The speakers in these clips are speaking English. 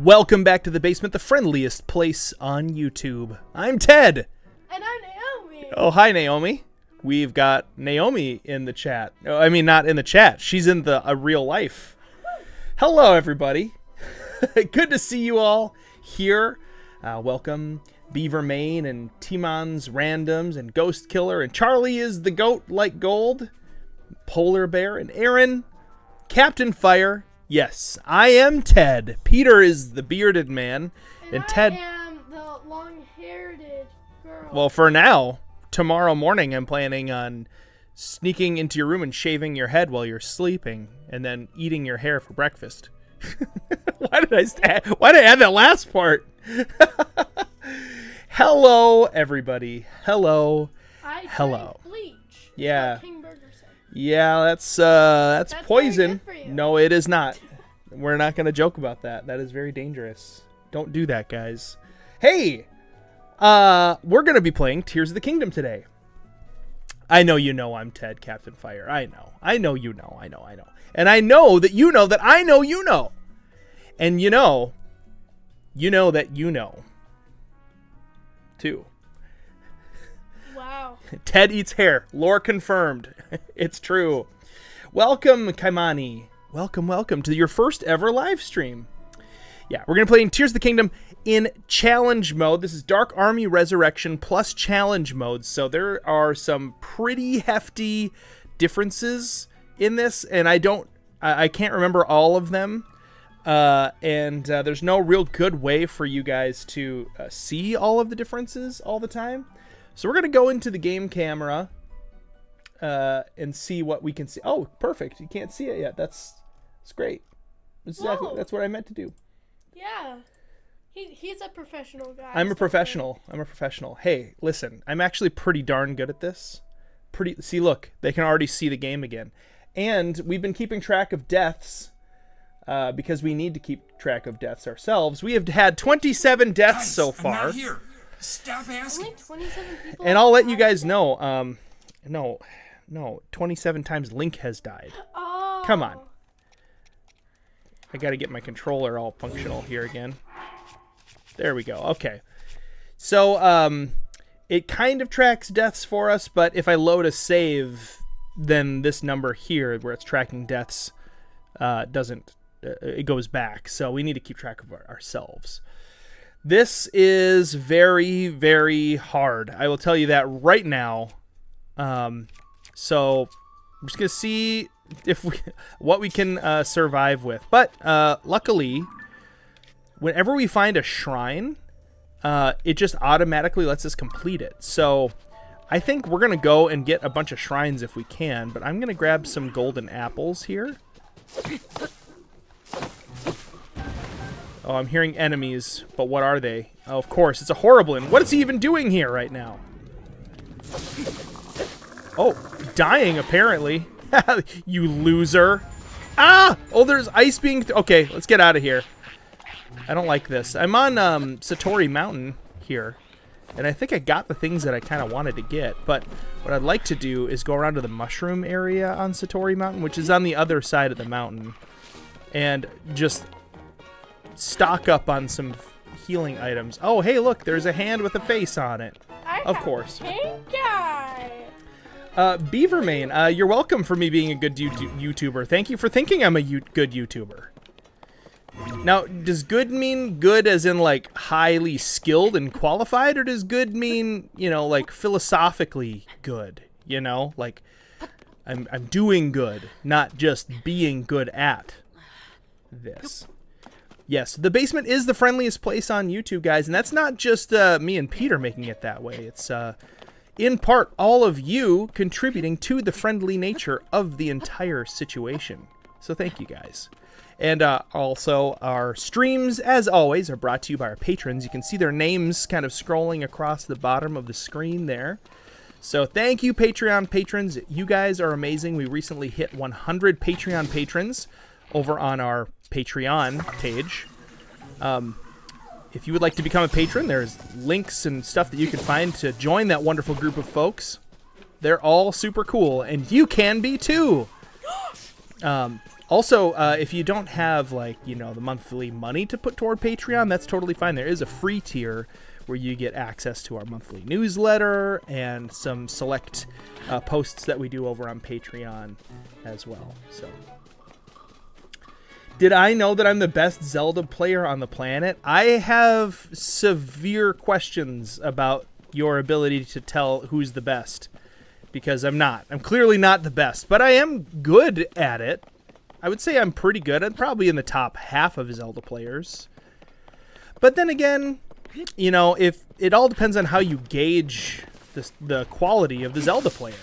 Welcome back to the basement, the friendliest place on YouTube. I'm Ted. And I'm Naomi. Oh, hi, Naomi. We've got Naomi in the chat. Oh, I mean, not in the chat. She's in the real life. Hello, everybody. Good to see you all here. Welcome, Beaver Main and Timon's Randoms and Ghost Killer and Charlie is the goat like gold, Polar Bear and Aaron, Captain Fire. Yes, I am Ted. Peter is the bearded man, and Ted. I am the long-haired girl. Well, for now, tomorrow morning, I'm planning on sneaking into your room and shaving your head while you're sleeping, and then eating your hair for breakfast. Why did I add that last part? Hello, everybody. Hello. Hello. Bleach. Yeah. King Burger said. Yeah, that's poison. Very good for you. No, it is not. We're not going to joke about that. That is very dangerous. Don't do that, guys. Hey, we're going to be playing Tears of the Kingdom today. I know you know I'm Ted, Captain Fire. I know. I know you know. I know. And I know that you know that I know you know. And you know that you know. Too. Wow. Ted eats hair. Lore confirmed. It's true. Welcome, Kaimani. Welcome to your first ever live stream. Yeah, we're going to play in Tears of the Kingdom in challenge mode. This is Dark Army Resurrection plus challenge mode. So there are some pretty hefty differences in this, and I can't remember all of them. And there's no real good way for you guys to see all of the differences all the time. So we're going to go into the game camera and see what we can see. Oh, perfect. You can't see it yet. That's great. That's what I meant to do. Yeah. He's a professional guy. I'm a professional. Hey, listen. I'm actually pretty darn good at this. See, look. They can already see the game again. And we've been keeping track of deaths because we need to keep track of deaths ourselves. We have had 27 deaths so far. I'm not here. Stop asking. Only 27 people. And I'll let you guys know. No. 27 times Link has died. Oh. Come on. I got to get my controller all functional here again. There we go. Okay. So, it kind of tracks deaths for us, but if I load a save, then this number here, where it's tracking deaths, it goes back. So we need to keep track of ourselves. This is very, very hard. I will tell you that right now. So I'm just going to see what we can survive with. But luckily, whenever we find a shrine, it just automatically lets us complete it. So I think we're going to go and get a bunch of shrines if we can. But I'm going to grab some golden apples here. Oh, I'm hearing enemies, but what are they? Oh, of course, it's a Horriblin. What is he even doing here right now? Oh, dying, apparently. You loser. Ah! Oh, there's ice being... Okay, let's get out of here. I don't like this. I'm on Satori Mountain here, and I think I got the things that I kind of wanted to get, but what I'd like to do is go around to the mushroom area on Satori Mountain, which is on the other side of the mountain, and just stock up on some healing items. Oh, hey, look, there's a hand with a face on it. Of course. Pink guy. Beavermane, you're welcome for me being a good YouTuber. Thank you for thinking I'm a good YouTuber. Now, does good mean good as in, like, highly skilled and qualified, or does good mean, like, philosophically good? Like, I'm doing good, not just being good at this. Yes, the basement is the friendliest place on YouTube, guys, and that's not just me and Peter making it that way. It's, in part, all of you contributing to the friendly nature of the entire situation. So thank you, guys. And also, our streams, as always, are brought to you by our patrons. You can see their names kind of scrolling across the bottom of the screen there. So thank you, Patreon patrons. You guys are amazing. We recently hit 100 Patreon patrons over on our Patreon page. If you would like to become a patron, there's links and stuff that you can find to join that wonderful group of folks. They're all super cool, and you can be too. Also, if you don't have, like, you know, the monthly money to put toward Patreon, that's totally fine. There is a free tier where you get access to our monthly newsletter and some select posts that we do over on Patreon as well. So, did I know that I'm the best Zelda player on the planet? I have severe questions about your ability to tell who's the best, because I'm not. I'm clearly not the best, but I am good at it. I would say I'm pretty good. I'm probably in the top half of Zelda players. But then again, you know, if it all depends on how you gauge the quality of the Zelda player.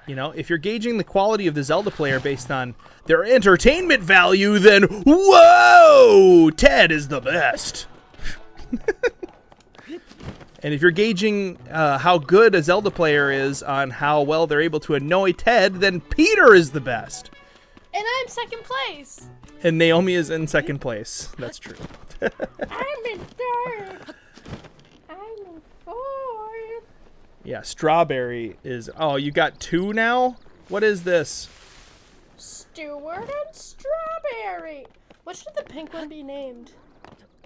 You know, if you're gauging the quality of the Zelda player based on their entertainment value, then whoa, Ted is the best. And if you're gauging how good a Zelda player is on how well they're able to annoy Ted, then Peter is the best. And I'm second place. And Naomi is in second place. That's true. I'm in third. I'm in fourth. Yeah, Strawberry is... Oh, you got 2 now? What is this? Stewart and Strawberry. What should the pink one be named?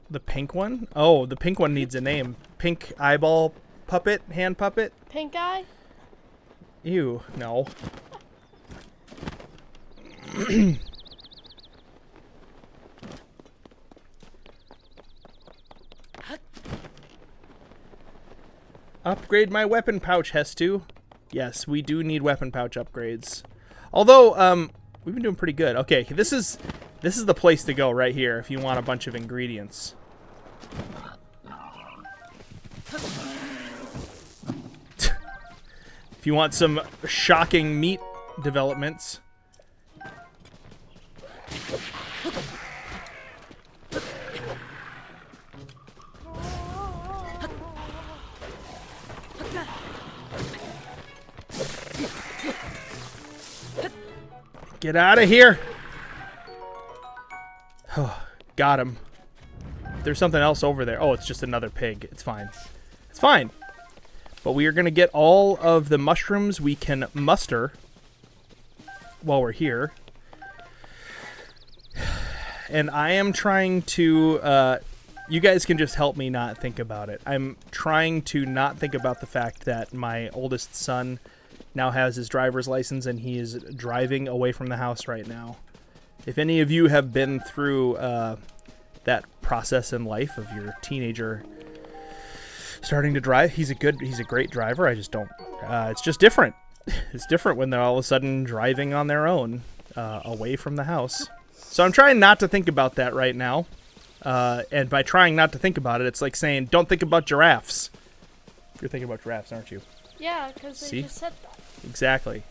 The pink one? Oh, the pink one needs a name. Pink eyeball puppet? Hand puppet? Pink eye? Ew, no. Upgrade my weapon pouch, Hestu. Yes, we do need weapon pouch upgrades. Although, we've been doing pretty good. Okay, this is the place to go right here if you want a bunch of ingredients. If you want some shocking meat developments. Get out of here! Oh, got him. There's something else over there. Oh, it's just another pig. It's fine. It's fine. But we are going to get all of the mushrooms we can muster while we're here. And I am trying to... you guys can just help me not think about it. I'm trying to not think about the fact that my oldest son now has his driver's license and he is driving away from the house right now. If any of you have been through that process in life of your teenager starting to drive, he's a great driver. I just don't. It's just different. It's different when they're all of a sudden driving on their own away from the house. So I'm trying not to think about that right now. And by trying not to think about it, it's like saying, don't think about giraffes. You're thinking about giraffes, aren't you? Yeah, because they just said that. Exactly.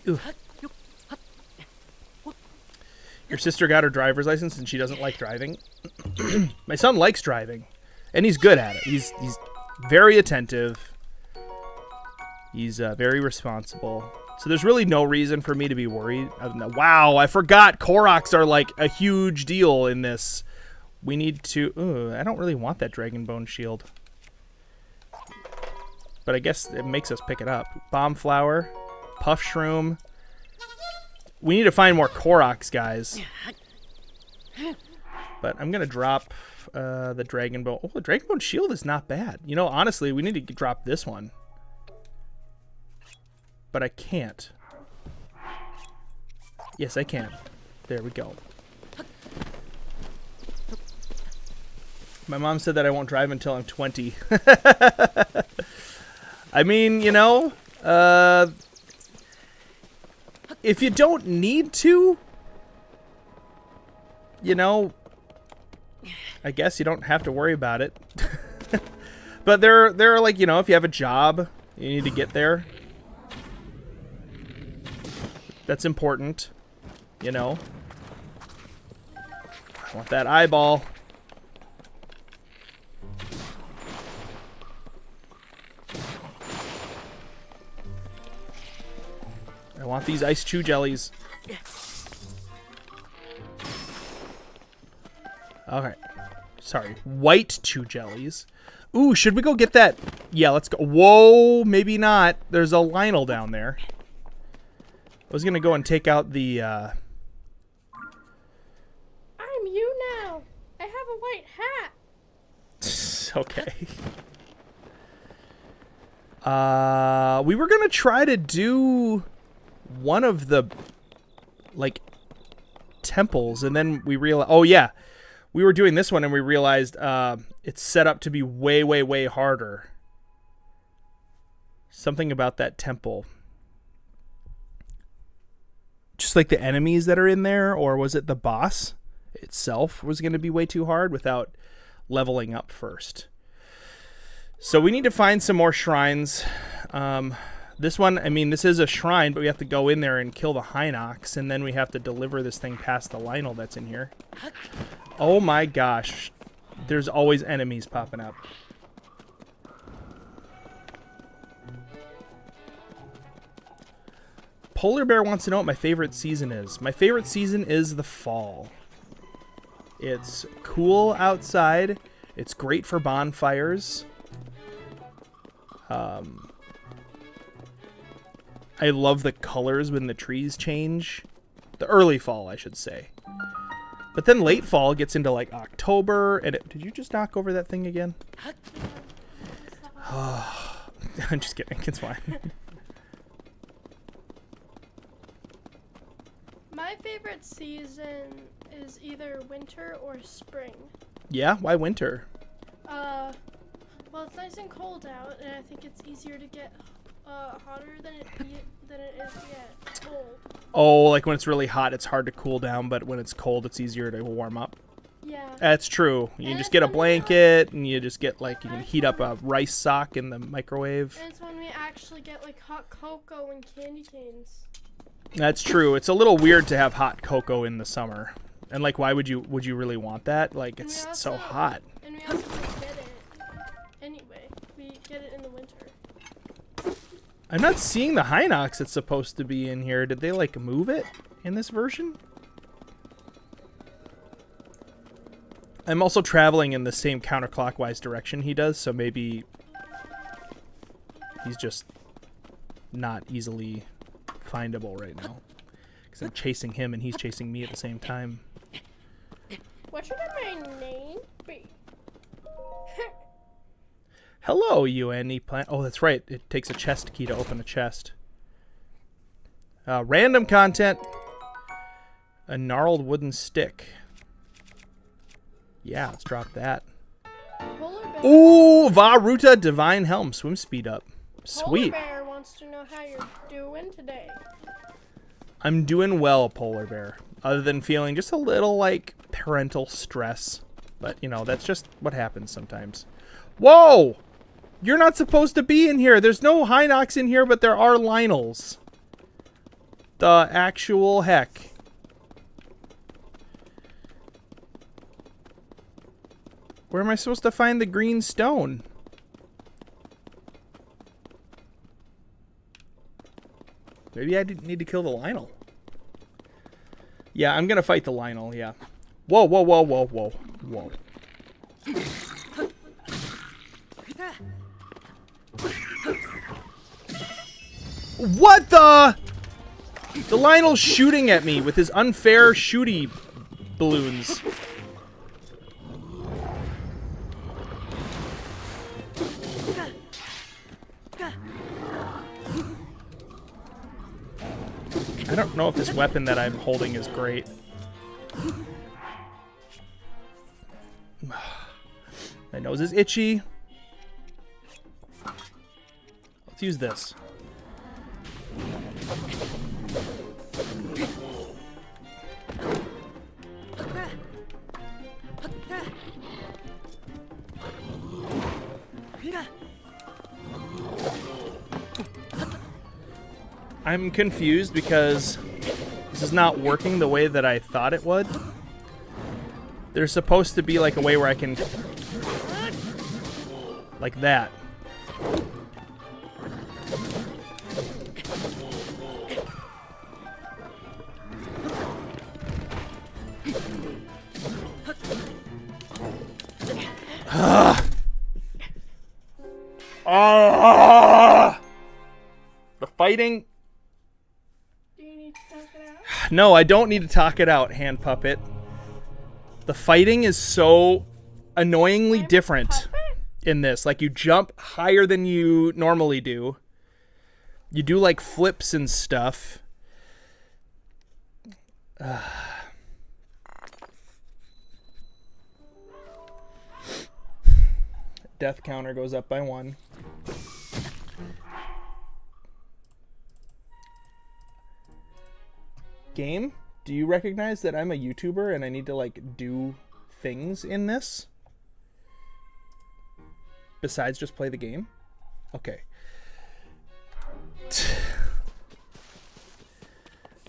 Ooh. Your sister got her driver's license and she doesn't like driving? My son likes driving, and he's good at it. He's very attentive. He's very responsible. So there's really no reason for me to be worried. Wow, I forgot Koroks are like a huge deal in this. We need to... I don't really want that Dragon Bone shield. But I guess it makes us pick it up. Bomb Flower. Puff Shroom. We need to find more Koroks, guys. But I'm going to drop the Dragon Bone. Oh, the Dragon Bone shield is not bad. You know, honestly, we need to drop this one. But I can't. Yes, I can. There we go. My mom said that I won't drive until I'm 20. I mean, you know, if you don't need to, you know, I guess you don't have to worry about it. But there are, like, you know, if you have a job, you need to get there. That's important, you know. I want that eyeball. I want these ice chew jellies. Okay. Sorry. White chew jellies. Ooh, should we go get that? Yeah, let's go. Whoa, maybe not. There's a Lionel down there. was gonna go and take out the. I'm you now. I have a white hat. Okay. We were gonna try to do one of the like temples, and then we realized. Oh yeah, we were doing this one, and we realized it's set up to be way, way, way harder. Something about that temple. Just like the enemies that are in there, or was it the boss itself was going to be way too hard without leveling up first? So we need to find some more shrines. This one, I mean, this is a shrine, but we have to go in there and kill the Hinox, and then we have to deliver this thing past the Lionel that's in here. Oh my gosh. There's always enemies popping up. Polar Bear wants to know what my favorite season is. My favorite season is the fall. It's cool outside. It's great for bonfires. I love the colors when the trees change. The early fall, I should say. But then late fall gets into like October. And did you just knock over that thing again? I'm just kidding. It's fine. My favorite season is either winter or spring. Yeah? Why winter? Well, it's nice and cold out, and I think it's easier to get hotter than it is to get cold. Oh, like when it's really hot, it's hard to cool down, but when it's cold, it's easier to warm up. Yeah. That's true. You can just get a blanket, and you just get like, you can heat up a rice sock in the microwave. And it's when we actually get like hot cocoa and candy canes. That's true. It's a little weird to have hot cocoa in the summer. And like, why would you really want that? Like, it's so hot. And we also don't get it anyway. We get it in the winter. I'm not seeing the Hinox that's supposed to be in here. Did they like move it in this version? I'm also traveling in the same counterclockwise direction he does, so maybe he's just not easily findable right now. Because I'm chasing him and he's chasing me at the same time. What should my name be? Hello, UNE plant. Oh, that's right. It takes a chest key to open a chest. Random content. A gnarled wooden stick. Yeah, let's drop that. Ooh, Varuta Divine Helm. Swim speed up. Sweet. Polar Bear wants to know how you're doing today. I'm doing well, Polar Bear. Other than feeling just a little, like, parental stress. But, you know, that's just what happens sometimes. Whoa! You're not supposed to be in here. There's no Hinox in here, but there are Lionels. The actual heck. Where am I supposed to find the green stone? Maybe I didn't need to kill the Lionel. Yeah, I'm gonna fight the Lionel, yeah. Whoa, whoa, whoa, whoa, whoa, whoa. What the? The Lionel's shooting at me with his unfair shooty balloons. I don't know if this weapon that I'm holding is great. My nose is itchy. Let's use this. I'm confused because this is not working the way that I thought it would. There's supposed to be like a way where I can... like that. The fighting... Do you need No, I don't need to talk it out, hand puppet. The fighting is so annoyingly different in this. Like, you jump higher than you normally do. You do, like, flips and stuff. Death counter goes up by 1. Game, do you recognize that I'm a YouTuber and I need to, like, do things in this? Besides just play the game? Okay.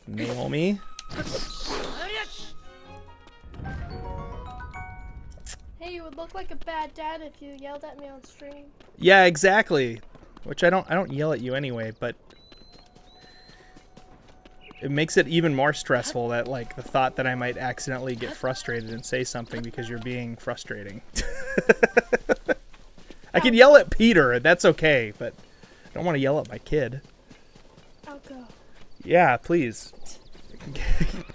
Naomi. Hey, you would look like a bad dad if you yelled at me on stream. Yeah, exactly. Which I don't yell at you anyway, but it makes it even more stressful that, like, the thought that I might accidentally get frustrated and say something because you're being frustrating. I can yell at Peter, and that's okay, but I don't want to yell at my kid. I'll go. Yeah, please.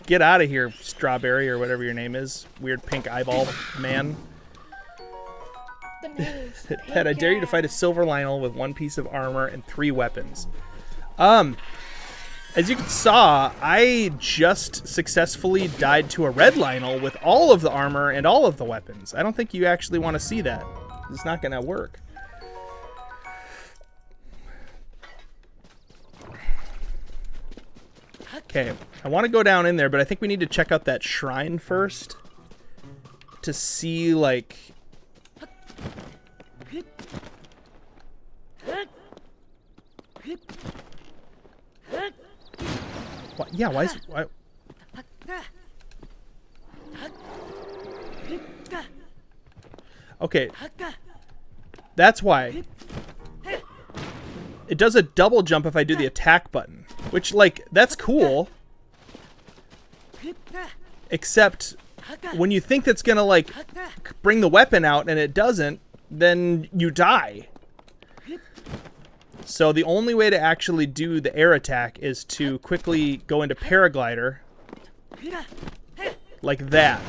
Get out of here, Strawberry, or whatever your name is. Weird pink eyeball man. The name's Ted, I dare you to fight a silver Lionel with 1 piece of armor and 3 weapons. As you saw, I just successfully died to a red Lionel with all of the armor and all of the weapons. I don't think you actually want to see that. It's not going to work. Okay, I want to go down in there, but I think we need to check out that shrine first to see, like... What? Yeah, why is... Why? Okay. That's why. It does a double jump if I do the attack button. Which, like, that's cool. Except when you think that's gonna, like, bring the weapon out and it doesn't, then you die. So the only way to actually do the air attack is to quickly go into paraglider. Like that.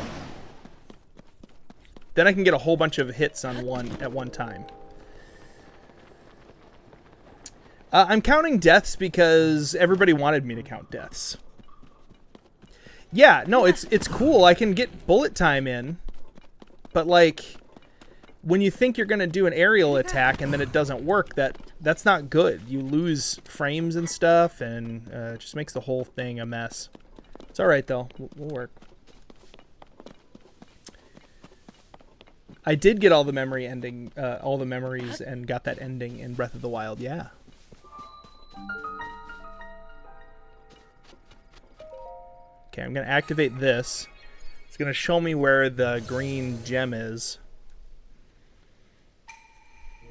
Then I can get a whole bunch of hits on at one time. I'm counting deaths because everybody wanted me to count deaths. Yeah, no, it's cool. I can get bullet time in. But, like, when you think you're going to do an aerial attack and then it doesn't work, that's not good. You lose frames and stuff, and it just makes the whole thing a mess. It's all right, though. We'll work. I did get all the memories and got that ending in Breath of the Wild, yeah. Okay, I'm going to activate this. It's going to show me where the green gem is.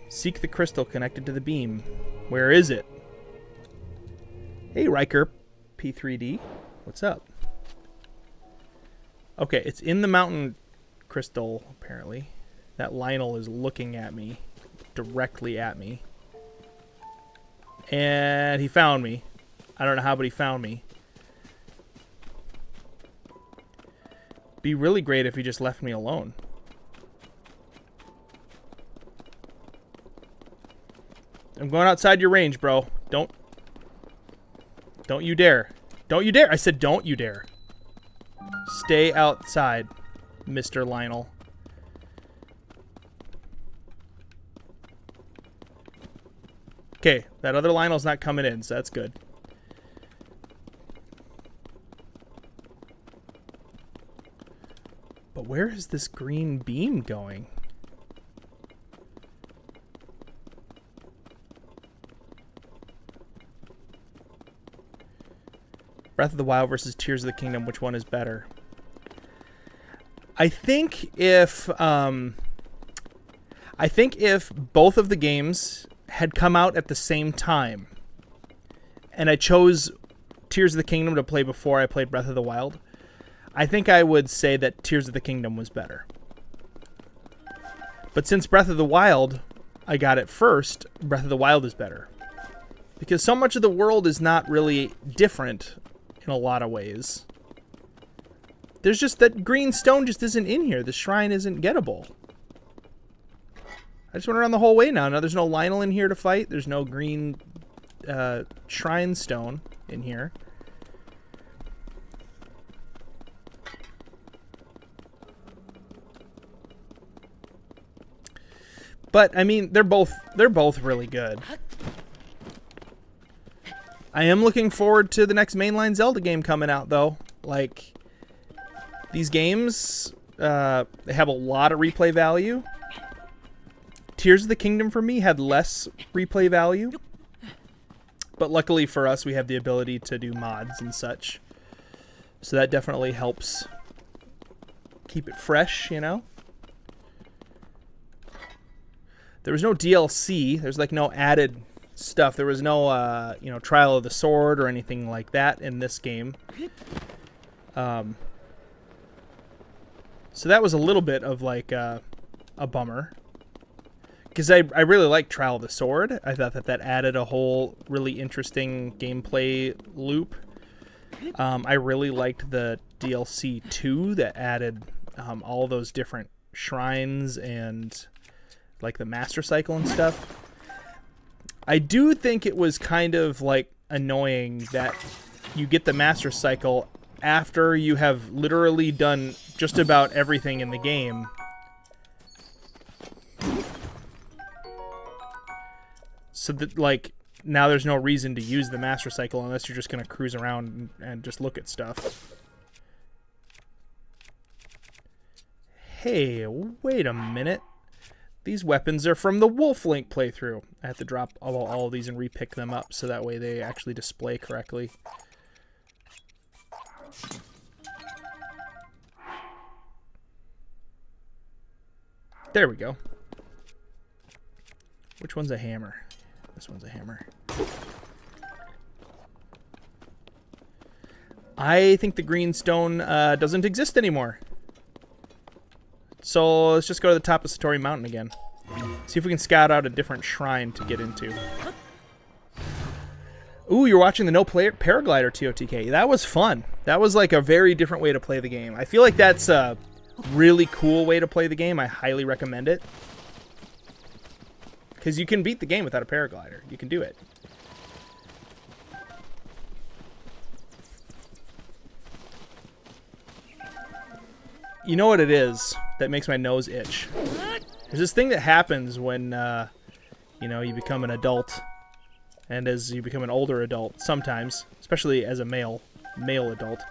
Seek the crystal connected to the beam. Where is it? Hey, Riker P3D. What's up? Okay, it's in the mountain crystal, apparently. That Lionel is looking at me. Directly at me. And he found me. I don't know how, but he found me. Be really great if he just left me alone. I'm going outside your range, bro. Don't you dare. Don't you dare. I said don't you dare. Stay outside, Mr. Lionel. Okay, that other Lionel's not coming in, so that's good. But where is this green beam going? Breath of the Wild versus Tears of the Kingdom, which one is better? I think if both of the games had come out at the same time, and I chose Tears of the Kingdom to play before I played Breath of the Wild, I think I would say that Tears of the Kingdom was better. But since Breath of the Wild, I got it first, Breath of the Wild is better. Because so much of the world is not really different in a lot of ways. There's just that green stone just isn't in here. The shrine isn't gettable. I just went around the whole way now. Now there's no Lionel in here to fight. There's no green shrine stone in here. But I mean, they're both really good. I am looking forward to the next mainline Zelda game coming out, though. Like, these games, they have a lot of replay value. Tears of the Kingdom for me had less replay value. But luckily for us, we have the ability to do mods and such. So that definitely helps keep it fresh, you know? There was no DLC. There's like no added stuff. There was no, you know, Trial of the Sword or anything like that in this game. So that was a little bit of like a bummer. Because I really liked Trial of the Sword. I thought that added a whole really interesting gameplay loop. I really liked the DLC 2 that added all those different shrines and like the Master Cycle and stuff. I do think it was kind of like annoying that you get the Master Cycle after you have literally done just about everything in the game. So that, like, now there's no reason to use the Master Cycle unless you're just going to cruise around and just look at stuff. Hey, wait a minute. These weapons are from the Wolf Link playthrough. I have to drop all of these and repick them up so that way they actually display correctly. There we go. Which one's a hammer? This one's a hammer. I think the green stone doesn't exist anymore. So let's just go to the top of Satori Mountain again. See if we can scout out a different shrine to get into. Ooh, you're watching the No Player Paraglider TOTK. That was fun. That was like a very different way to play the game. I feel like that's a really cool way to play the game. I highly recommend it. Because you can beat the game without a paraglider. You can do it. You know what it is that makes my nose itch? There's this thing that happens when, you know, you become an adult. And as you become an older adult, sometimes, especially as a male adult,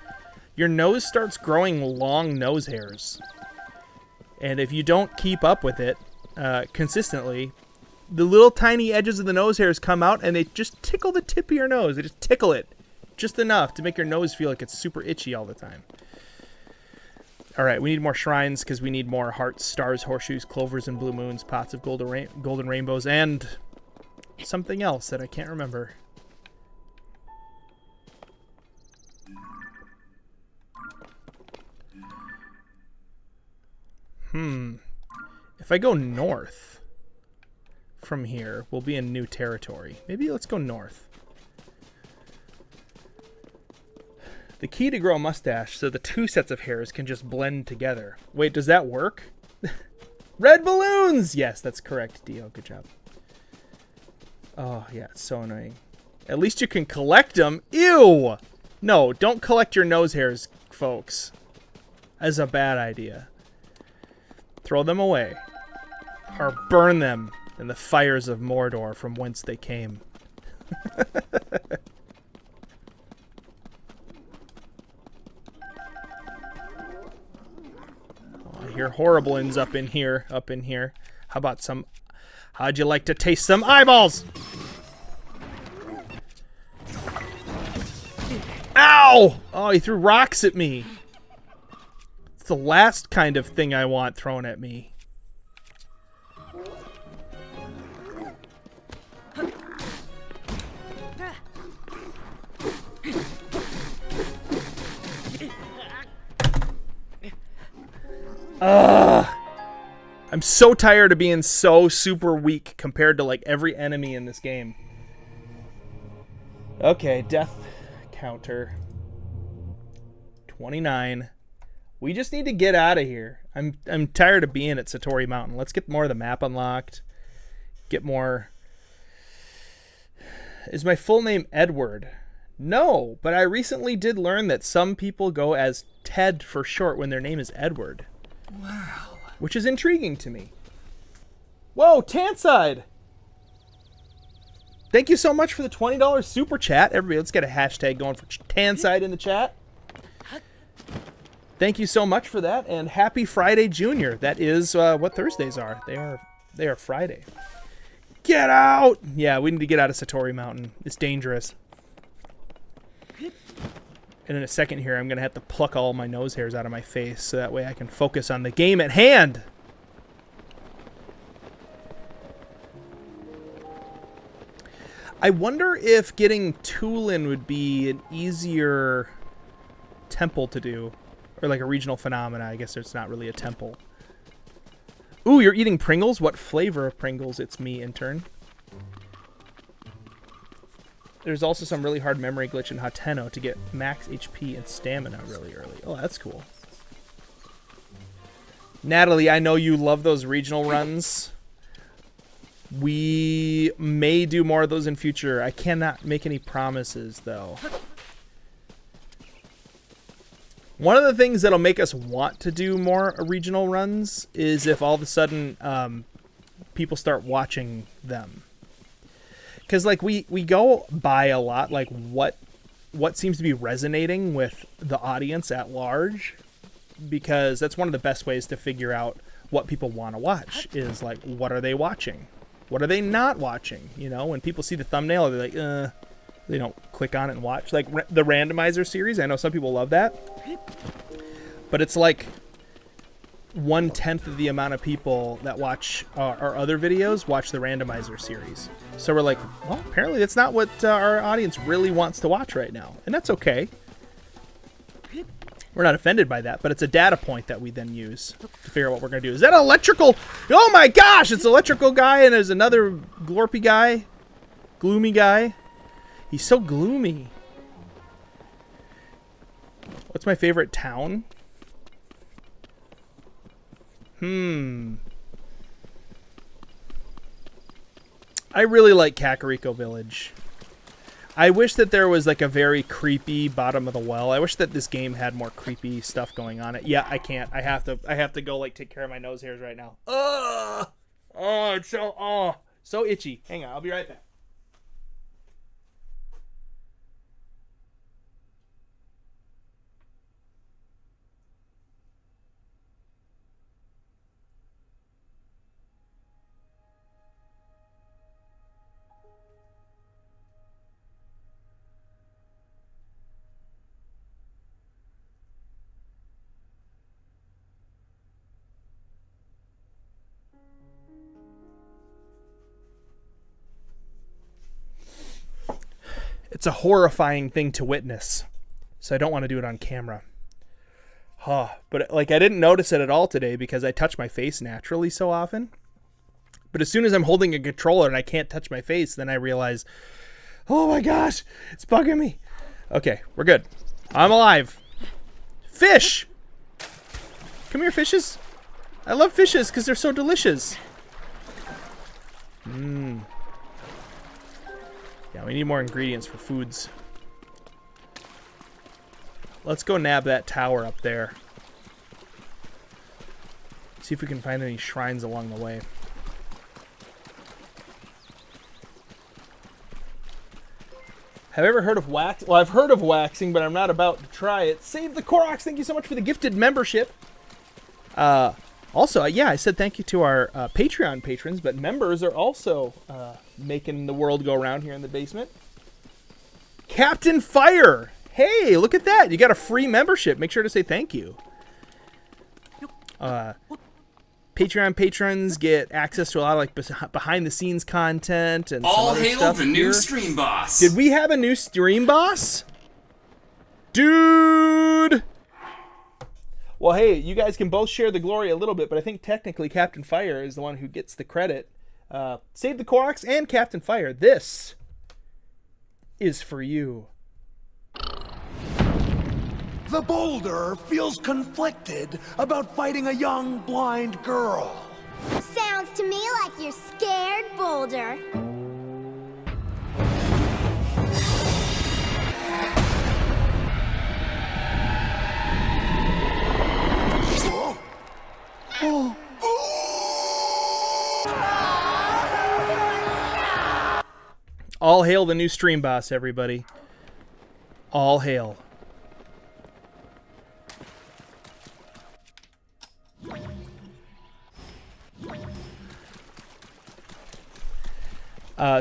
your nose starts growing long nose hairs. And if you don't keep up with it consistently, the little tiny edges of the nose hairs come out and they just tickle the tip of your nose. They just tickle it just enough to make your nose feel like it's super itchy all the time. Alright, we need more shrines because we need more hearts, stars, horseshoes, clovers, and blue moons, pots of golden rainbows, and something else that I can't remember. If I go north from here, we'll be in new territory. Maybe let's go north. The key to grow a mustache so the two sets of hairs can just blend together. Wait, does that work? Red balloons! Yes, that's correct, Dio. Good job. Oh, yeah, it's so annoying. At least you can collect them. Ew! No, don't collect your nose hairs, folks. That's a bad idea. Throw them away. Or burn them in the fires of Mordor from whence they came. I hear horriblins up in here, How about some... How'd you like to taste some eyeballs? Ow! Oh, he threw rocks at me. It's the last kind of thing I want thrown at me. Ugh. I'm so tired of being so super weak compared to like every enemy in this game. Okay, death counter. 29. We just need to get out of here. I'm tired of being at Satori Mountain. Let's get more of the map unlocked. Get more. Is my full name Edward? No, but I recently did learn that some people go as Ted for short when their name is Edward. Wow. Which is intriguing to me. Whoa, Tanside! Thank you so much for the $20 super chat. Everybody, let's get a hashtag going for Tanside in the chat. Thank you so much for that, and happy Friday, Junior. That is what Thursdays are. They are Friday. Get out! Yeah, we need to get out of Satori Mountain. It's dangerous. And in a second here, I'm going to have to pluck all my nose hairs out of my face so that way I can focus on the game at hand. I wonder if getting Tulin would be an easier temple to do. Or like a regional phenomena. I guess it's not really a temple. Ooh, you're eating Pringles? What flavor of Pringles? It's me, intern. There's also some really hard memory glitch in Hateno to get max HP and stamina really early. Oh, that's cool. Natalie, I know you love those regional runs. We may do more of those in future. I cannot make any promises, though. One of the things that'll make us want to do more regional runs is if all of a sudden people start watching them. Because like we go by a lot like what seems to be resonating with the audience at large, because that's one of the best ways to figure out what people want to watch is like, what are they watching? What are they not watching? You know, when people see the thumbnail, they're like, they don't click on it and watch. Like the randomizer series, I know some people love that, but it's like 1/10 of the amount of people that watch our other videos watch the randomizer series. So we're like, well, apparently that's not what our audience really wants to watch right now, and that's okay. We're not offended by that, but it's a data point that we then use to figure out what we're going to do. Is that electrical? Oh my gosh, it's electrical guy, and there's another glorpy guy, gloomy guy. He's so gloomy. What's my favorite town? I really like Kakariko Village. I wish that there was like a very creepy bottom of the well. I wish that this game had more creepy stuff going on it. Yeah, I can't. I have to go like take care of my nose hairs right now. Oh, it's so itchy. Hang on, I'll be right back. It's a horrifying thing to witness, so I don't want to do it on camera. But like I didn't notice it at all today because I touch my face naturally so often. But as soon as I'm holding a controller and I can't touch my face, then I realize, oh my gosh, it's bugging me. Okay, we're good. I'm alive. Fish! Come here, fishes. I love fishes because they're so delicious. Yeah, we need more ingredients for foods. Let's go nab that tower up there. See if we can find any shrines along the way. Have I ever heard of wax? Well, I've heard of waxing, but I'm not about to try it. Save the Koroks, thank you so much for the gifted membership. Also, yeah, I said thank you to our Patreon patrons, but members are also making the world go around here in the basement. Captain Fire! Hey, look at that! You got a free membership. Make sure to say thank you. Patreon patrons get access to a lot of like behind-the-scenes content and All some other hail stuff the new stream boss. Did we have a new stream boss? Dude! Well, hey, you guys can both share the glory a little bit, but I think technically Captain Fire is the one who gets the credit. Save the Koroks and Captain Fire. This is for you. The boulder feels conflicted about fighting a young, blind girl. Sounds to me like you're scared, Boulder. All hail the new stream boss, everybody. All hail.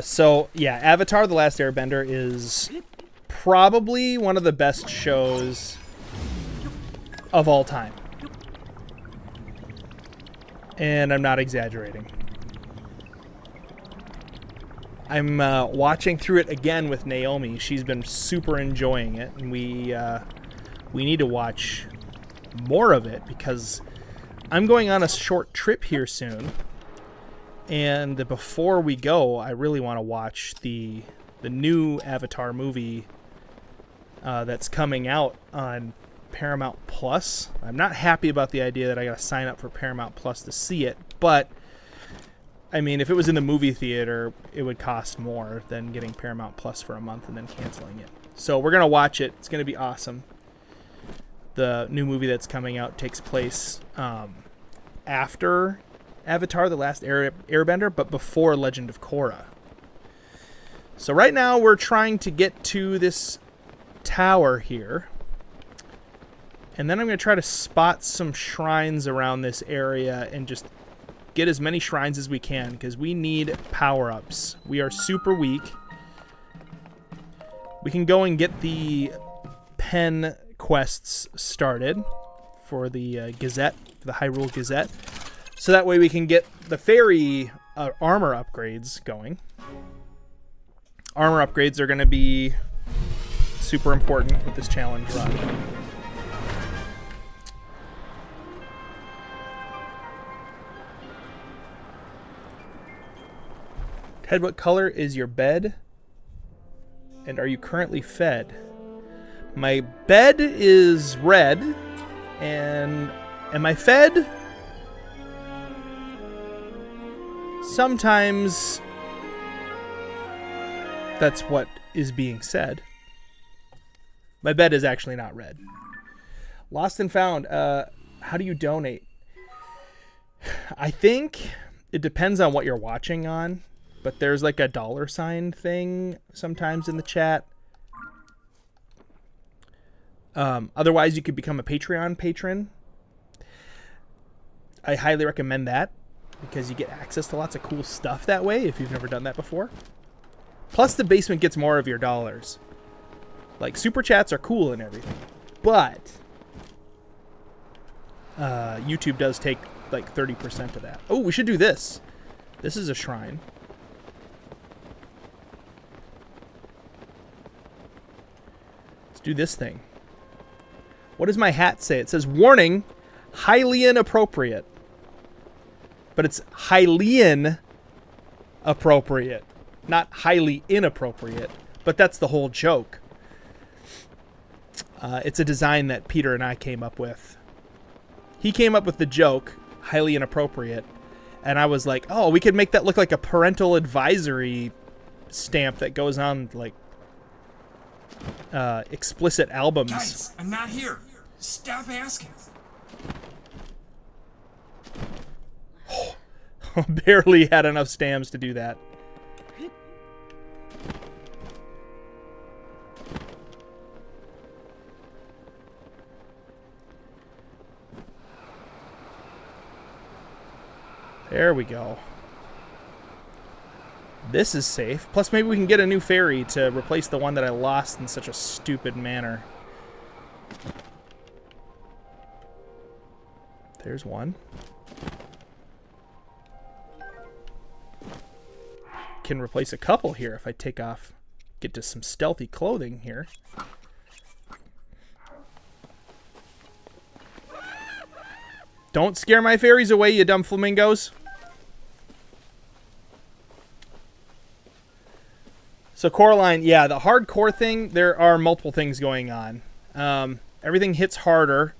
So, yeah, Avatar: The Last Airbender is probably one of the best shows of all time. And I'm not exaggerating. I'm watching through it again with Naomi. She's been super enjoying it, and we need to watch more of it because I'm going on a short trip here soon. And before we go, I really want to watch the new Avatar movie that's coming out on Paramount Plus. I'm not happy about the idea that I got to sign up for Paramount Plus to see it, but I mean, if it was in the movie theater, it would cost more than getting Paramount Plus for a month and then canceling it. So we're going to watch it. It's going to be awesome. The new movie that's coming out takes place after Avatar: The Last Airbender, but before Legend of Korra. So right now we're trying to get to this tower here. And then I'm going to try to spot some shrines around this area and just get as many shrines as we can because we need power-ups. We are super weak. We can go and get the pen quests started for the Gazette, the Hyrule Gazette. So that way we can get the fairy armor upgrades going. Armor upgrades are going to be super important with this challenge run. Ted, what color is your bed? And are you currently fed? My bed is red. And am I fed? Sometimes that's what is being said. My bed is actually not red. Lost and found. How do you donate? I think it depends on what you're watching on. But there's like a $sign thing sometimes in the chat. Otherwise, you could become a Patreon patron. I highly recommend that because you get access to lots of cool stuff that way if you've never done that before. Plus, the basement gets more of your dollars. Like, super chats are cool and everything. But YouTube does take like 30% of that. Oh, we should do this. This is a shrine. Do this thing. What does my hat say? It says, warning, highly inappropriate. But it's highly appropriate, not highly inappropriate. But that's the whole joke. It's a design that Peter and I came up with. He came up with the joke, highly inappropriate. And I was like, oh, we could make that look like a parental advisory stamp that goes on, like, explicit albums. Guys, I'm not here. Stop asking. Barely had enough stamps to do that. There we go. This is safe. Plus, maybe we can get a new fairy to replace the one that I lost in such a stupid manner. There's one. Can replace a couple here if I take off, get to some stealthy clothing here. Don't scare my fairies away, you dumb flamingos. So Coraline, yeah, the hardcore thing, there are multiple things going on. everything hits harder.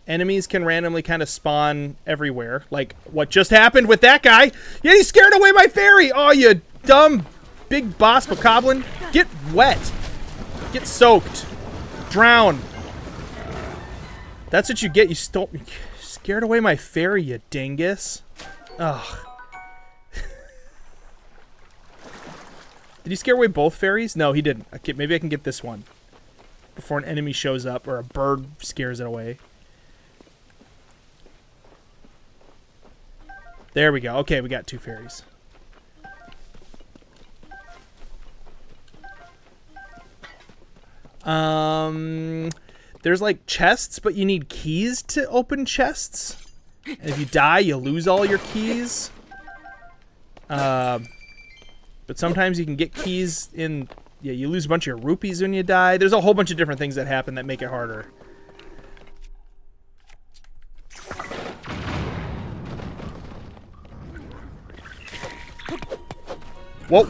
Enemies can randomly kind of spawn everywhere. Like what just happened with that guy. Yeah, he scared away my fairy. Oh, you dumb big boss bokoblin. Get wet. Get soaked. Drown. That's what you get. You scared away my fairy, you dingus. Ugh. Did he scare away both fairies? No, he didn't. Okay, maybe I can get this one before an enemy shows up or a bird scares it away. There we go. Okay, we got 2 fairies. There's like chests, but you need keys to open chests. And if you die, you lose all your keys. But sometimes you can get keys in... Yeah, you lose a bunch of your rupees when you die. There's a whole bunch of different things that happen that make it harder. Whoa.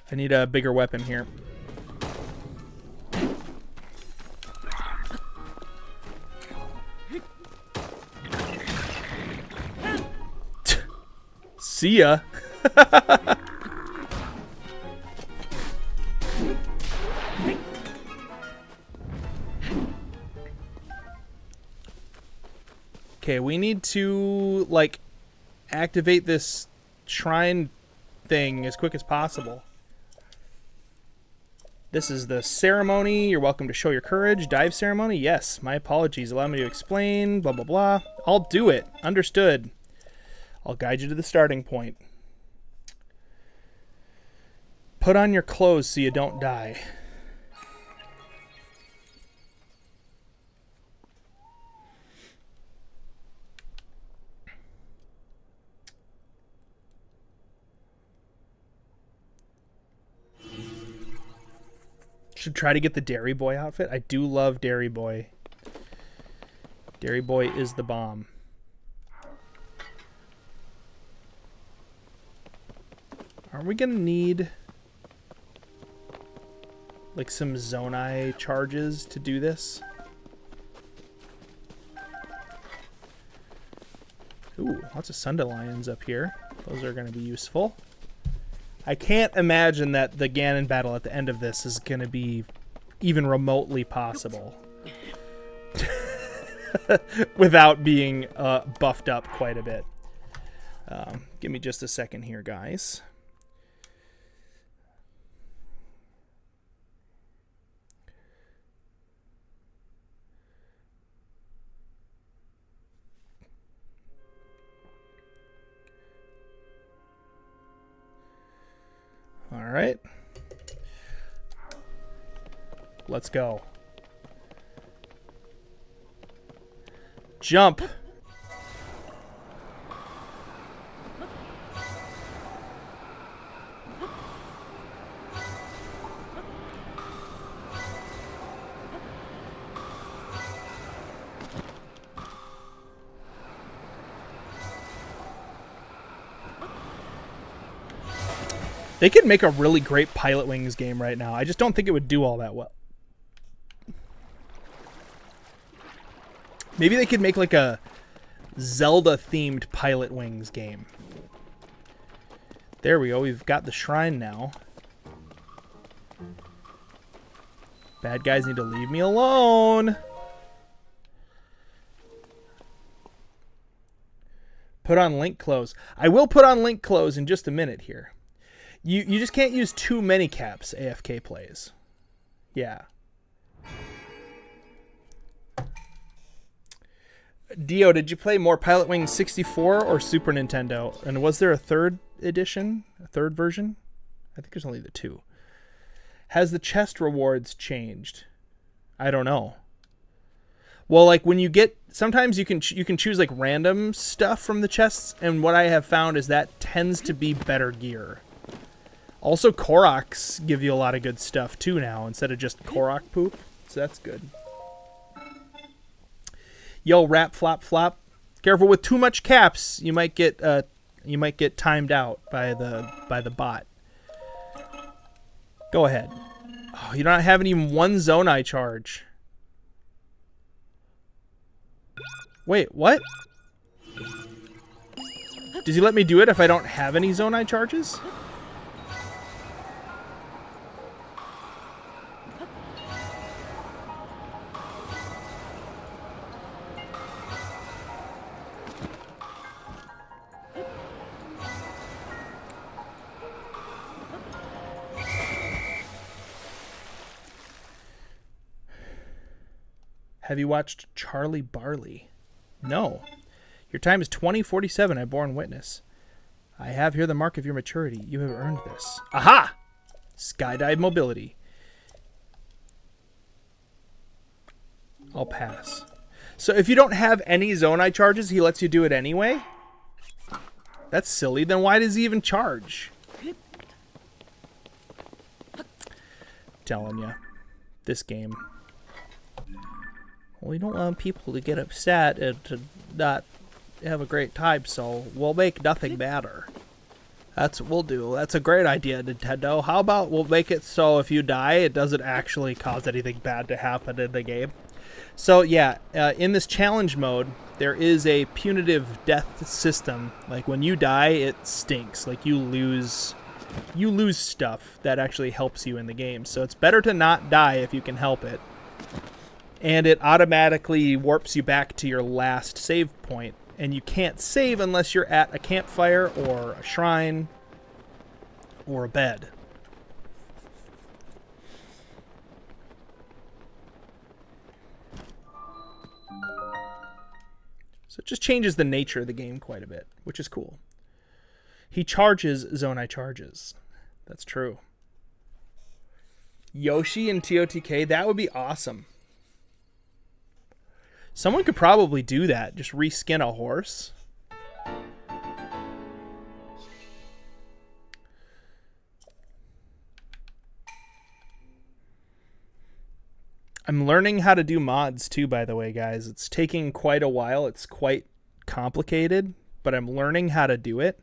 I need a bigger weapon here. See ya. Okay, we need to, like, activate this shrine thing as quick as possible. This is the ceremony. You're welcome to show your courage. Dive ceremony? Yes. My apologies. Allow me to explain. Blah, blah, blah. I'll do it. Understood. I'll guide you to the starting point. Put on your clothes so you don't die. Should try to get the Dairy Boy outfit. I do love Dairy Boy. Dairy Boy is the bomb. Are we gonna need like some Zonai charges to do this? Ooh, lots of Sundelions up here. Those are gonna be useful. I can't imagine that the Ganon battle at the end of this is going to be even remotely possible without being buffed up quite a bit. Give me just a second here, guys. All right. Let's go. Jump. They could make a really great Pilot Wings game right now. I just don't think it would do all that well. Maybe they could make like a Zelda-themed Pilot Wings game. There we go. We've got the shrine now. Bad guys need to leave me alone. Put on Link clothes. I will put on Link clothes in just a minute here. You just can't use too many caps AFK plays. Yeah. Dio, did you play more Pilot Wings 64 or Super Nintendo? And was there a third edition? A third version? I think there's only the 2. Has the chest rewards changed? I don't know. Well, like when you get... Sometimes you can choose like random stuff from the chests. And what I have found is that tends to be better gear. Also, Koroks give you a lot of good stuff, too, now, instead of just Korok poop. So that's good. Yo, rap, flop, flop. Careful with too much caps. You might get timed out by the bot. Go ahead. Oh, you don't have even one Zonai charge. Wait, what? Does he let me do it if I don't have any Zonai charges? Have you watched Charlie Barley? No. Your time is 2047, I borne witness. I have here the mark of your maturity. You have earned this. Aha! Skydive mobility. I'll pass. So if you don't have any Zonai charges, he lets you do it anyway? That's silly. Then why does he even charge? Telling you. This game. We don't want people to get upset and to not have a great time, so we'll make nothing matter. That's what we'll do. That's a great idea, Nintendo. How about we'll make it so if you die, it doesn't actually cause anything bad to happen in the game. So yeah, in this challenge mode, there is a punitive death system. Like when you die, it stinks. Like you lose stuff that actually helps you in the game. So it's better to not die if you can help it. And it automatically warps you back to your last save point. And you can't save unless you're at a campfire or a shrine or a bed. So it just changes the nature of the game quite a bit, which is cool. He charges Zonai charges. That's true. Yoshi and TotK, that would be awesome. Someone could probably do that. Just reskin a horse. I'm learning how to do mods too, by the way, guys. It's taking quite a while. It's quite complicated, but I'm learning how to do it.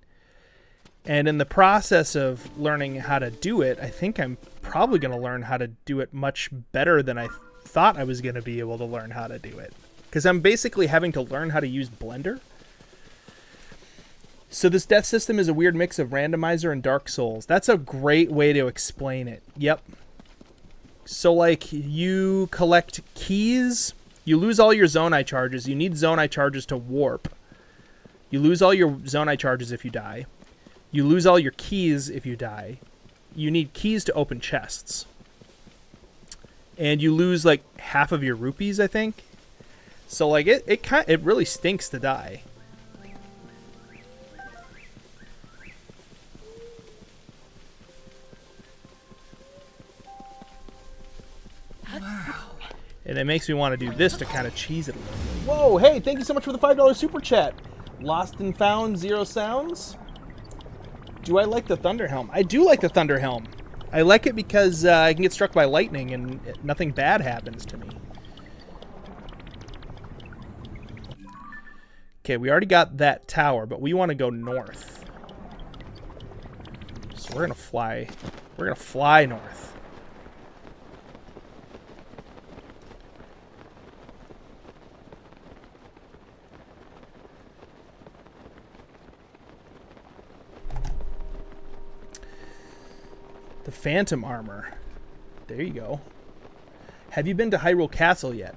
And in the process of learning how to do it, I think I'm probably going to learn how to do it much better than I thought I was going to be able to learn how to do it. Because I'm basically having to learn how to use Blender. So this death system is a weird mix of randomizer and Dark Souls. That's a great way to explain it. Yep. So like you collect keys, you lose all your Zonai charges. You need Zonai charges to warp. You lose all your Zonai charges if you die. You lose all your keys if you die. You need keys to open chests. And you lose like half of your rupees, I think. So like it really stinks to die. Wow. And it makes me want to do this to kind of cheese it a little bit. Whoa, hey, thank you so much for the $5 super chat. Lost and Found Zero Sounds. Do I like the Thunder Helm? I do like the Thunder Helm. I like it because I can get struck by lightning and nothing bad happens to me. Okay, we already got that tower, but we want to go north. So we're gonna fly. We're gonna fly north. The Phantom Armor. There you go. Have you been to Hyrule Castle yet?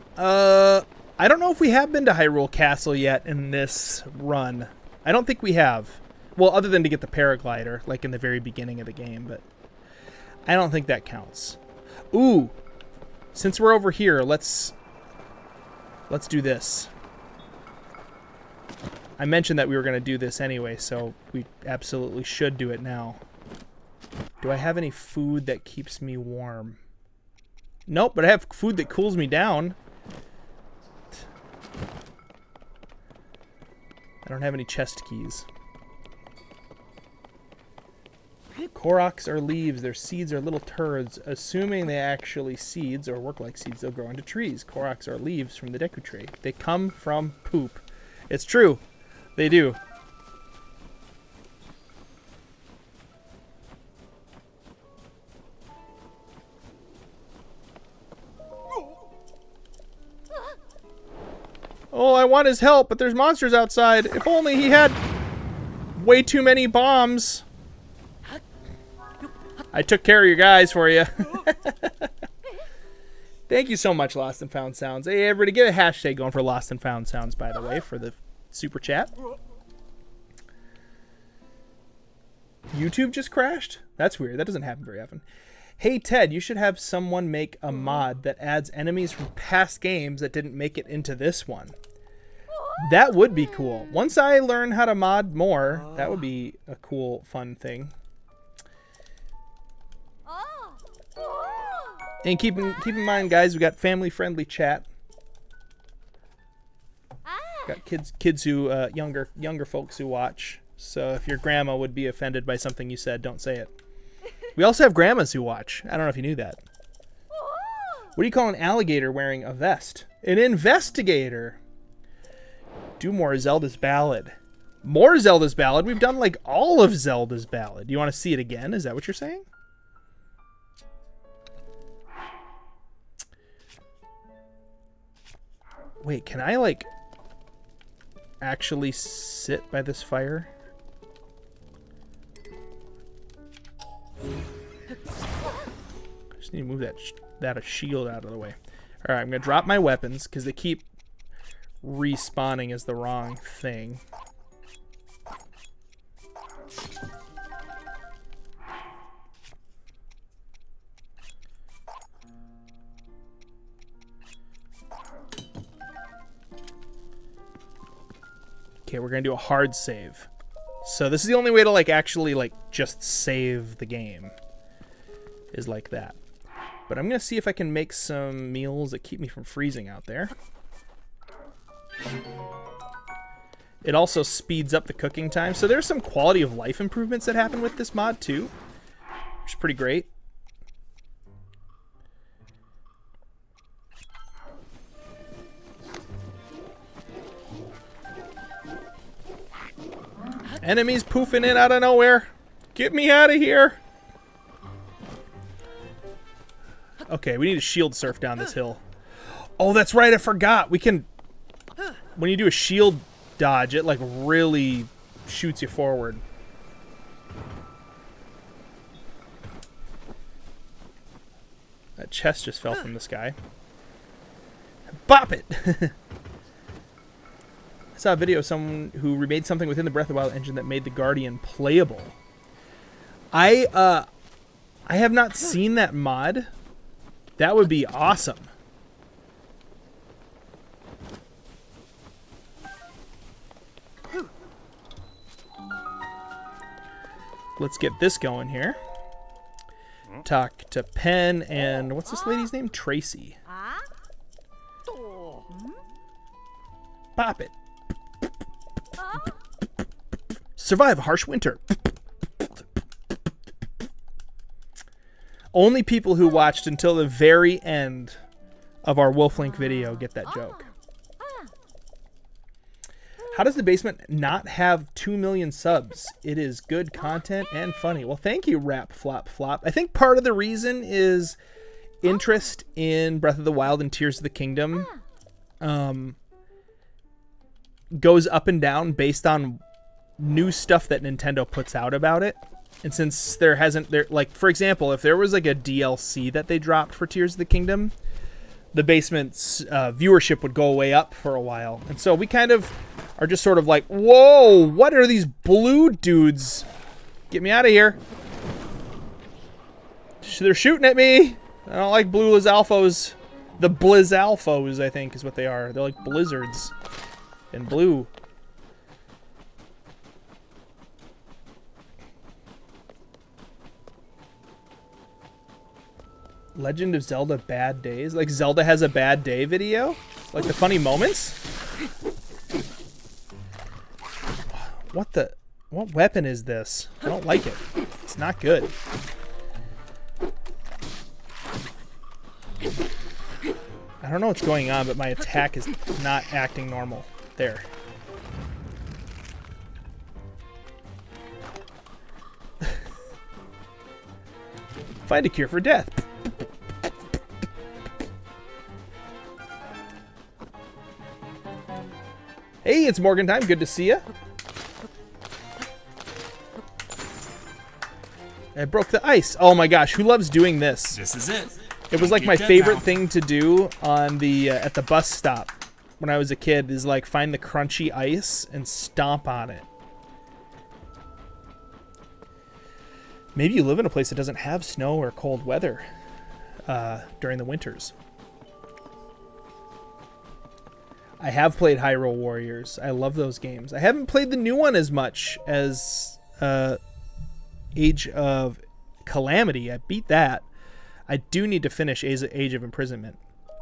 I don't know if we have been to Hyrule Castle yet in this run. I don't think we have. Well, other than to get the paraglider, like in the very beginning of the game, but I don't think that counts. Ooh, since we're over here, let's do this. I mentioned that we were going to do this anyway, so we absolutely should do it now. Do I have any food that keeps me warm? Nope, but I have food that cools me down. I don't have any chest keys. Koroks are leaves. Their seeds are little turds. Assuming they actually seeds or work like seeds, they'll grow into trees. Koroks are leaves from the Deku tree. They come from poop. It's true. They do. Oh, I want his help, but there's monsters outside. If only he had way too many bombs. I took care of your guys for you. Thank you so much, Lost and Found Sounds. Hey, everybody, get a hashtag going for Lost and Found Sounds, by the way, for the super chat. YouTube just crashed? That's weird. That doesn't happen very often. Hey, Ted, you should have someone make a mod that adds enemies from past games that didn't make it into this one. That would be cool. Once I learn how to mod more, that would be a cool, fun thing. And keep in mind, guys, we got family-friendly chat. Got kids who younger folks who watch. So if your grandma would be offended by something you said, don't say it. We also have grandmas who watch. I don't know if you knew that. What do you call an alligator wearing a vest? An investigator. Do more Zelda's Ballad. More Zelda's Ballad? We've done like all of Zelda's Ballad. You want to see it again? Is that what you're saying? Wait, can I like actually sit by this fire? I just need to move that shield out of the way. All right, I'm gonna drop my weapons because they keep respawning as the wrong thing. Okay, we're gonna do a hard save. So this is the only way to like actually like just save the game. Is like that. But I'm gonna see if I can make some meals that keep me from freezing out there. It also speeds up the cooking time. So there's some quality of life improvements that happen with this mod too, which is pretty great. Enemies poofing in out of nowhere. Get me out of here. Okay, we need to shield surf down this hill. Oh, that's right. I forgot. We can... When you do a shield dodge, it like really shoots you forward. That chest just fell from the sky. Bop it! I saw a video of someone who remade something within the Breath of the Wild engine that made the Guardian playable. I have not seen that mod. That would be awesome. Let's get this going here. Talk to Penn and what's this lady's name? Tracy. Pop it. Survive a harsh winter. Only people who watched until the very end of our Wolflink video get that joke. How does the basement not have 2 million subs? It is good content and funny. Well, thank you, Rap Flop Flop. I think part of the reason is interest in Breath of the Wild and Tears of the Kingdom goes up and down based on new stuff that Nintendo puts out about it. And since there hasn't, like, for example, if there was like a DLC that they dropped for Tears of the Kingdom, the basement's viewership would go way up for a while. And so we kind of are just sort of like, whoa, what are these blue dudes? Get me out of here. They're shooting at me. I don't like blue Lizalfos. The Blizzalfos, I think, is what they are. They're like blizzards in blue. Legend of Zelda Bad Days? Like Zelda has a bad day video? Like the funny moments? What weapon is this? I don't like it. It's not good. I don't know what's going on, but my attack is not acting normal. There. Find a cure for death. Hey, it's Morgan time. Good to see you. I broke the ice. Oh my gosh, who loves doing this? This is it. It was like my favorite thing to do on the at the bus stop when I was a kid. Is like find the crunchy ice and stomp on it. Maybe you live in a place that doesn't have snow or cold weather during the winters. I have played Hyrule Warriors. I love those games. I haven't played the new one as much as Age of Calamity. I beat that. I do need to finish Age of Imprisonment.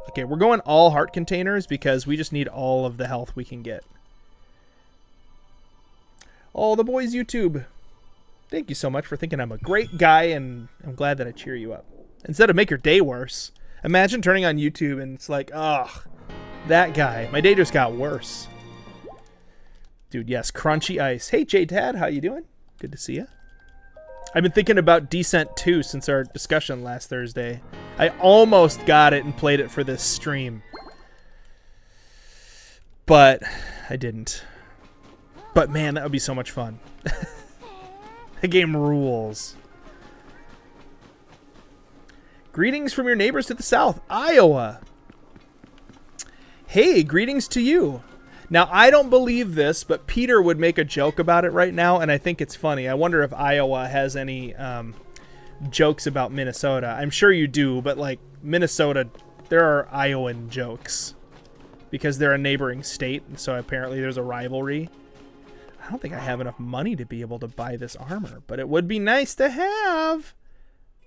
Okay, we're going all heart containers because we just need all of the health we can get. All the boys YouTube. Thank you so much for thinking I'm a great guy, and I'm glad that I cheer you up. Instead of make your day worse. Imagine turning on YouTube and it's like, ugh, that guy. My day just got worse. Dude, yes, crunchy ice. Hey, J-Tad, how you doing? Good to see you. I've been thinking about Descent 2 since our discussion last Thursday. I almost got it and played it for this stream. But I didn't. But man, that would be so much fun. The game rules. Greetings from your neighbors to the south, Iowa. Hey, greetings to you. Now, I don't believe this, but Peter would make a joke about it right now, and I think it's funny. I wonder if Iowa has any jokes about Minnesota. I'm sure you do, but like Minnesota, there are Iowan jokes because they're a neighboring state, and so apparently there's a rivalry. I don't think I have enough money to be able to buy this armor, but it would be nice to have.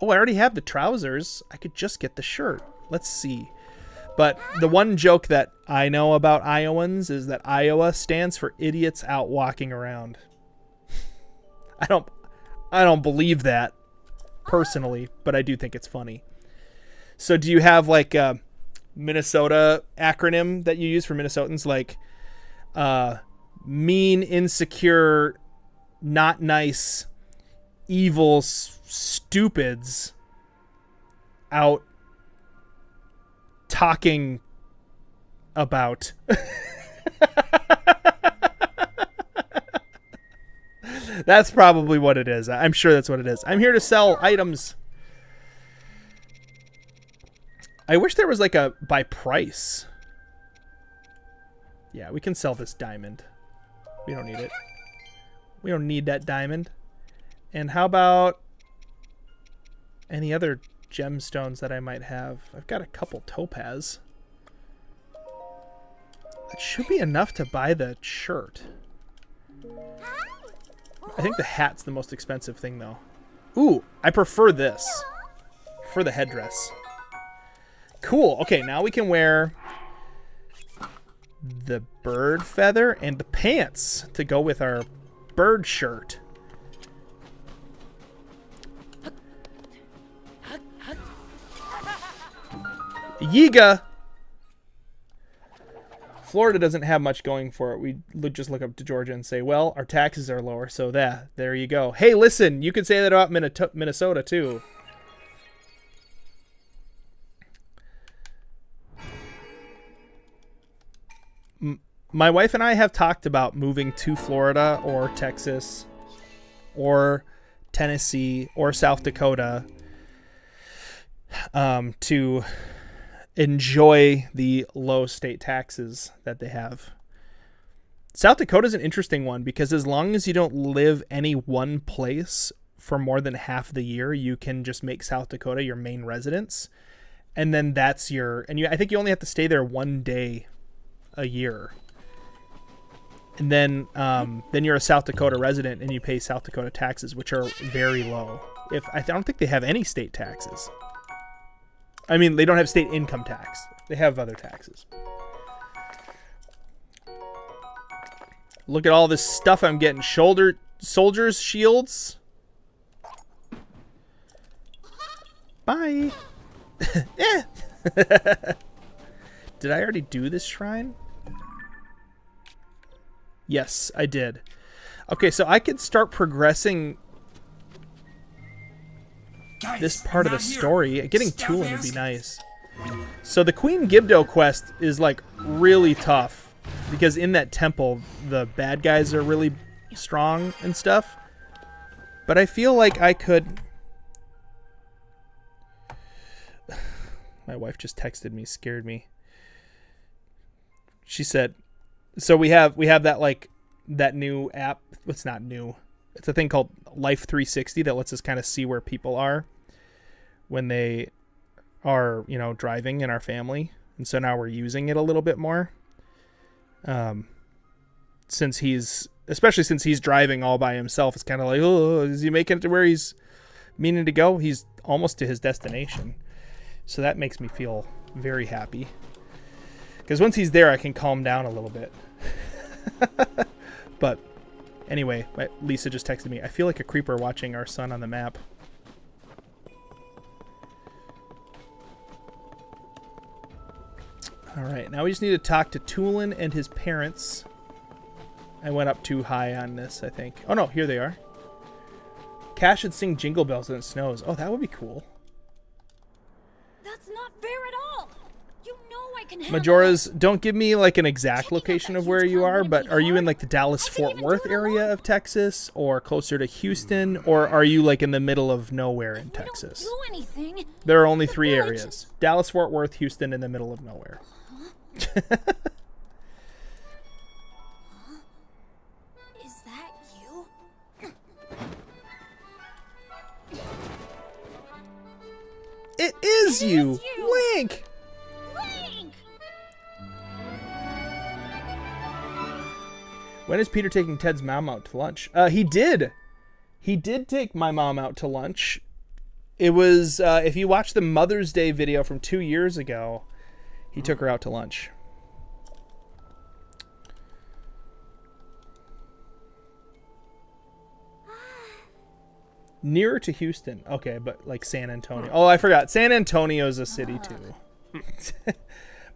Oh, I already have the trousers. I could just get the shirt. Let's see. But the one joke that I know about Iowans is that Iowa stands for idiots out walking around. I don't believe that personally, but I do think it's funny. So do you have like a Minnesota acronym that you use for Minnesotans, like mean, insecure, not nice, evil stupids out talking about? That's probably what it is. I'm sure that's what it is. I'm here to sell items. I wish there was like a by price. Yeah, we can sell this diamond. We don't need it. We don't need that diamond. And how about any other gemstones that I might have? I've got a couple topaz. That should be enough to buy the shirt. I think the hat's the most expensive thing, though. Ooh, I prefer this for the headdress. Cool. Okay, now we can wear the bird feather and the pants to go with our bird shirt. Yiga! Florida doesn't have much going for it. We just look up to Georgia and say, well, our taxes are lower, so there you go. Hey, listen, you could say that about Minnesota, too. My wife and I have talked about moving to Florida or Texas or Tennessee or South Dakota to enjoy the low state taxes that they have. South Dakota is an interesting one because as long as you don't live any one place for more than half the year, you can just make South Dakota your main residence. And then that's your, and I think you only have to stay there one day a year. And then you're a South Dakota resident and you pay South Dakota taxes, which are very low. I don't think they have any state taxes. I mean, they don't have state income tax. They have other taxes. Look at all this stuff I'm getting. Soldiers' shields. Bye. Eh. Did I already do this shrine? Yes, I did. Okay, so I could start progressing this part of the story. Getting tooling would be nice. So the Queen Gibdo quest is like really tough. because in that temple, the bad guys are really strong and stuff. But I feel like I could... My wife just texted me, scared me. She said, so we have that like that new app. It's not new. It's a thing called Life 360 that lets us kind of see where people are when they are, you know, driving in our family. And so now we're using it a little bit more. Especially since he's driving all by himself, it's kind of like, oh, is he making it to where he's meaning to go? He's almost to his destination. So that makes me feel very happy. Because once he's there, I can calm down a little bit. But anyway, Lisa just texted me. I feel like a creeper watching our son on the map. All right, now we just need to talk to Tulin and his parents. I went up too high on this, I think. Oh no, here they are. Cash should sing Jingle Bells when it snows. Oh, that would be cool. That's not fair at all. You know I can have Majora's, don't give me like an exact location of where you are, but are you in like the Dallas-Fort Worth area of Texas, or closer to Houston, or are you like in the middle of nowhere in Texas? do anything. There are only 3 areas. Dallas, Fort Worth, Houston, in the middle of nowhere. Is that you? It is you! Link! Link! When is Peter taking Ted's mom out to lunch? He did. He did take my mom out to lunch. It was, if you watch the Mother's Day video from 2 years ago, he took her out to lunch. Nearer to Houston. Okay, but like San Antonio. Oh, I forgot. San Antonio's a city too.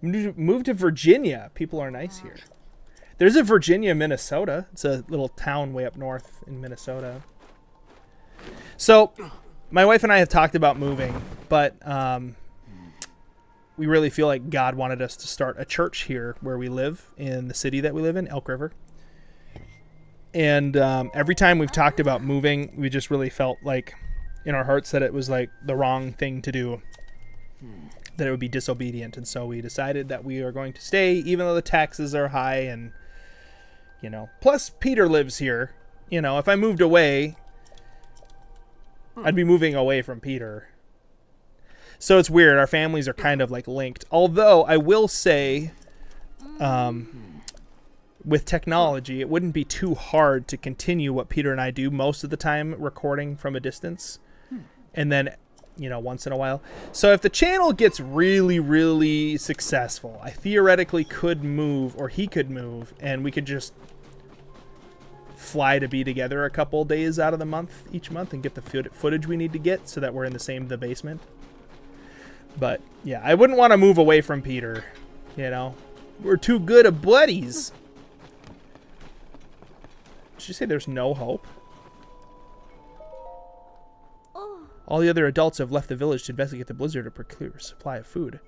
Move to Virginia. People are nice here. There's a Virginia, Minnesota. It's a little town way up north in Minnesota. So, my wife and I have talked about moving, but we really feel like God wanted us to start a church here where we live, in the city that we live in, Elk River. And every time we've talked about moving, we just really felt like in our hearts that it was like the wrong thing to do, that it would be disobedient. And so we decided that we are going to stay, even though the taxes are high. And, you know, plus Peter lives here. You know, if I moved away, I'd be moving away from Peter. So it's weird. Our families are kind of like linked. Although I will say, with technology, it wouldn't be too hard to continue what Peter and I do most of the time, recording from a distance. And then, you know, once in a while. So if the channel gets really, really successful, I theoretically could move, or he could move, and we could just fly to be together a couple days out of the month, each month, and get the footage we need to get so that we're in the basement. But yeah, I wouldn't want to move away from Peter, you know. We're too good of buddies. Did you say there's no hope? Oh. All the other adults have left the village to investigate the blizzard to procure a supply of food.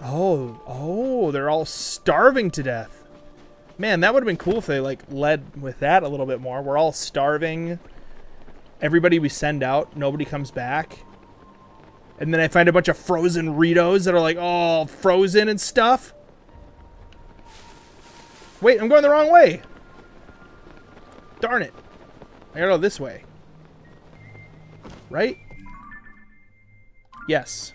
Oh, they're all starving to death. Man, that would have been cool if they like led with that a little bit more. We're all starving. Everybody we send out, nobody comes back. And then I find a bunch of frozen Ritos that are like all frozen and stuff. Wait, I'm going the wrong way. Darn it. I gotta go this way. Right? Yes.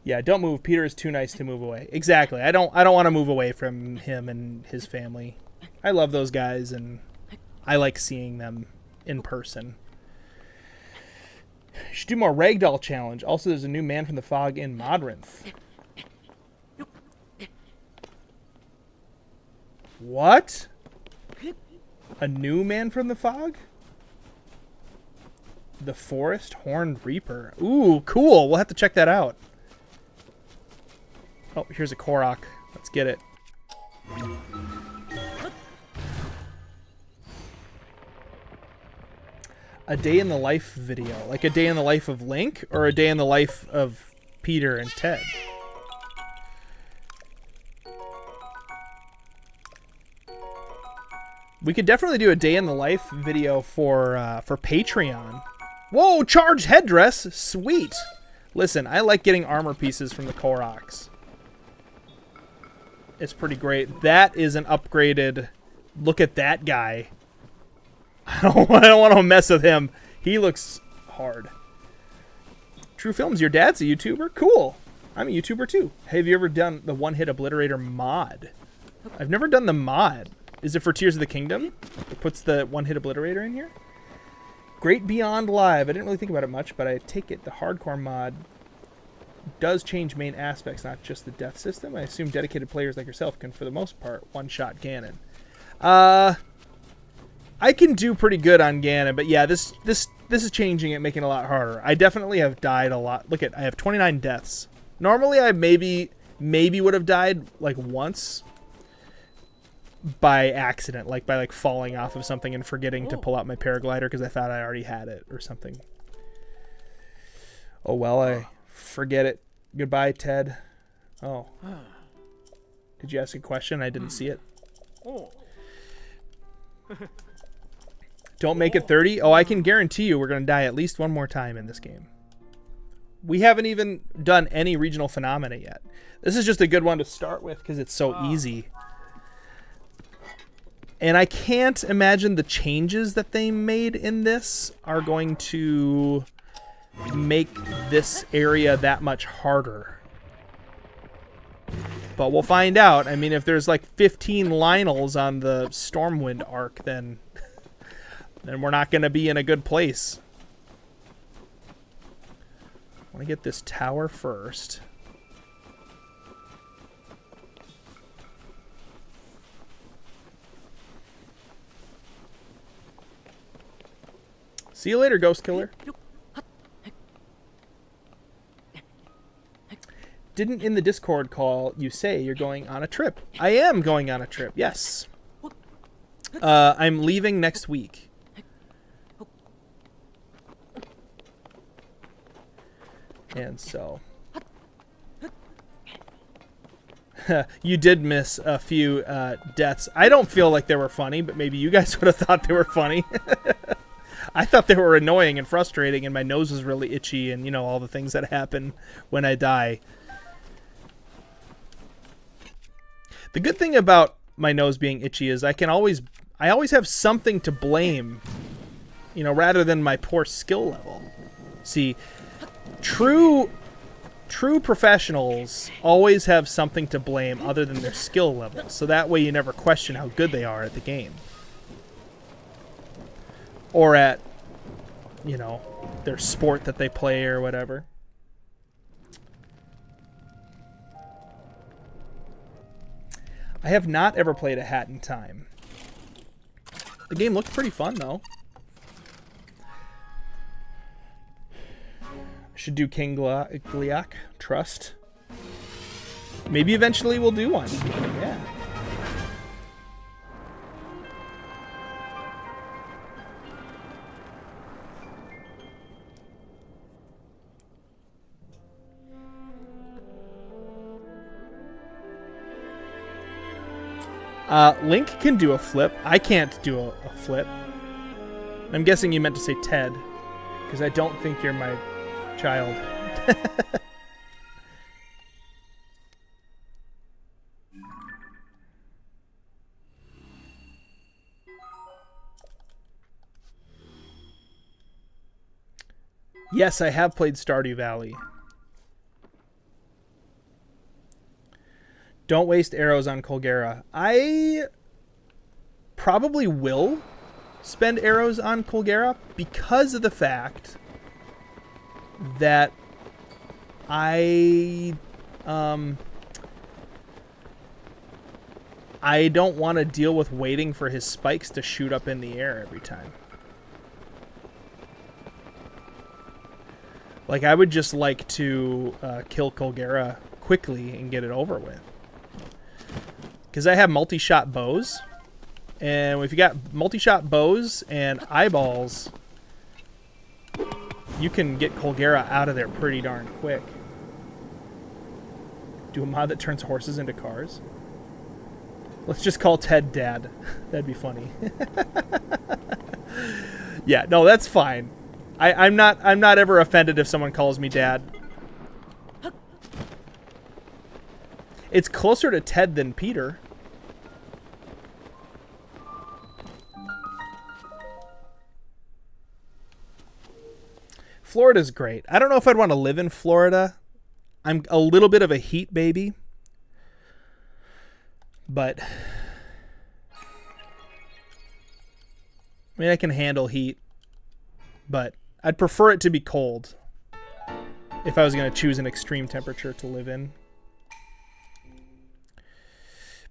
Yeah, don't move. Peter is too nice to move away. Exactly. I don't want to move away from him and his family. I love those guys, and I like seeing them in person. You should do more Ragdoll challenge. Also, there's a new Man from the Fog in Modrinth. What? A new Man from the Fog? The Forest Horned Reaper. Ooh, cool. We'll have to check that out. Oh, here's a Korok. Let's get it. A day in the life video. Like a day in the life of Link or a day in the life of Peter and Ted? We could definitely do a day in the life video for Patreon. Whoa, charged headdress. Sweet. Listen, I like getting armor pieces from the Koroks. It's pretty great. That is an upgraded... Look at that guy. I don't want to mess with him. He looks hard. True Films, your dad's a YouTuber? Cool. I'm a YouTuber too. Have you ever done the one-hit obliterator mod? I've never done the mod. Is it for Tears of the Kingdom? It puts the one-hit obliterator in here? Great Beyond Live. I didn't really think about it much, but I take it the hardcore mod does change main aspects, not just the death system. I assume dedicated players like yourself can, for the most part, one-shot Ganon. I can do pretty good on Ganon, but yeah, this is changing it, making it a lot harder. I definitely have died a lot. Look I have 29 deaths. Normally, I maybe would have died like once by accident, like by falling off of something and forgetting to pull out my paraglider because I thought I already had it or something. Oh well, I forget it. Goodbye, Ted. Oh. Did you ask a question? I didn't see it. Don't make it 30? Oh, I can guarantee you we're going to die at least one more time in this game. We haven't even done any regional phenomena yet. This is just a good one to start with because it's so easy. And I can't imagine the changes that they made in this are going to make this area that much harder. But we'll find out. I mean, if there's like 15 Lionels on the Stormwind arc, then we're not going to be in a good place. I want to get this tower first. See you later, Ghost Killer. Didn't in the Discord call you say you're going on a trip? I am going on a trip, yes. I'm leaving next week. And so... you did miss a few deaths. I don't feel like they were funny, but maybe you guys would have thought they were funny. I thought they were annoying and frustrating, and my nose was really itchy, and, you know, all the things that happen when I die. The good thing about my nose being itchy is I always have something to blame, you know, rather than my poor skill level. See, true professionals always have something to blame other than their skill level, so that way you never question how good they are at the game. Or at, you know, their sport that they play or whatever. I have not ever played A Hat in Time. The game looked pretty fun, though. I should do King Gliak, Trust. Maybe eventually we'll do one. Yeah. Link can do a flip. I can't do a flip. I'm guessing you meant to say Ted, because I don't think you're my child. Yes, I have played Stardew Valley. Don't waste arrows on Colgera. I probably will spend arrows on Colgera because of the fact that I don't want to deal with waiting for his spikes to shoot up in the air every time. Like, I would just like to kill Colgera quickly and get it over with. Because I have multi-shot bows. And if you got multi-shot bows and eyeballs, you can get Colgera out of there pretty darn quick. Do a mod that turns horses into cars. Let's just call Ted Dad. That'd be funny. Yeah, no, that's fine. I'm not ever offended if someone calls me Dad. It's closer to Ted than Peter. Florida's great. I don't know if I'd want to live in Florida. I'm a little bit of a heat baby. But I mean, I can handle heat. But I'd prefer it to be cold if I was going to choose an extreme temperature to live in.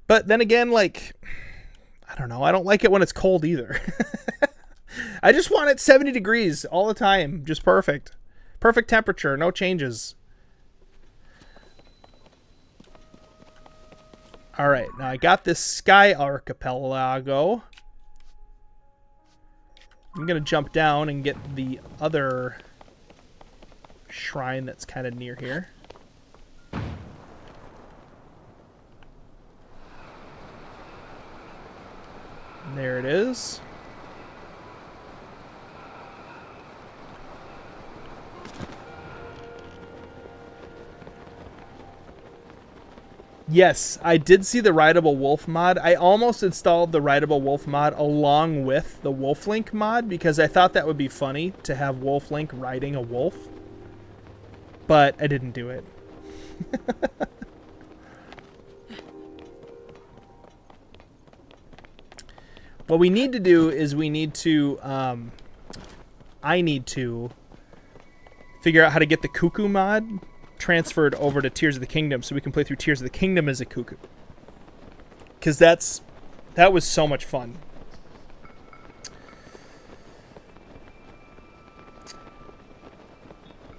But then again, like, I don't know. I don't like it when it's cold either. I just want it 70 degrees all the time. Just perfect. Perfect temperature. No changes. All right. Now I got this Sky Archipelago. I'm going to jump down and get the other shrine that's kind of near here. And there it is. Yes, I did see the Rideable Wolf mod. I almost installed the Rideable Wolf mod along with the Wolf Link mod because I thought that would be funny to have Wolf Link riding a wolf. But I didn't do it. What we need to do is we need to... I need to figure out how to get the Cuckoo mod transferred over to Tears of the Kingdom so we can play through Tears of the Kingdom as a cuckoo. Because that was so much fun.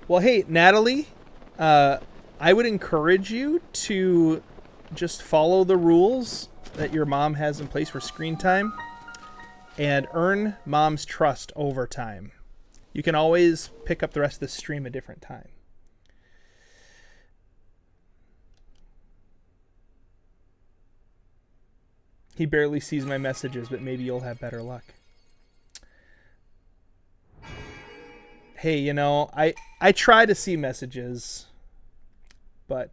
Well, hey, Natalie, I would encourage you to just follow the rules that your mom has in place for screen time and earn mom's trust over time. You can always pick up the rest of the stream a different time. He barely sees my messages, but maybe you'll have better luck. Hey, you know, I try to see messages, but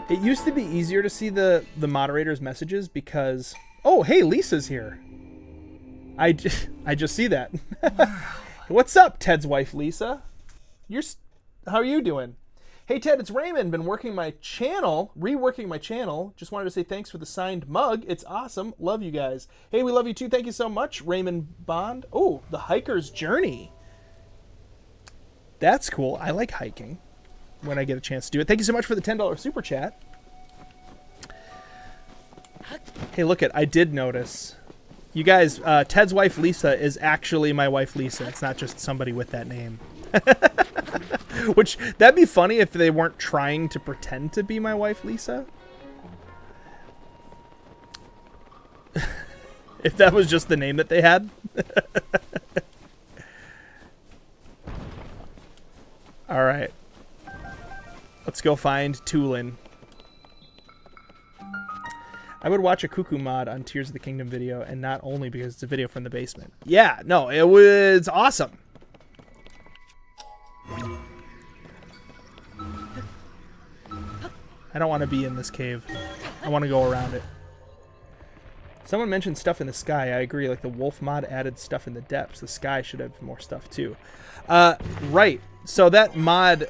it used to be easier to see the moderator's messages because... Oh, hey, Lisa's here. I just see that. What's up, Ted's wife, Lisa? How are you doing? Hey, Ted, it's Raymond. Been reworking my channel. Just wanted to say thanks for the signed mug. It's awesome. Love you guys. Hey, we love you too. Thank you so much, Raymond Bond. Oh, the Hiker's Journey. That's cool. I like hiking when I get a chance to do it. Thank you so much for the $10 super chat. Hey, look I did notice. You guys, Ted's wife, Lisa, is actually my wife, Lisa. It's not just somebody with that name. Which, that'd be funny if they weren't trying to pretend to be my wife, Lisa. If that was just the name that they had. All right. Let's go find Tulin. I would watch a Cuckoo mod on Tears of the Kingdom video, and not only because it's a video from the basement. Yeah, no, it was awesome. I don't want to be in this cave. I want to go around it. Someone mentioned stuff in the sky. I agree. Like the wolf mod added stuff in the depths. The sky should have more stuff too. Right. So that mod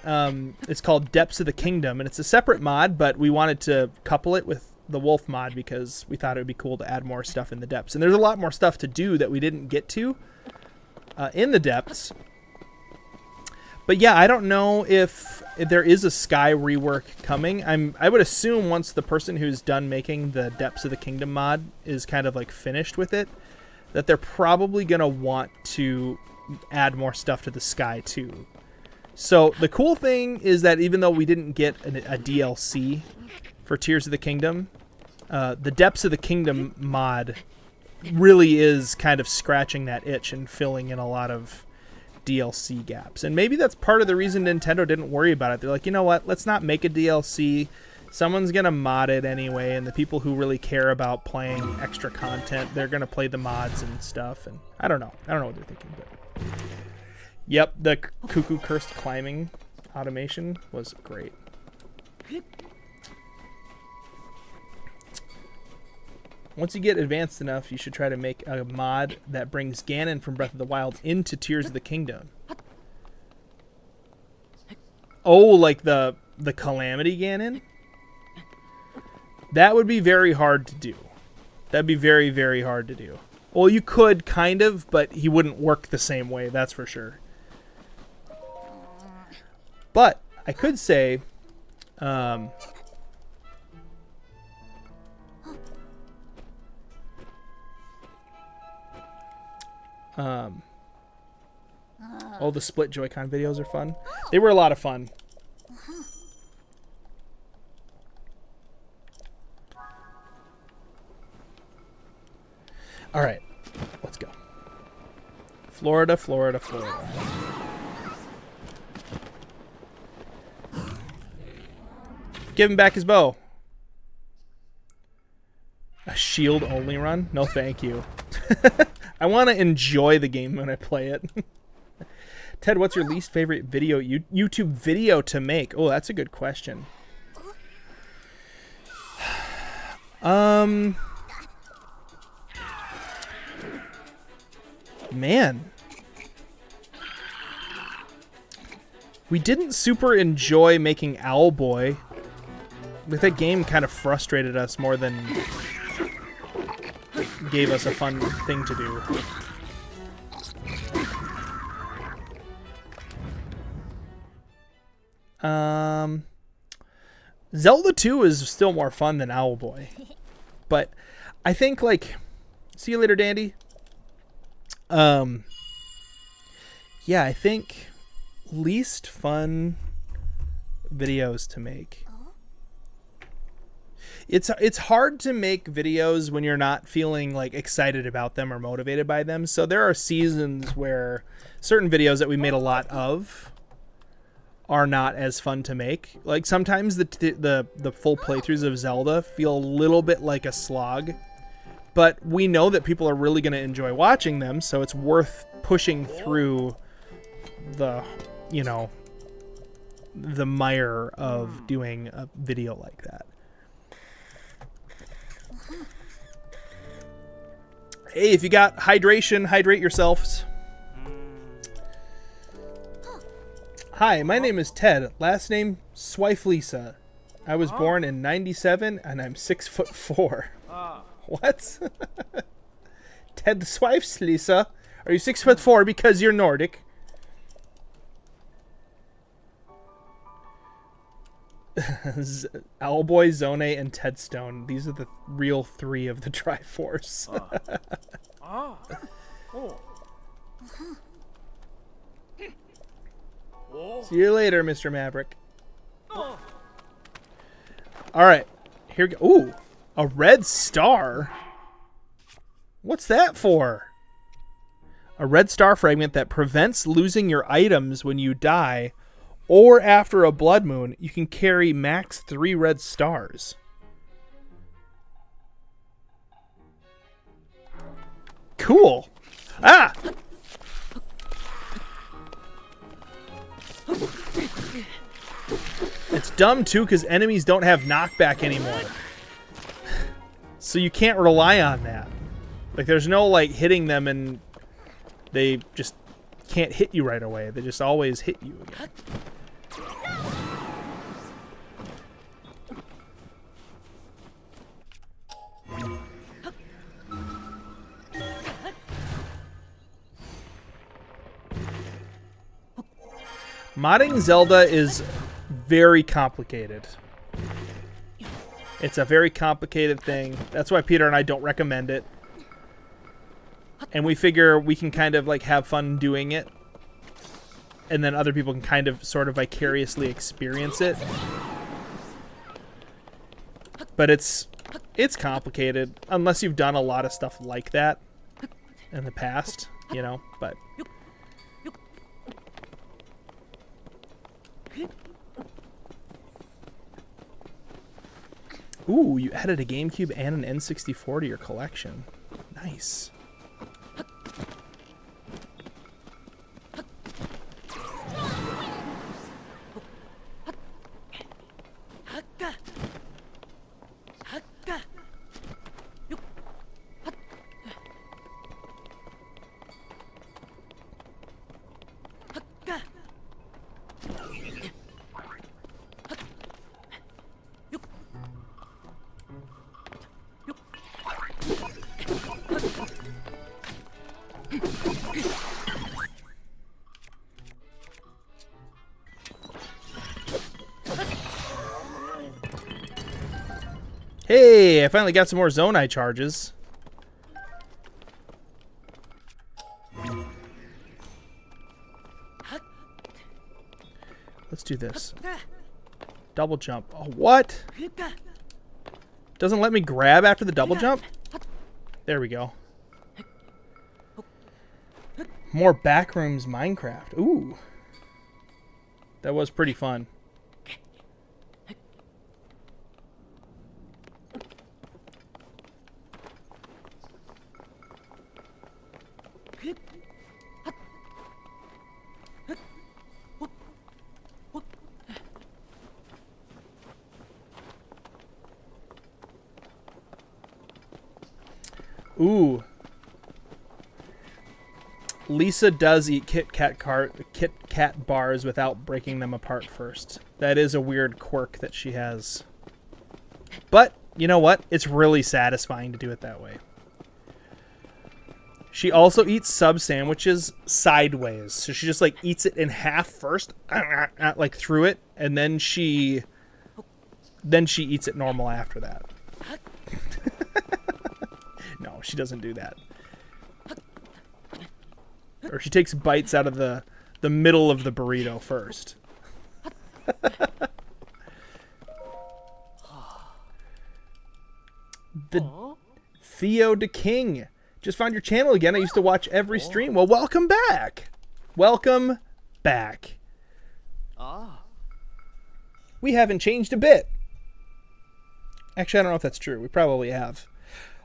is called Depths of the Kingdom, and it's a separate mod, but we wanted to couple it with the wolf mod because we thought it would be cool to add more stuff in the depths. And there's a lot more stuff to do that we didn't get to in the depths. But yeah, I don't know if there is a sky rework coming. I would assume once the person who's done making the Depths of the Kingdom mod is kind of like finished with it, that they're probably going to want to add more stuff to the sky too. So the cool thing is that even though we didn't get a DLC for Tears of the Kingdom, the Depths of the Kingdom mod really is kind of scratching that itch and filling in a lot of DLC gaps. And maybe that's part of the reason Nintendo didn't worry about it. They're like, you know what, let's not make a DLC. Someone's going to mod it anyway, and the people who really care about playing extra content, they're going to play the mods and stuff. And I don't know what they're thinking, but yep, the Cuckoo Cursed climbing automation was great. Once you get advanced enough, you should try to make a mod that brings Ganon from Breath of the Wild into Tears of the Kingdom. Oh, like the Calamity Ganon? That would be very hard to do. That'd be very, very hard to do. Well, you could, kind of, but he wouldn't work the same way, that's for sure. But I could say... oh, the split Joy-Con videos are fun. They were a lot of fun. All right, let's go. Florida, Florida, Florida. Give him back his bow. A shield-only run? No, thank you. I want to enjoy the game when I play it. Ted, what's your least favorite YouTube video to make? Oh, that's a good question. Man. We didn't super enjoy making Owlboy. But that game kind of frustrated us more than gave us a fun thing to do. Zelda 2 is still more fun than Owlboy. But I think, like, see you later, Dandy. Yeah, I think least fun videos to make. It's hard to make videos when you're not feeling like excited about them or motivated by them. So there are seasons where certain videos that we made a lot of are not as fun to make. Like sometimes the full playthroughs of Zelda feel a little bit like a slog, but we know that people are really going to enjoy watching them, so it's worth pushing through the, you know, the mire of doing a video like that. Hey, if you got hydration, hydrate yourselves. Hi, my name is Ted. Last name Swiflisa. I was born in '97 and I'm 6'4". What? Ted Swiflisa? Are you 6'4" because you're Nordic? Owlboy, Zone, and Tedstone. These are the real three of the Triforce. See you later, Mr. Maverick. Alright. Here we go. Ooh! A red star? What's that for? A red star fragment that prevents losing your items when you die, or after a blood moon. You can carry max 3 red stars. Cool. Ah! It's dumb too because enemies don't have knockback anymore. So you can't rely on that. Like there's no like hitting them and they just can't hit you right away. They just always hit you again. Modding Zelda is very complicated. It's a very complicated thing. That's why Peter and I don't recommend it. And we figure we can kind of like have fun doing it and then other people can kind of sort of vicariously experience it. But it's complicated unless you've done a lot of stuff like that in the past, you know, but ooh, you added a GameCube and an N64 to your collection. Nice. Hey, I finally got some more Zonai charges. Let's do this. Double jump. Oh, what? Doesn't let me grab after the double jump? There we go. More Backrooms Minecraft. Ooh. That was pretty fun. Ooh. Lisa does eat Kit Kat bars without breaking them apart first. That is a weird quirk that she has. But, you know what? It's really satisfying to do it that way. She also eats sub sandwiches sideways. So she just like eats it in half first, like through it, and then she eats it normal after that. No, she doesn't do that. Or she takes bites out of the middle of the burrito first. The Theo the King. Just found your channel again. I used to watch every stream. Well, welcome back. Welcome back. We haven't changed a bit. Actually, I don't know if that's true. We probably have.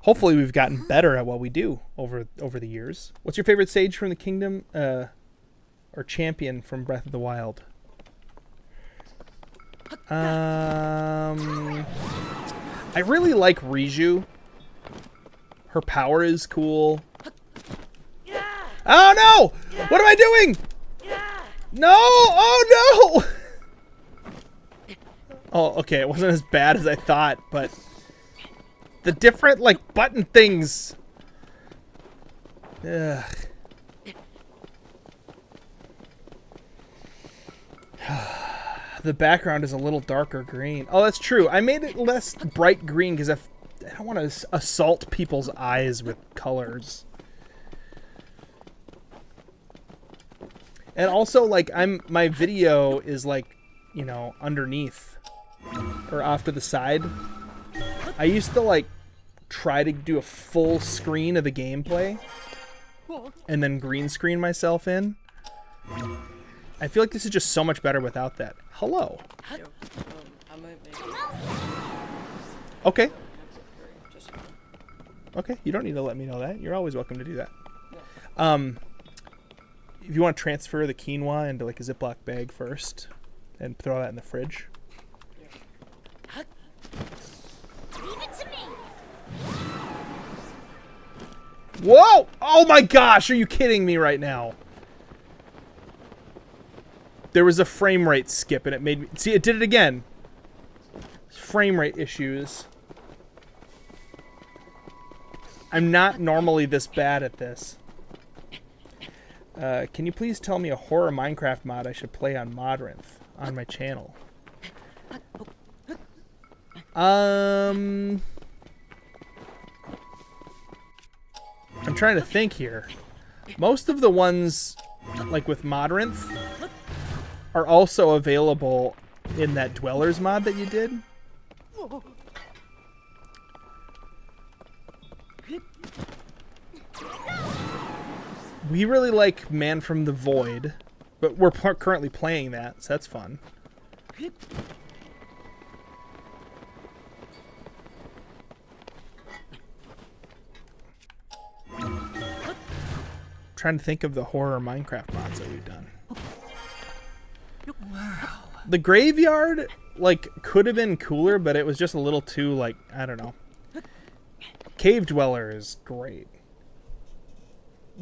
Hopefully, we've gotten better at what we do over the years. What's your favorite sage from the kingdom, or champion from Breath of the Wild? I really like Riju. Her power is cool. Oh no! What am I doing? No! Oh no! Oh, okay. It wasn't as bad as I thought, but the different, like, button things. Ugh. The background is a little darker green. Oh, that's true. I made it less bright green because I don't want to assault people's eyes with colors. And also, like, my video is, like, you know, underneath or off to the side. I used to, like, try to do a full screen of the gameplay and then green screen myself in. I feel like this is just so much better without that. Hello. Okay. Okay, you don't need to let me know that. You're always welcome to do that. If you want to transfer the quinoa into like a Ziploc bag first and throw that in the fridge. Leave it to me. Whoa! Oh my gosh, are you kidding me right now? There was a frame rate skip and it made me... See, it did it again. Frame rate issues. I'm not normally this bad at this. Can you please tell me a horror Minecraft mod I should play on Modrinth on my channel? I'm trying to think here. Most of the ones, like with Modrinth, are also available in that Dwellers mod that you did. We really like Man from the Void, but we're currently playing that, so that's fun. Trying to think of the horror Minecraft mods that we've done. The graveyard, like, could have been cooler, but it was just a little too, like, I don't know. Cave Dweller is great.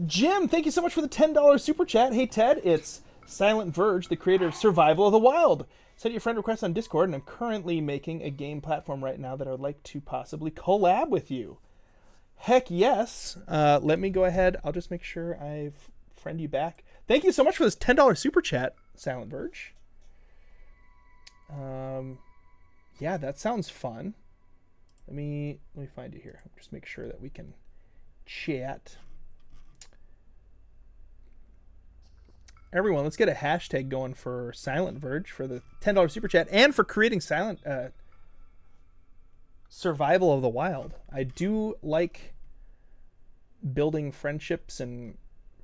Jim, thank you so much for the $10 super chat. Hey, Ted, it's Silent Verge, the creator of Survival of the Wild. Sent your friend request on Discord, and I'm currently making a game platform right now that I would like to possibly collab with you. Heck yes. Let me go ahead. I'll just make sure I friend you back. Thank you so much for this $10 super chat, Silent Verge. Yeah, that sounds fun. Let me find you here. Just make sure that we can chat. Everyone, let's get a hashtag going for Silent Verge for the $10 super chat and for creating Survival of the Wild. I do like building friendships and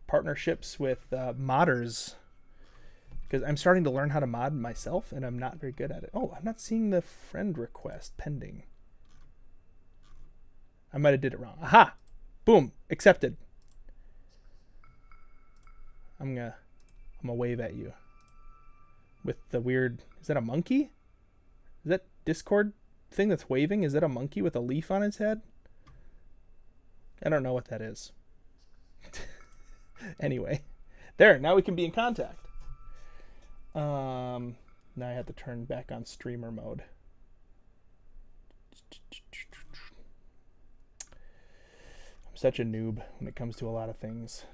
partnerships with modders because I'm starting to learn how to mod myself and I'm not very good at it. Oh, I'm not seeing the friend request pending. I might have did it wrong. Aha! Boom! Accepted. I'm gonna wave at you with the weird. Is that a monkey? Is that Discord thing that's waving? Is that a monkey with a leaf on his head? I don't know what that is. Anyway, there. Now we can be in contact. Now I have to turn back on streamer mode. I'm such a noob when it comes to a lot of things.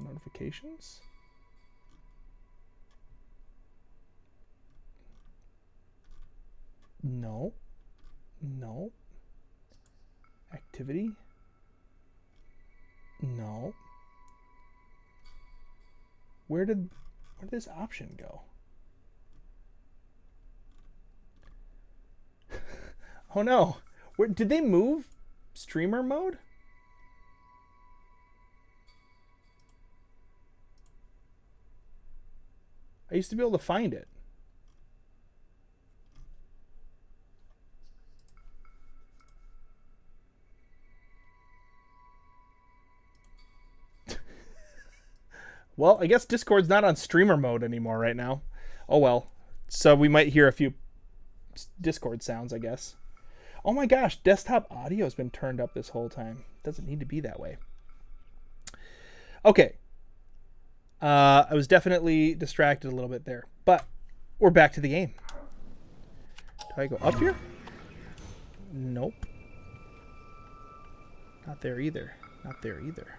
Notifications. No. Activity. No. Where did this option go? Oh no. Where did they move streamer mode? I used to be able to find it. Well, I guess Discord's not on streamer mode anymore right now. Oh well. So we might hear a few Discord sounds, I guess. Oh my gosh, desktop audio has been turned up this whole time. Doesn't need to be that way. Okay. I was definitely distracted a little bit there, but we're back to the game. Do I go up here? Nope. Not there either. Not there either.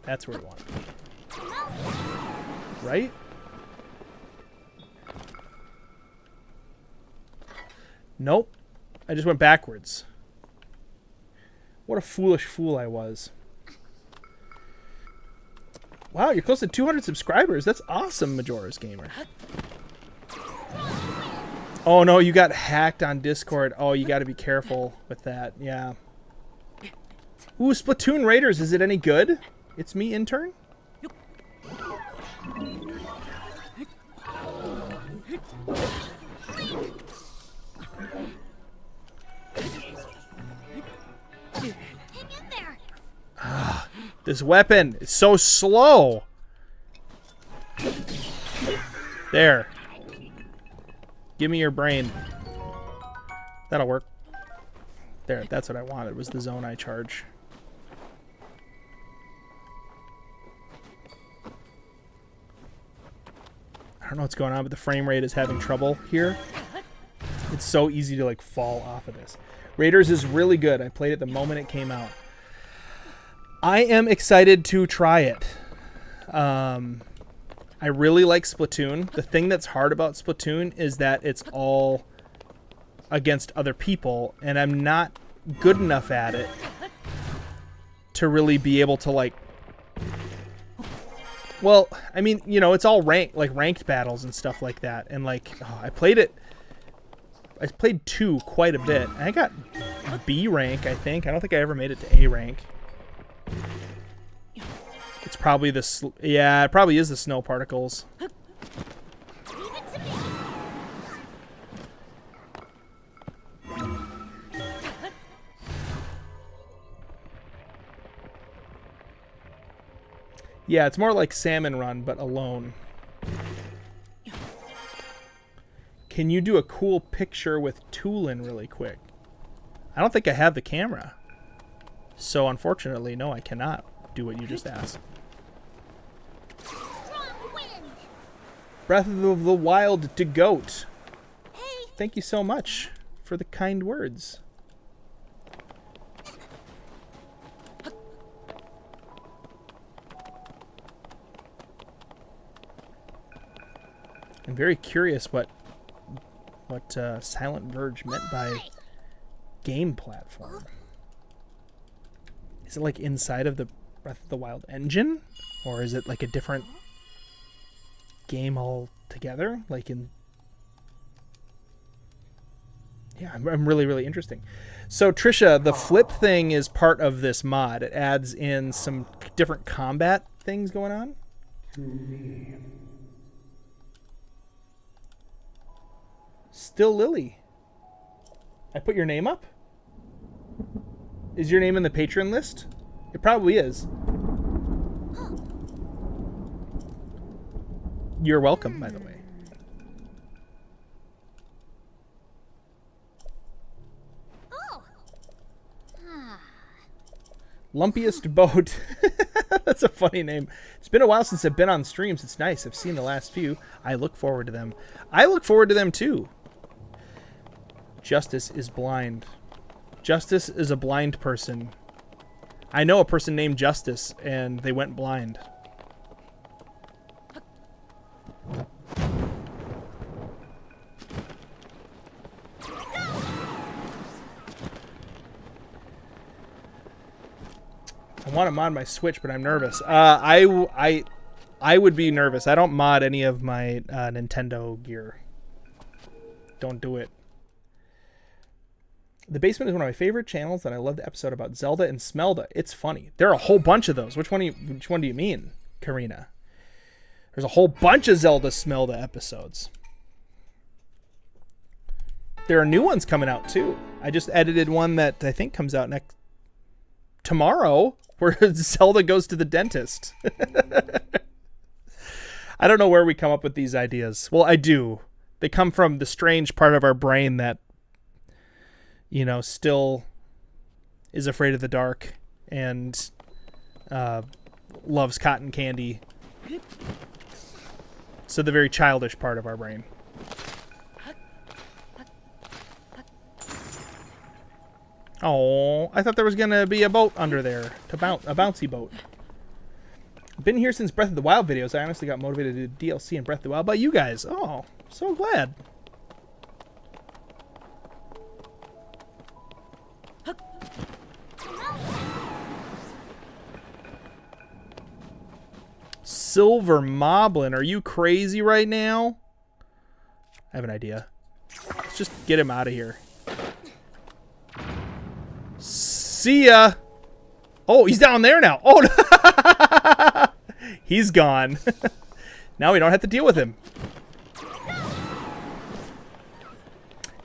That's where we want to be. Right? Nope. I just went backwards. What a foolish fool I was. Wow, you're close to 200 subscribers. That's awesome, Majora's Gamer. Oh no, you got hacked on Discord. Oh, you got to be careful with that. Yeah. Ooh, Splatoon Raiders. Is it any good? It's me, intern. This weapon is so slow. There. Give me your brain. That'll work. There, that's what I wanted, was the zone I charge. I don't know what's going on, but the frame rate is having trouble here. It's so easy to like fall off of this. Raiders is really good. I played it the moment it came out. I am excited to try it. I really like Splatoon. The thing that's hard about Splatoon is that it's all against other people, and I'm not good enough at it to really be able to, like... Well, I mean, you know, it's all ranked battles and stuff like that. And, like, I played 2 quite a bit. I got B rank, I think. I don't think I ever made it to A rank. It's probably the... Yeah, it probably is the snow particles. Yeah, it's more like Salmon Run, but alone. Can you do a cool picture with Tulin really quick? I don't think I have the camera. So, unfortunately, no, I cannot do what you just asked. Breath of the Wild to Goat. Thank you so much for the kind words. I'm very curious what Silent Verge meant by game platform. Is it like inside of the Breath of the Wild engine? Or is it like a different game altogether? Like in... Yeah, I'm really, really interesting. So, Trisha, the flip thing is part of this mod. It adds in some different combat things going on. Still Lily. I put your name up? Is your name in the patron list? It probably is. You're welcome, by the way. Lumpiest Boat. That's a funny name. It's been a while since I've been on streams. It's nice. I've seen the last few. I look forward to them. I look forward to them too. Justice is blind. Justice is a blind person. I know a person named Justice, and they went blind. I want to mod my Switch, but I'm nervous. I would be nervous. I don't mod any of my Nintendo gear. Don't do it. The Basement is one of my favorite channels, and I love the episode about Zelda and Smelda. It's funny. There are a whole bunch of those. Which one do you mean, Karina? There's a whole bunch of Zelda Smelda episodes. There are new ones coming out too. I just edited one that I think comes out tomorrow, where Zelda goes to the dentist. I don't know where we come up with these ideas. Well, I do. They come from the strange part of our brain that, you know, still is afraid of the dark and loves cotton candy. So the very childish part of our brain. Oh, I thought there was going to be a boat under there, a bouncy boat. Been here since Breath of the Wild videos. I honestly got motivated to do DLC in Breath of the Wild by you guys. Oh, so glad. Silver Moblin, are you crazy right now? I have an idea. Let's just get him out of here. See ya! Oh, he's down there now. Oh, he's gone. Now we don't have to deal with him.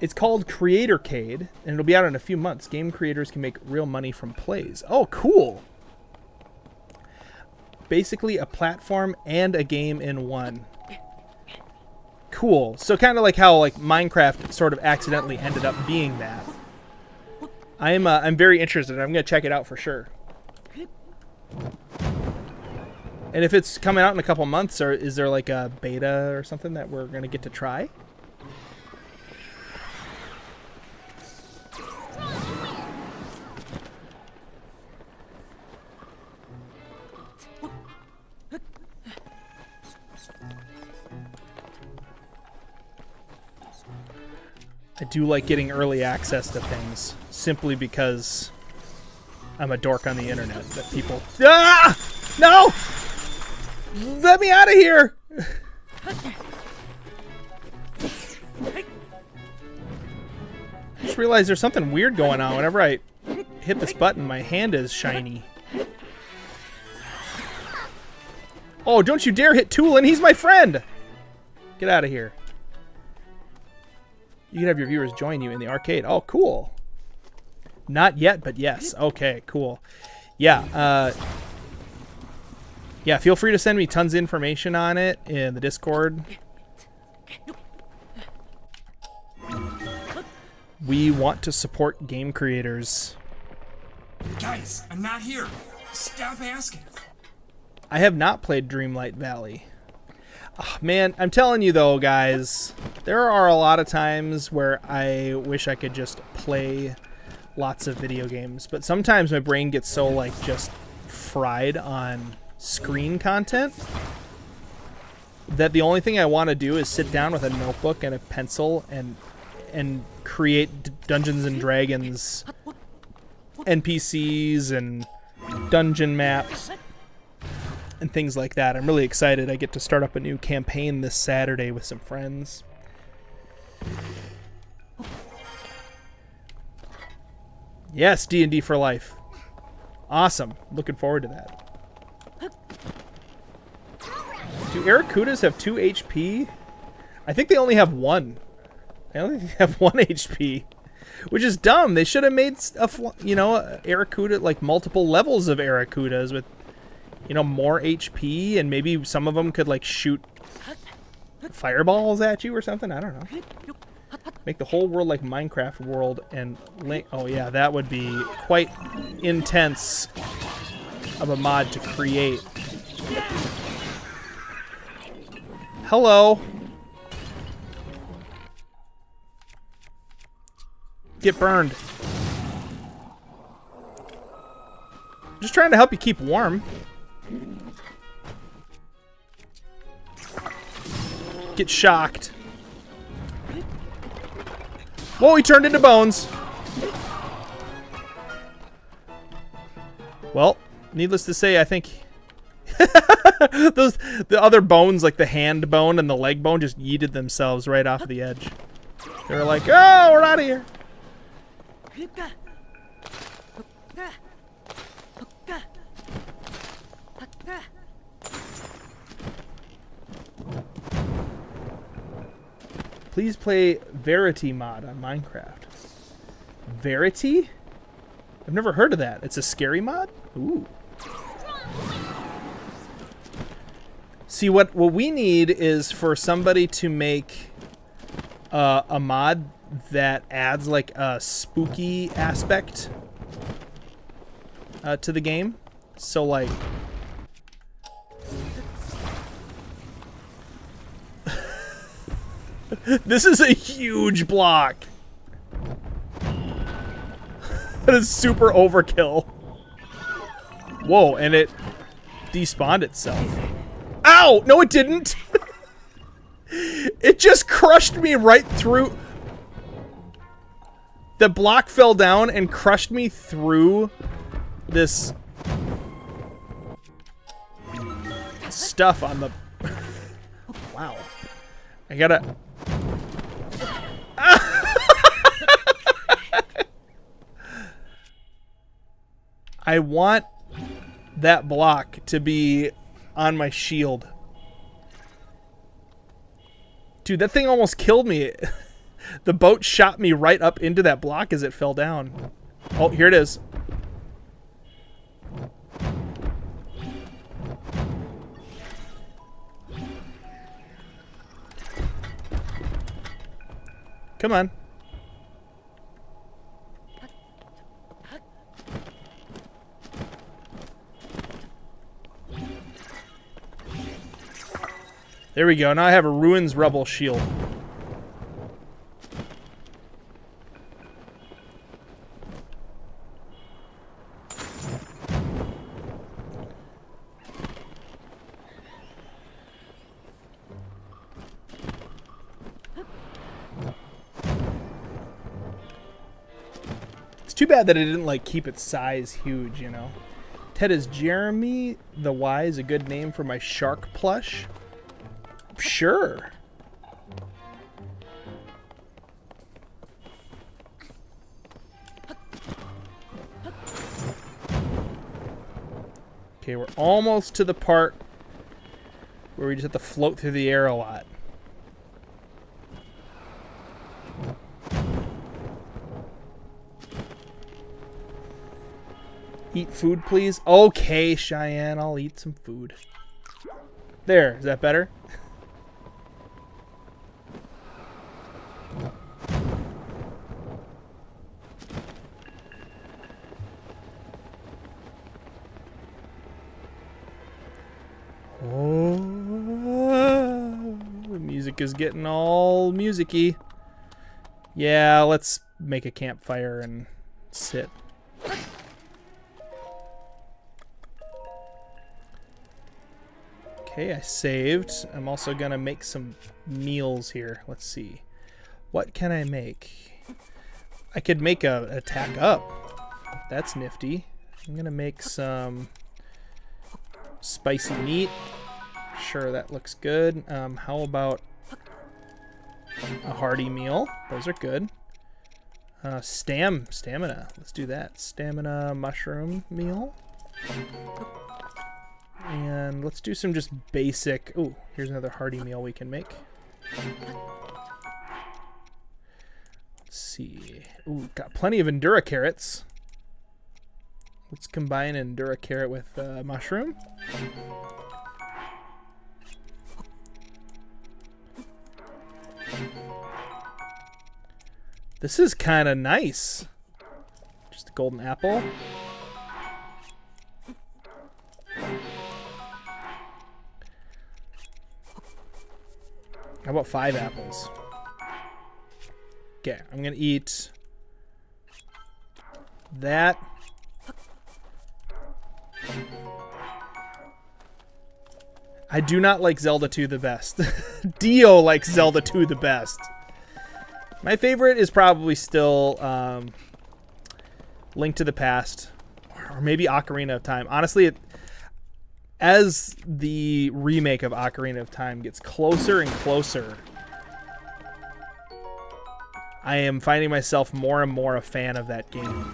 It's called Creatorcade, and it'll be out in a few months. Game creators can make real money from plays. Oh, cool. Basically a platform and a game in one. Cool. So kind of like how like Minecraft sort of accidentally ended up being that. I'm very interested. I'm going to check it out for sure. And if it's coming out in a couple months, or is there like a beta or something that we're going to get to try? I do like getting early access to things. simply because I'm a dork on the internet that people... Ah! No! Let me out of here! I just realized there's something weird going on. Whenever I hit this button, my hand is shiny. Oh, don't you dare hit Tulin! He's my friend! Get out of here. You can have your viewers join you in the arcade. Oh, cool. Not yet, but yes. Okay, cool. Yeah, yeah, feel free to send me tons of information on it in the Discord. We want to support game creators. Guys, I'm not here. Stop asking. I have not played Dreamlight Valley. Oh, man, I'm telling you though, guys, there are a lot of times where I wish I could just play lots of video games, but sometimes my brain gets so like just fried on screen content that the only thing I want to do is sit down with a notebook and a pencil and create Dungeons and Dragons NPCs and dungeon maps and things like that. I'm really excited. I get to start up a new campaign this Saturday with some friends. Yes, D&D for life. Awesome. Looking forward to that. Do Aracudas have 2 HP? I think they only have 1. They only have 1 HP, which is dumb. They should have made a Aracuda, like multiple levels of Aracudas with, you know, more HP, and maybe some of them could like shoot fireballs at you or something. I don't know. Make the whole world like Minecraft world and link. Oh yeah, that would be quite intense of a mod to create. Hello. Get burned. Just trying to help you keep warm. Get shocked. Whoa, he turned into bones. Well, needless to say, I think the other bones, like the hand bone and the leg bone, just yeeted themselves right off the edge. They were like, oh, we're out of here. Please play Verity mod on Minecraft. Verity? I've never heard of that. It's a scary mod? Ooh. See, what we need is for somebody to make a mod that adds like a spooky aspect to the game. So like... This is a huge block. That is super overkill. Whoa, and it despawned itself. Ow! No, it didn't. It just crushed me right through. The block fell down and crushed me through this stuff on the... Wow. I gotta... I want that block to be on my shield. Dude, that thing almost killed me. The boat shot me right up into that block as it fell down. Oh, here it is. Come on. There we go. Now I have a Ruins Rebel shield. It's too bad that it didn't like keep its size huge, you know. Ted, is Jeremy the Wise a good name for my shark plush? Sure. Okay, we're almost to the part where we just have to float through the air a lot. Eat food, please. Okay, Cheyenne, I'll eat some food. There, is that better? Oh, the music is getting all music-y. Yeah, let's make a campfire and sit. Okay, I saved. I'm also gonna make some meals here. Let's see. What can I make? I could make a attack up. That's nifty. I'm gonna make some spicy meat. Sure, that looks good. How about a hearty meal? Those are good. Stamina. Let's do that. Stamina mushroom meal. And let's do some just basic... Ooh, here's another hearty meal we can make. Let's see. Ooh, got plenty of Endura carrots. Let's combine Endura carrot with mushroom. This is kind of nice. Just a golden apple. How about 5 apples? Okay, I'm gonna eat that. I do not like Zelda 2 the best. Dio likes Zelda 2 the best. My favorite is probably still Link to the Past, or maybe Ocarina of Time. Honestly, as the remake of Ocarina of Time gets closer and closer, I am finding myself more and more a fan of that game.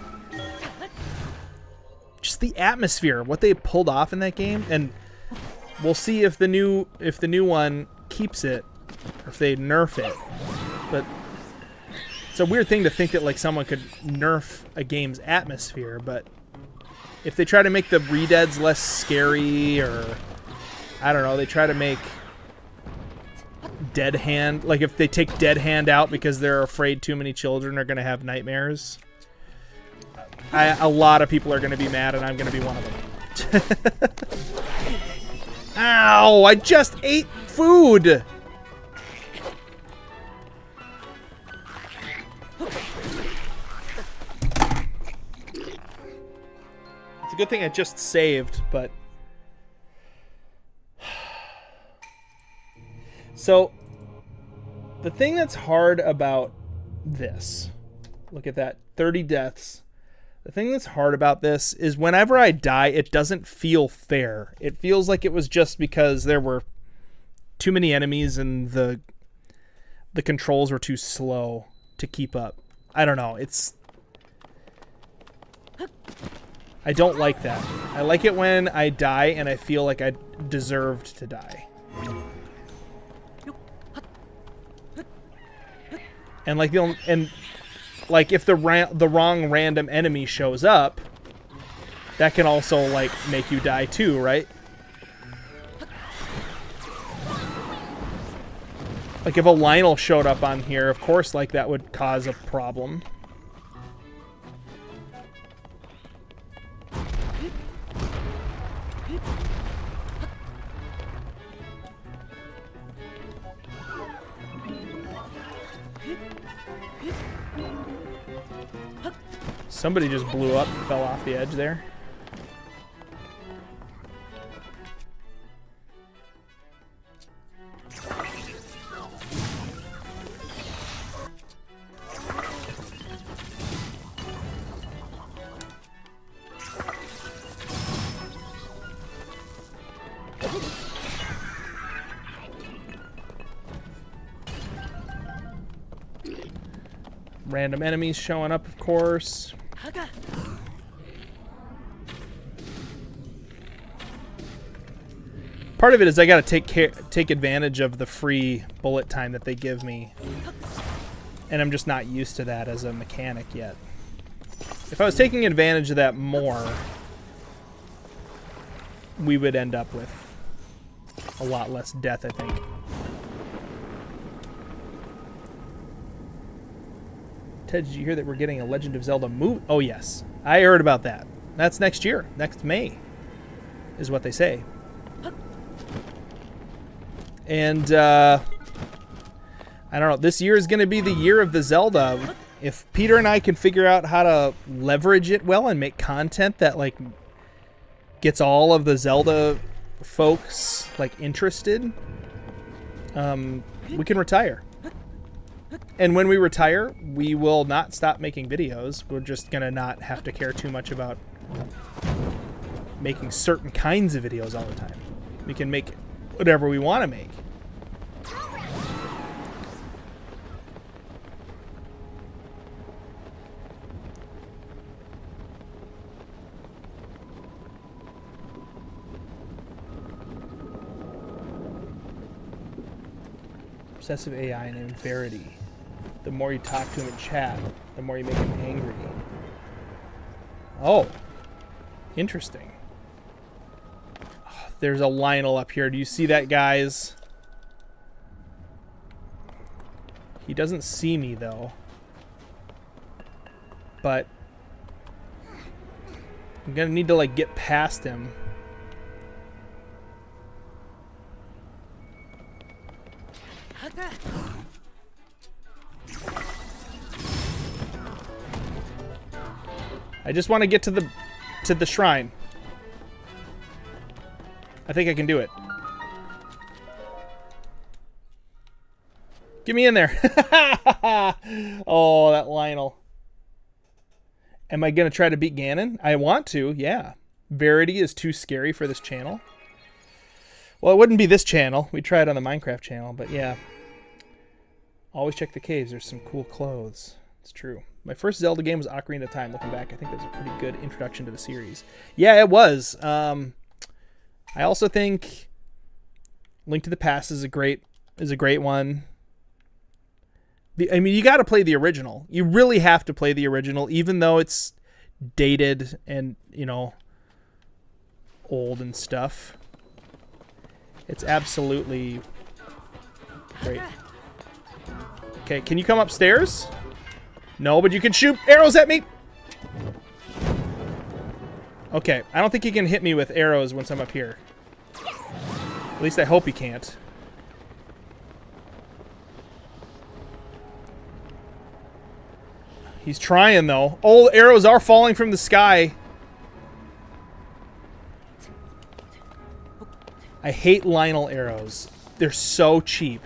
Just the atmosphere, what they pulled off in that game, and we'll see if the new one keeps it, or if they nerf it. But it's a weird thing to think that like someone could nerf a game's atmosphere, but if they try to make the Re-Deads less scary, or I don't know, they try to make Dead Hand, like if they take Dead Hand out because they're afraid too many children are going to have nightmares, a lot of people are going to be mad, and I'm going to be one of them. Ow! I just ate food! It's a good thing I just saved, but... So, the thing that's hard about this... Look at that, 30 deaths. The thing that's hard about this is whenever I die, it doesn't feel fair. It feels like it was just because there were too many enemies and the controls were too slow to keep up. I don't know. I don't like that. I like it when I die and I feel like I deserved to die. And like like if the wrong random enemy shows up, that can also like make you die too, right? Like if a Lionel showed up on here, of course, like that would cause a problem. Somebody just blew up and fell off the edge there. Random enemies showing up, of course. Part of it is I gotta take advantage of the free bullet time that they give me. And I'm just not used to that as a mechanic yet. If I was taking advantage of that more, we would end up with a lot less death, I think. Ted, did you hear that we're getting a Legend of Zelda movie? Oh, yes. I heard about that. That's next year. Next May is what they say. And, I don't know. This year is going to be the year of the Zelda. If Peter and I can figure out how to leverage it well and make content that, like, gets all of the Zelda folks, like, interested, we can retire. And when we retire, we will not stop making videos. We're just going to not have to care too much about making certain kinds of videos all the time. We can make whatever we want to make. Obsessive AI named Verity. The more you talk to him in chat, the more you make him angry. Oh. Interesting. Oh, there's a Lionel up here. Do you see that, guys? He doesn't see me, though. But I'm gonna need to, like, get past him. I just want to get to the shrine. I think I can do it. Get me in there. Oh, that Lionel. Am I going to try to beat Ganon? I want to, yeah. Verity is too scary for this channel. Well, it wouldn't be this channel. We tried on the Minecraft channel, but yeah. Always check the caves. There's some cool clothes. It's true. My first Zelda game was Ocarina of Time. Looking back, I think that was a pretty good introduction to the series. Yeah, it was. I also think Link to the Past is a great one. I mean, you got to play the original. You really have to play the original, even though it's dated and, you know, old and stuff. It's absolutely great. Okay, can you come upstairs? No, but you can shoot arrows at me. Okay, I don't think he can hit me with arrows once I'm up here. At least I hope he can't. He's trying, though. Oh, arrows are falling from the sky. I hate Lionel arrows. They're so cheap.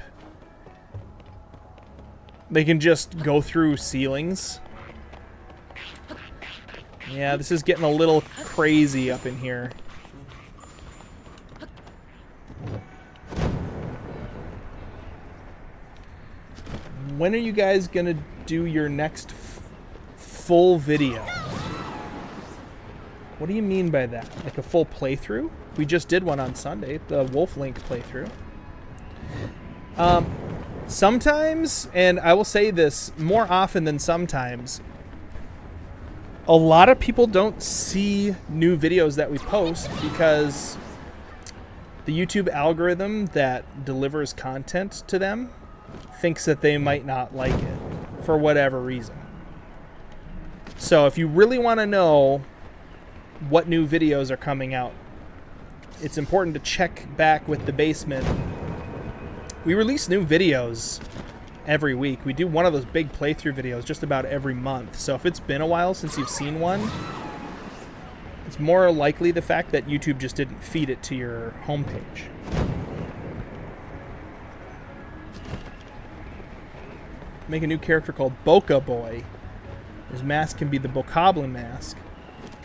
They can just go through ceilings. Yeah, this is getting a little crazy up in here. When are you guys gonna do your next full video? What do you mean by that? Like a full playthrough? We just did one on Sunday, the Wolf Link playthrough. Sometimes, and I will say this more often than sometimes, a lot of people don't see new videos that we post because the YouTube algorithm that delivers content to them thinks that they might not like it for whatever reason. So if you really want to know what new videos are coming out, it's important to check back with the basement. We release new videos every week. We do one of those big playthrough videos just about every month. So if it's been a while since you've seen one, it's more likely the fact that YouTube just didn't feed it to your homepage. Make a new character called Boca Boy. His mask can be the Bokoblin mask.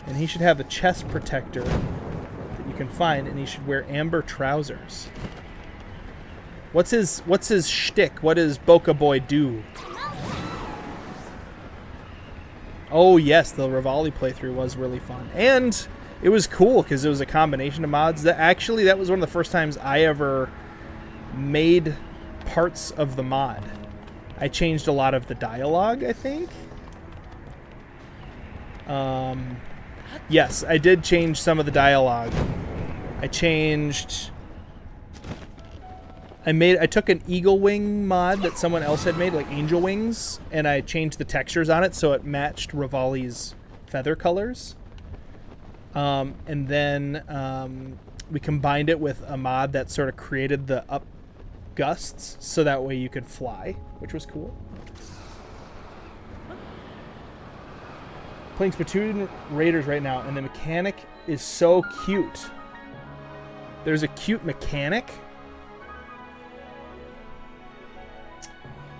And he should have a chest protector that you can find, and he should wear amber trousers. What's his shtick? What does Boca Boy do? Oh yes, the Rivali playthrough was really fun, and it was cool because it was a combination of mods. That was one of the first times I ever made parts of the mod. I changed a lot of the dialogue, I think. Yes, I did change some of the dialogue. I took an eagle wing mod that someone else had made, like angel wings, and I changed the textures on it so it matched Rivali's feather colors. And then we combined it with a mod that sort of created the up gusts so that way you could fly, which was cool. Playing Splatoon Raiders right now, and the mechanic is so cute. There's a cute mechanic.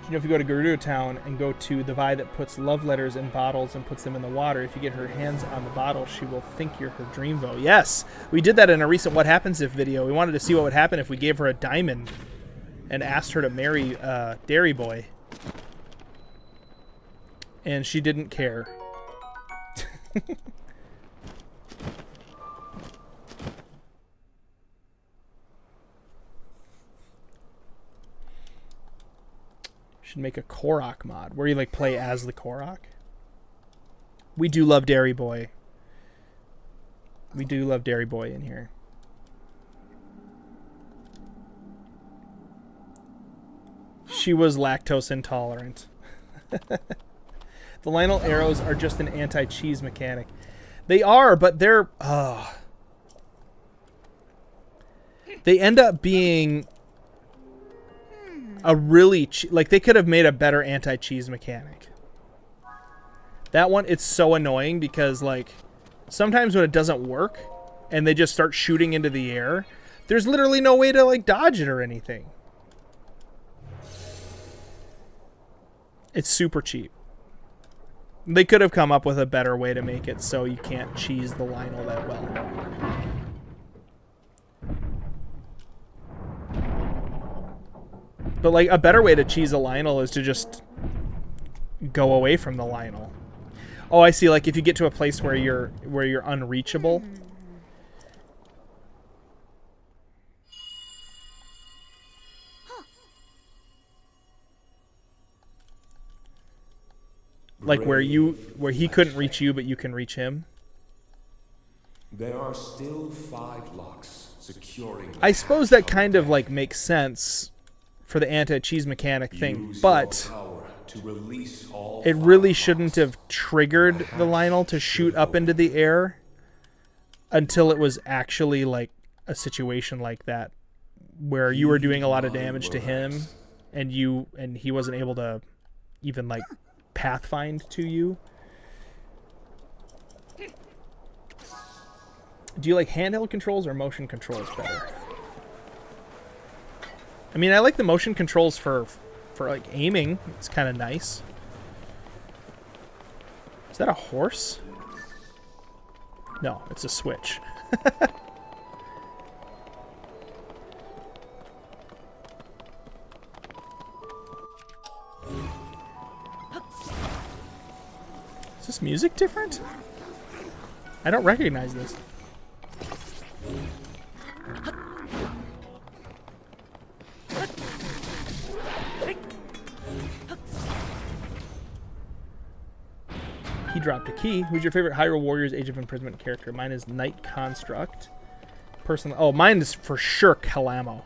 You know, if you go to Gerudo Town and go to the Vi that puts love letters in bottles and puts them in the water, if you get her hands on the bottle, she will think you're her dreamvo. Yes, we did that in a recent What Happens If video. We wanted to see what would happen if we gave her a diamond and asked her to marry Dairy Boy. And she didn't care. Should make a Korok mod where you like play as the Korok. We do love Dairy Boy. We do love Dairy Boy in here. She was lactose intolerant. The Lionel arrows are just an anti-cheese mechanic. They are, but they're... they end up being a really... like, they could have made a better anti-cheese mechanic. That one, it's so annoying because, like, sometimes when it doesn't work and they just start shooting into the air, there's literally no way to, like, dodge it or anything. It's super cheap. They could have come up with a better way to make it so you can't cheese the Lionel that well. But like a better way to cheese a Lionel is to just go away from the Lionel. Oh, I see. Like if you get to a place where you're unreachable. Like where he couldn't reach you, but you can reach him. There are still 5 locks securing. I suppose that kind of like makes sense for the anti-cheese mechanic thing, but it really shouldn't have triggered the Lionel to shoot up into the air until it was actually like a situation like that where you were doing a lot of damage to him and he wasn't able to even like pathfind to you. Do you like handheld controls or motion controls better? I mean, I like the motion controls for like aiming. It's kind of nice. Is that a horse? No, it's a switch. Is this music different? I don't recognize this. He dropped a key. Who's your favorite Hyrule Warriors Age of Imprisonment character? Mine is Knight Construct. Personally, oh, mine is for sure Kalamo.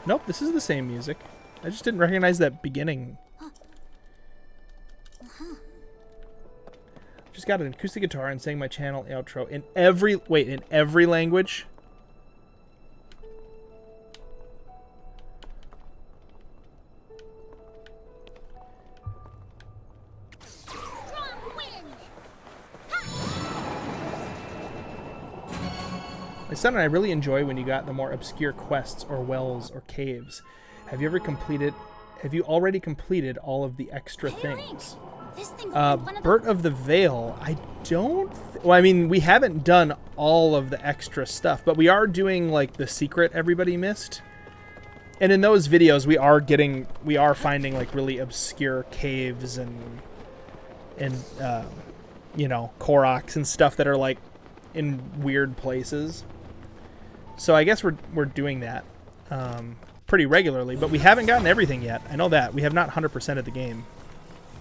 Nope, this is the same music. I just didn't recognize that beginning. Just got an acoustic guitar and sang my channel outro in every language. My son and I really enjoy when you got the more obscure quests or wells or caves. Have you already completed all of the extra things? Burt of the Vale, I don't... well, I mean, we haven't done all of the extra stuff, but we are doing, like, the secret everybody missed. And in those videos, we are finding like really obscure caves and you know, Koroks and stuff that are like in weird places. So I guess we're doing that pretty regularly, but we haven't gotten everything yet. I know that. We have not 100%ed the game.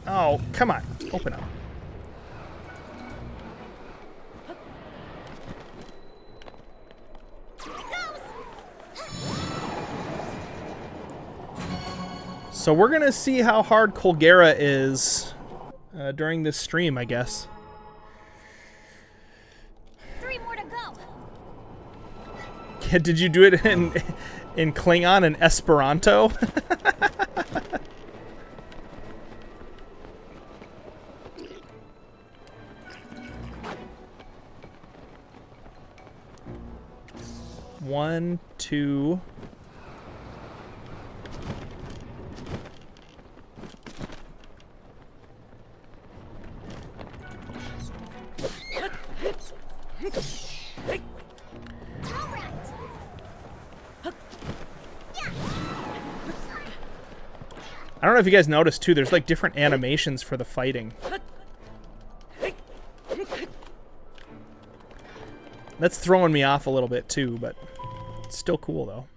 Oh, come on. Open up. So we're going to see how hard Colgera is during this stream, I guess. 3 more to go. Yeah, did you do it in Klingon and Esperanto? One, two. I don't know if you guys noticed too, there's like different animations for the fighting. That's throwing me off a little bit too, but it's still cool though.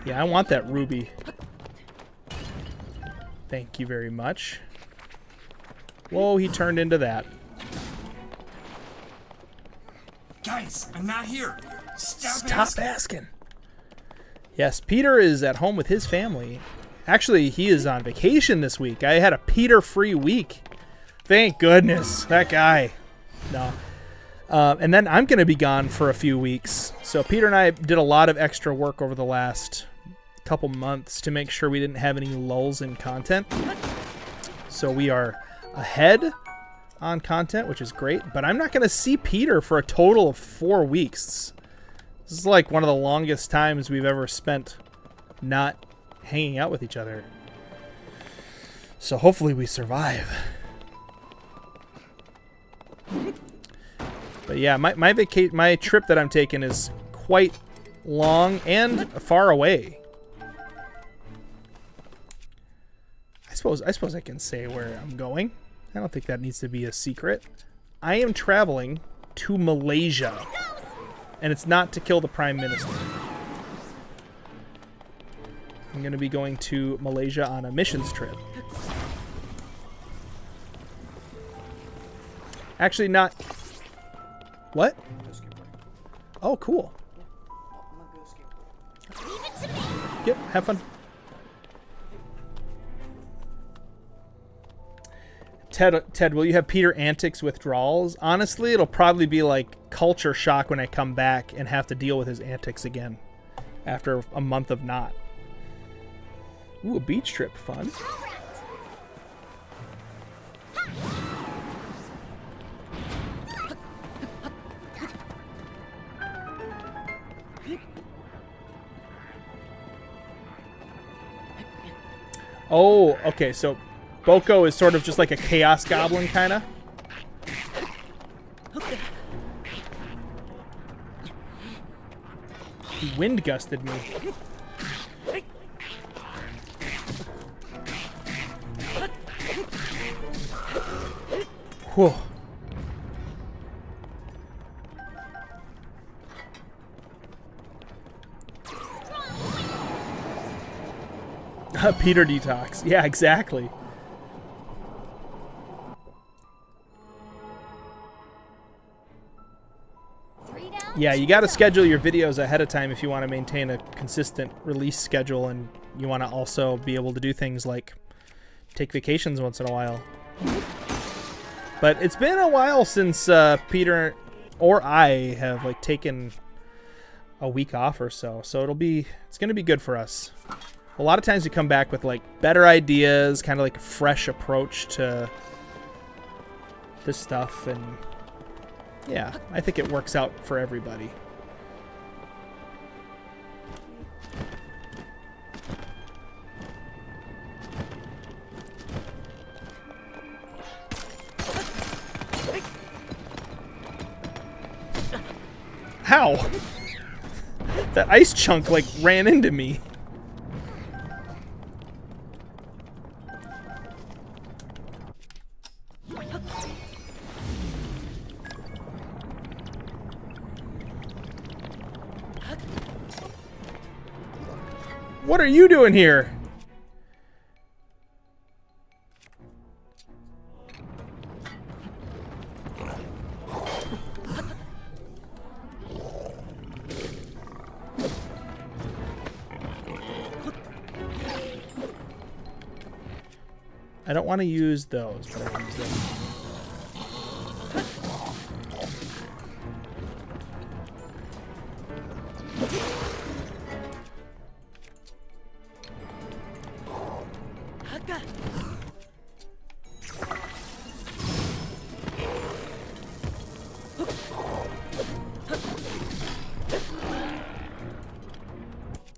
Yeah, I want that ruby. Thank you very much. Whoa, he turned into that. Guys, I'm not here. Stop asking. Yes, Peter is at home with his family. Actually, he is on vacation this week. I had a Peter-free week. Thank goodness. That guy. No. And then I'm going to be gone for a few weeks. So Peter and I did a lot of extra work over the last couple months to make sure we didn't have any lulls in content. So we are ahead on content, which is great, but I'm not going to see Peter for a total of 4 weeks. This is like one of the longest times we've ever spent not hanging out with each other. So hopefully we survive. But yeah, my trip that I'm taking is quite long and far away. I suppose I can say where I'm going. I don't think that needs to be a secret. I am traveling to Malaysia. And it's not to kill the Prime Minister. I'm going to be going to Malaysia on a missions trip. Actually, not... What? Oh, cool. Leave it to me. Yep, have fun. Ted, will you have Peter antics withdrawals? Honestly, it'll probably be like culture shock when I come back and have to deal with his antics again after a month of not. Ooh, a beach trip, fun. Oh, okay, so Boko is sort of just like a chaos goblin, kind of. He wind gusted me. Whew. Peter detox. Yeah, exactly. Yeah, you got to schedule your videos ahead of time if you want to maintain a consistent release schedule, and you want to also be able to do things like take vacations once in a while. But it's been a while since Peter or I have like taken a week off or so, so it's going to be good for us. A lot of times we come back with like better ideas, kind of like a fresh approach to this stuff, and yeah, I think it works out for everybody. Ow! That ice chunk, like, ran into me. What are you doing here? I don't want to use those, but I'll use them.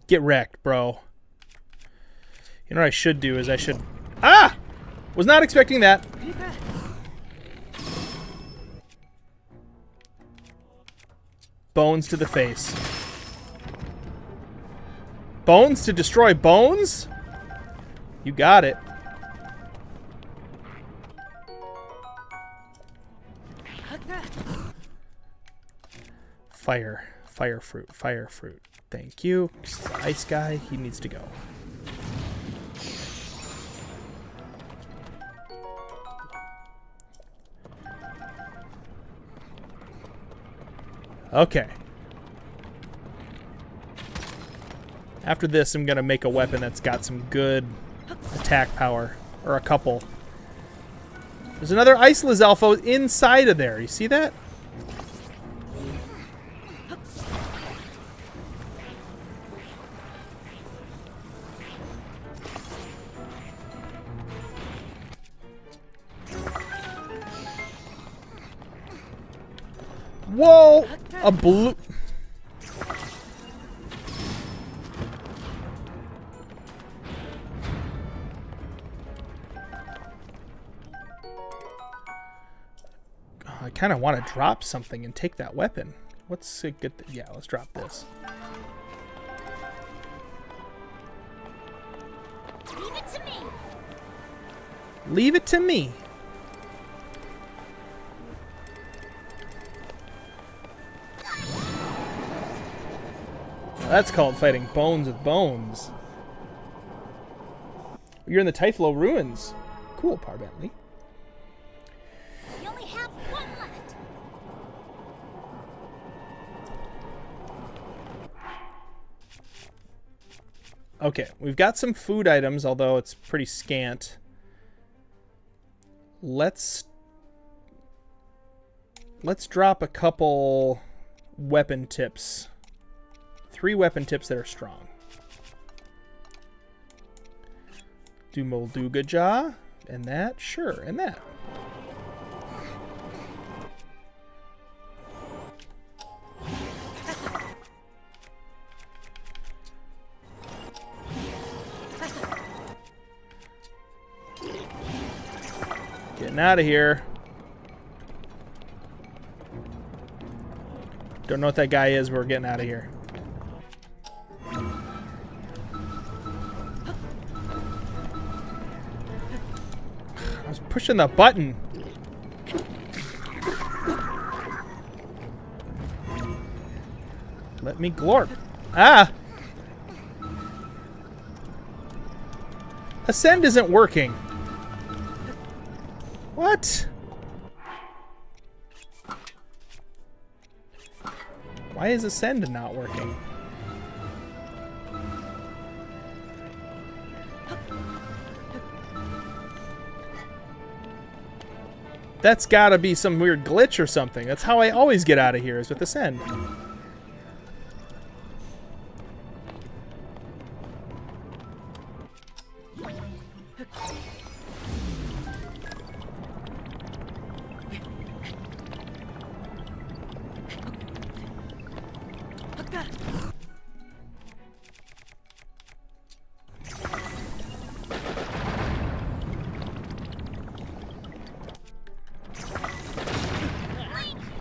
Get wrecked, bro. You know what I should do is I should... Ah! Was not expecting that. Bones to the face. Bones to destroy bones? You got it. Fire. Fire fruit. Fire fruit. Thank you. Ice guy, he needs to go. Okay. After this, I'm gonna make a weapon that's got some good attack power. Or a couple. There's another Ice Lizalfo inside of there. You see that? Whoa! A blue... I kind of want to drop something and take that weapon. What's a good... Yeah, let's drop this. Leave it to me. Leave it to me. That's called fighting bones with bones. You're in the Typhlo ruins. Cool, Parbentley. We only have one left. Okay, we've got some food items, although it's pretty scant. Let's drop a couple weapon tips. 3 weapon tips that are strong. Do Molduga Jaw, and that, sure, and that. Getting out of here. Don't know what that guy is, but we're getting out of here. I was pushing the button. Let me glorp. Ah! Ascend isn't working. What? Why is Ascend not working? That's gotta be some weird glitch or something. That's how I always get out of here, is with Ascend.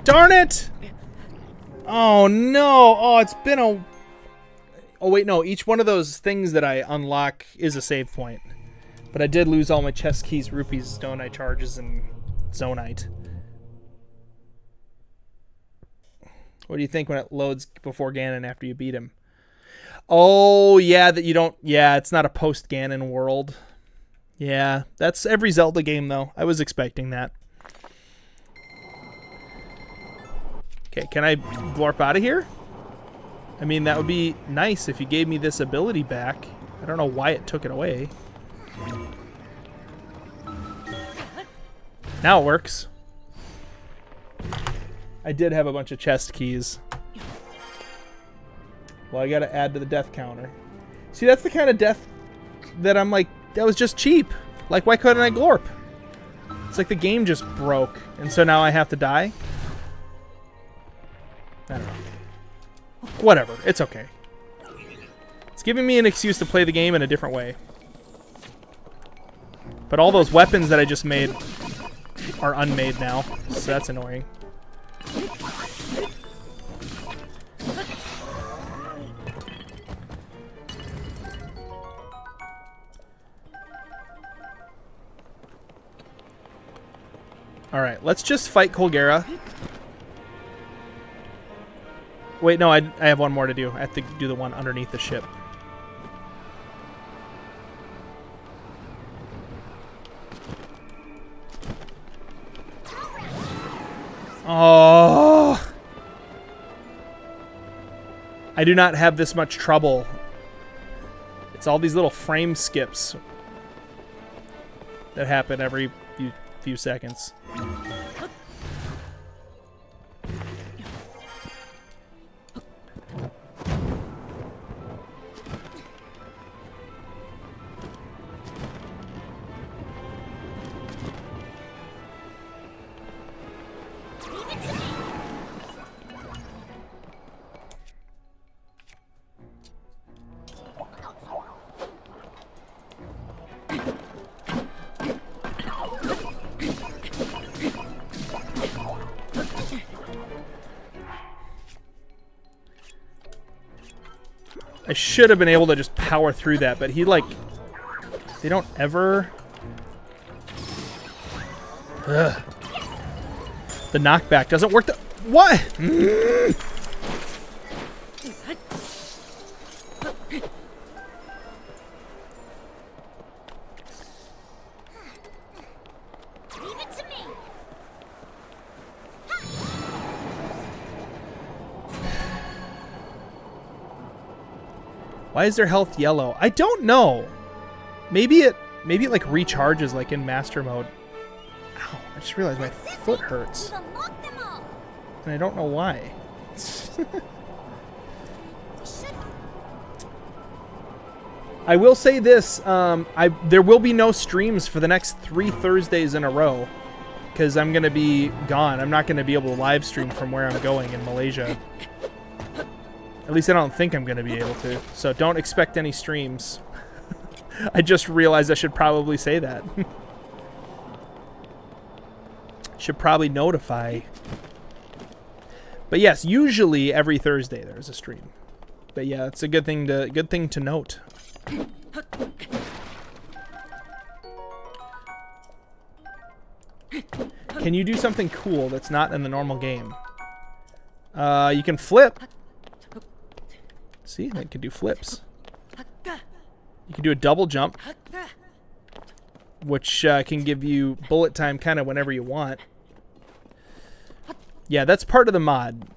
Darn it! Oh no! Oh, it's been a... Oh wait, no. Each one of those things that I unlock is a save point. But I did lose all my chest keys, rupees, donite charges, and zonite. What do you think when it loads before Ganon after you beat him? Oh, yeah, that you don't... Yeah, it's not a post-Ganon world. Yeah, that's every Zelda game, though. I was expecting that. Okay, can I glorp out of here? I mean, that would be nice if you gave me this ability back. I don't know why it took it away. Now it works. I did have a bunch of chest keys. Well, I gotta add to the death counter. See, that's the kind of death that I'm like, that was just cheap. Like, why couldn't I glorp? It's like the game just broke, and so now I have to die? I don't know. Whatever, it's okay. It's giving me an excuse to play the game in a different way. But all those weapons that I just made are unmade now, so that's annoying. Alright, let's just fight Colgera. Wait, no, I have one more to do. I have to do the one underneath the ship. Oh! I do not have this much trouble. It's all these little frame skips that happen every few seconds. I should have been able to just power through that, but he, like... They don't ever... Ugh. The knockback doesn't work. What? Why is their health yellow? I don't know. Maybe it like recharges like in master mode. Ow, I just realized my foot hurts. And I don't know why. I will say this, there will be no streams for the next 3 Thursdays in a row because I'm going to be gone. I'm not going to be able to live stream from where I'm going in Malaysia. At least I don't think I'm going to be able to. So don't expect any streams. I just realized I should probably say that. Should probably notify. But yes, usually every Thursday there's a stream. But yeah, it's a good thing to note. Can you do something cool that's not in the normal game? You can flip. See, I can do flips. You can do a double jump, which can give you bullet time kind of whenever you want. Yeah, that's part of the mod.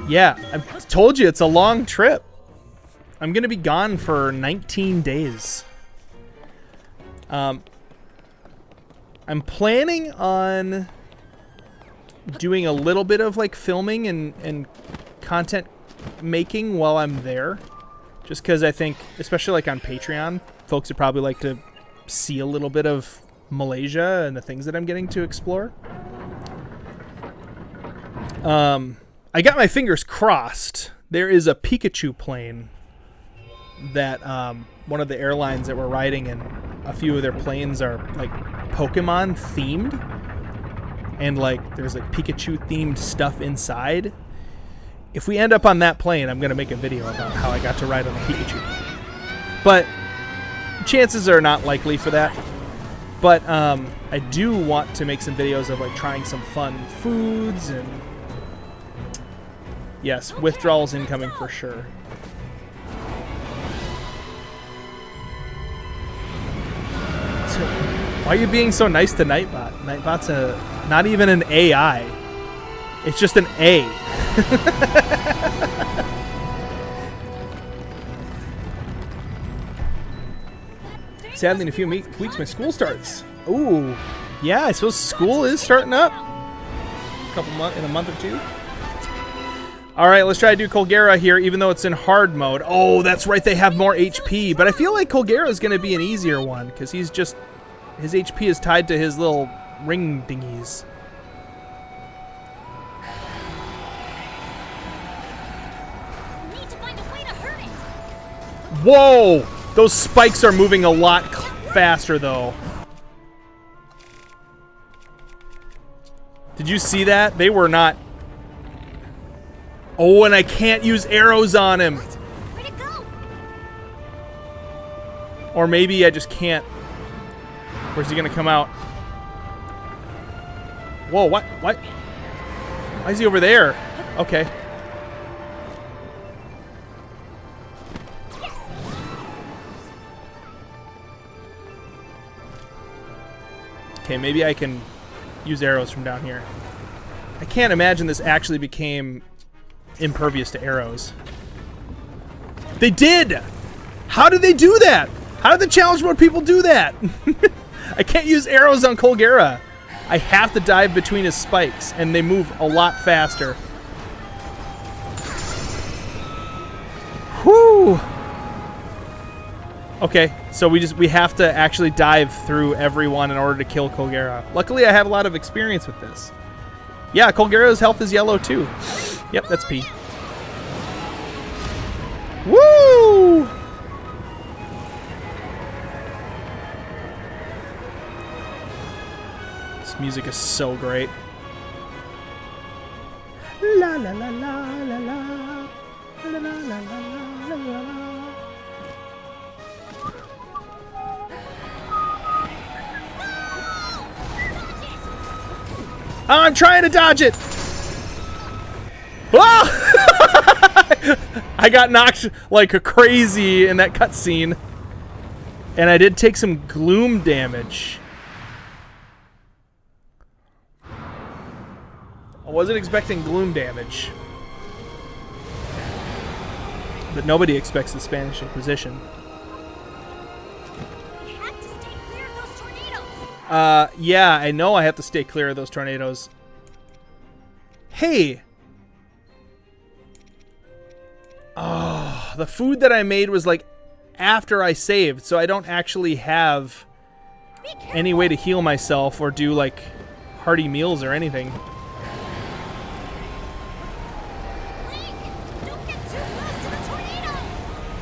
Yeah, I told you it's a long trip. I'm going to be gone for 19 days. I'm planning on doing a little bit of like filming and content making while I'm there. Just because I think, especially like on Patreon, folks would probably like to see a little bit of Malaysia and the things that I'm getting to explore. I got my fingers crossed. There is a Pikachu plane that one of the airlines that we're riding in, a few of their planes are like Pokemon themed, and like there's like Pikachu themed stuff inside. If we end up on that plane, I'm gonna make a video about how I got to ride on a Pikachu. But chances are not likely for that. But I do want to make some videos of like trying some fun foods, and yes, withdrawals incoming for sure. So, why are you being so nice to Nightbot? Nightbot's not even an AI. It's just an A. Sadly, in a few weeks, my school starts. Ooh, yeah, I suppose school is starting up. In a month or two. All right, let's try to do Colgera here, even though it's in hard mode. Oh, that's right, they have more HP, but I feel like Colgera is going to be an easier one because his HP is tied to his little ring dingies. Need to find a way to hurt it. Whoa! Those spikes are moving a lot faster, though. Did you see that? They were not... Oh, and I can't use arrows on him. Where'd it go? Or maybe I just can't. Where's he gonna come out? Whoa, what? What? Why is he over there? Okay. Okay, maybe I can use arrows from down here. I can't imagine this actually became impervious to arrows. They did! How did they do that? How did the challenge mode people do that? I can't use arrows on Colgera. I have to dive between his spikes, and they move a lot faster. Whew! Okay, so we have to actually dive through everyone in order to kill Colgera. Luckily, I have a lot of experience with this. Yeah, Colgera's health is yellow too. Yep, that's P. Woo! This music is so great. La la la la la la la la la la la. I'm trying to dodge it. Ah! I got knocked like a crazy in that cutscene, and I did take some gloom damage. I wasn't expecting gloom damage, but nobody expects the Spanish Inquisition. We have to stay clear of those tornadoes. Yeah, I know I have to stay clear of those tornadoes. Hey! Oh, the food that I made was like after I saved, so I don't actually have any way to heal myself or do like hearty meals or anything. Don't get too close to the tornado.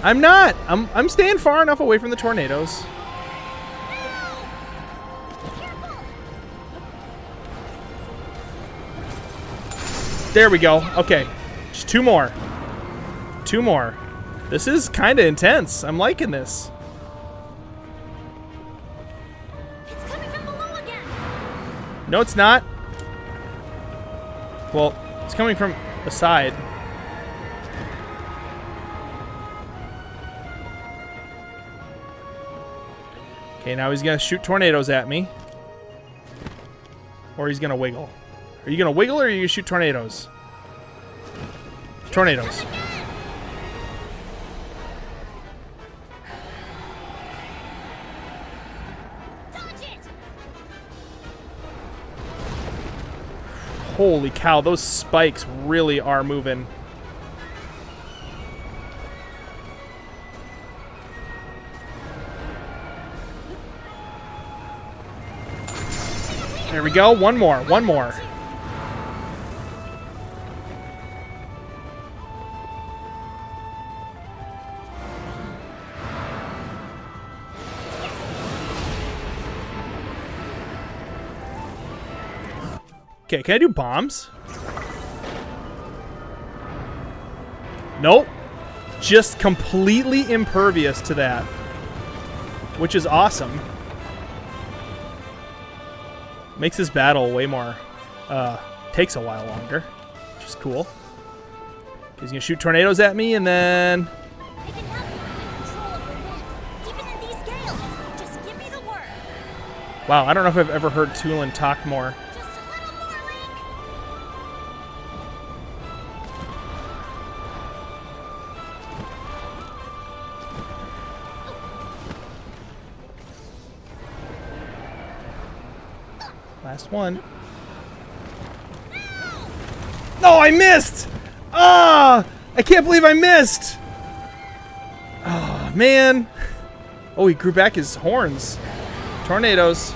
I'm not! I'm staying far enough away from the tornadoes. There we go. Okay. Just two more. Two more. This is kind of intense. I'm liking this. It's coming from below again. No, it's not. Well, it's coming from the side. Okay, now he's gonna shoot tornadoes at me. Or he's gonna wiggle. Are you gonna wiggle or are you gonna shoot tornadoes? Tornadoes. Dodge it. Holy cow, those spikes really are moving. There we go. One more. One more. Okay, can I do bombs? Nope. Just completely impervious to that. Which is awesome. Makes this battle way more... takes a while longer. Which is cool. He's gonna shoot tornadoes at me and then... I can help you with control of the wind, even in these gales. Just give me the word. Wow, I don't know if I've ever heard Tulin talk more. Just a little more, Link. Last one. No, I missed! Ah! I can't believe I missed! Oh, man. Oh, he grew back his horns. Tornadoes.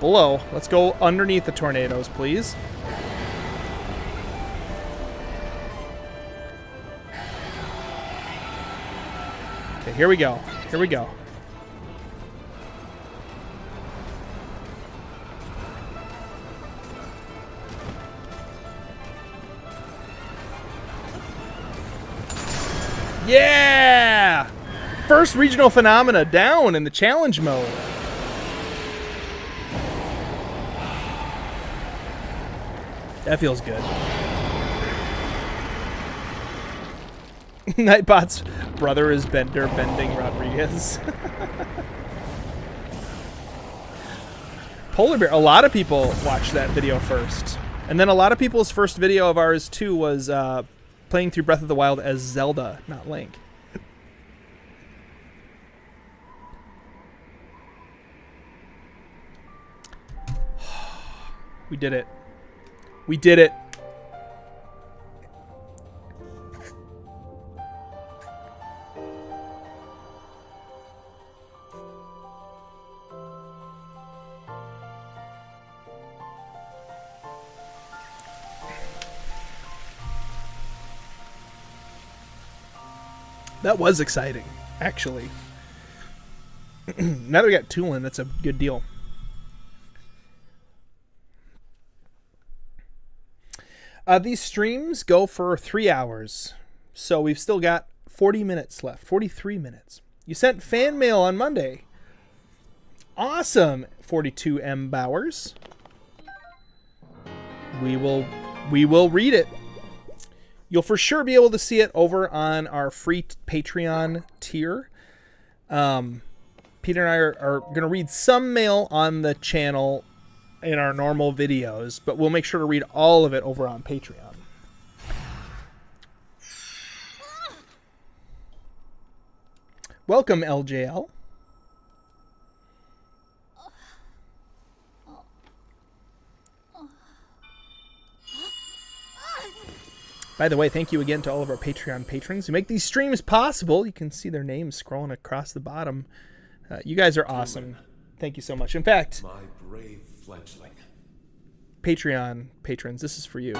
Below. Let's go underneath the tornadoes, please. Okay, here we go. Here we go. Yeah! First regional phenomena down in the challenge mode. That feels good. Nightbot's brother is Bender Bending Rodriguez. Polar Bear. A lot of people watched that video first. And then a lot of people's first video of ours, too, was playing through Breath of the Wild as Zelda, not Link. We did it. We did it. That was exciting, actually. Now that we got Tulin, that's a good deal. These streams go for 3 hours, so we've still got 40 minutes left, 43 minutes. You sent fan mail on Monday. Awesome, 42M Bowers. We will read it. You'll for sure be able to see it over on our free Patreon tier. Peter and I are going to read some mail on the channel in our normal videos, but we'll make sure to read all of it over on Patreon. Welcome, LJL. By the way, thank you again to all of our Patreon patrons who make these streams possible. You can see their names scrolling across the bottom. You guys are awesome. Thank you so much. In fact, My brave fledgling. Patreon patrons, this is for you.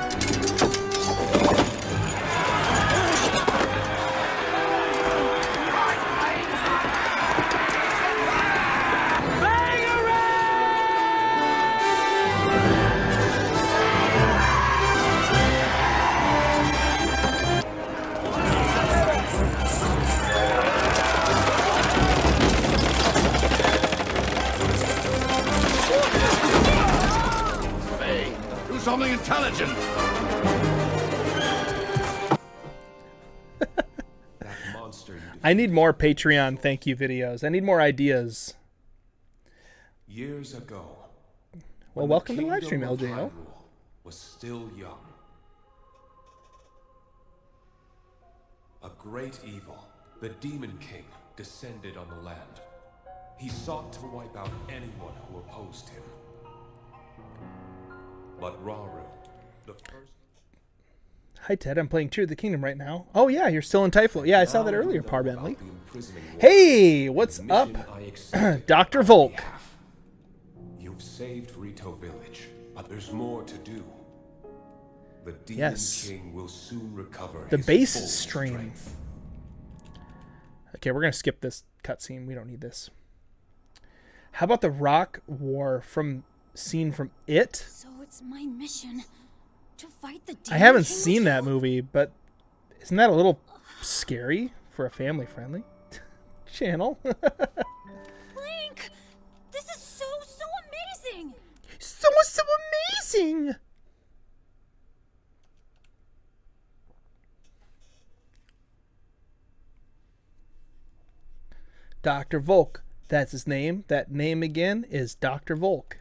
Something intelligent. That monster you I need more Patreon thank you videos. I need more ideas. years ago. Well, when welcome to the live kingdom stream, of LJL. Hyrule was still young. A great evil, the Demon King, descended on the land. He sought to wipe out anyone who opposed him. But Rauru, the first... Hi, Ted. I'm playing Tears of the Kingdom right now. Oh, yeah, you're still in Typhlo. Yeah, I saw that Now you earlier, know Par about Bentley. the imprisoning war. Hey, what's The up, mission I accepted Dr. on Volk? behalf. You've saved Rito Village, but there's more to do. The Demon Yes. King will soon recover The his base full stream. strength. Okay, we're going to skip this cutscene. We don't need this. How about the rock war from scene from It. So it's my mission to fight the I haven't Demon King seen that again? movie, but isn't that a little scary for a family-friendly channel? Link! This is so amazing! so amazing! Dr. Volk. That's his name. That name again is Dr. Volk.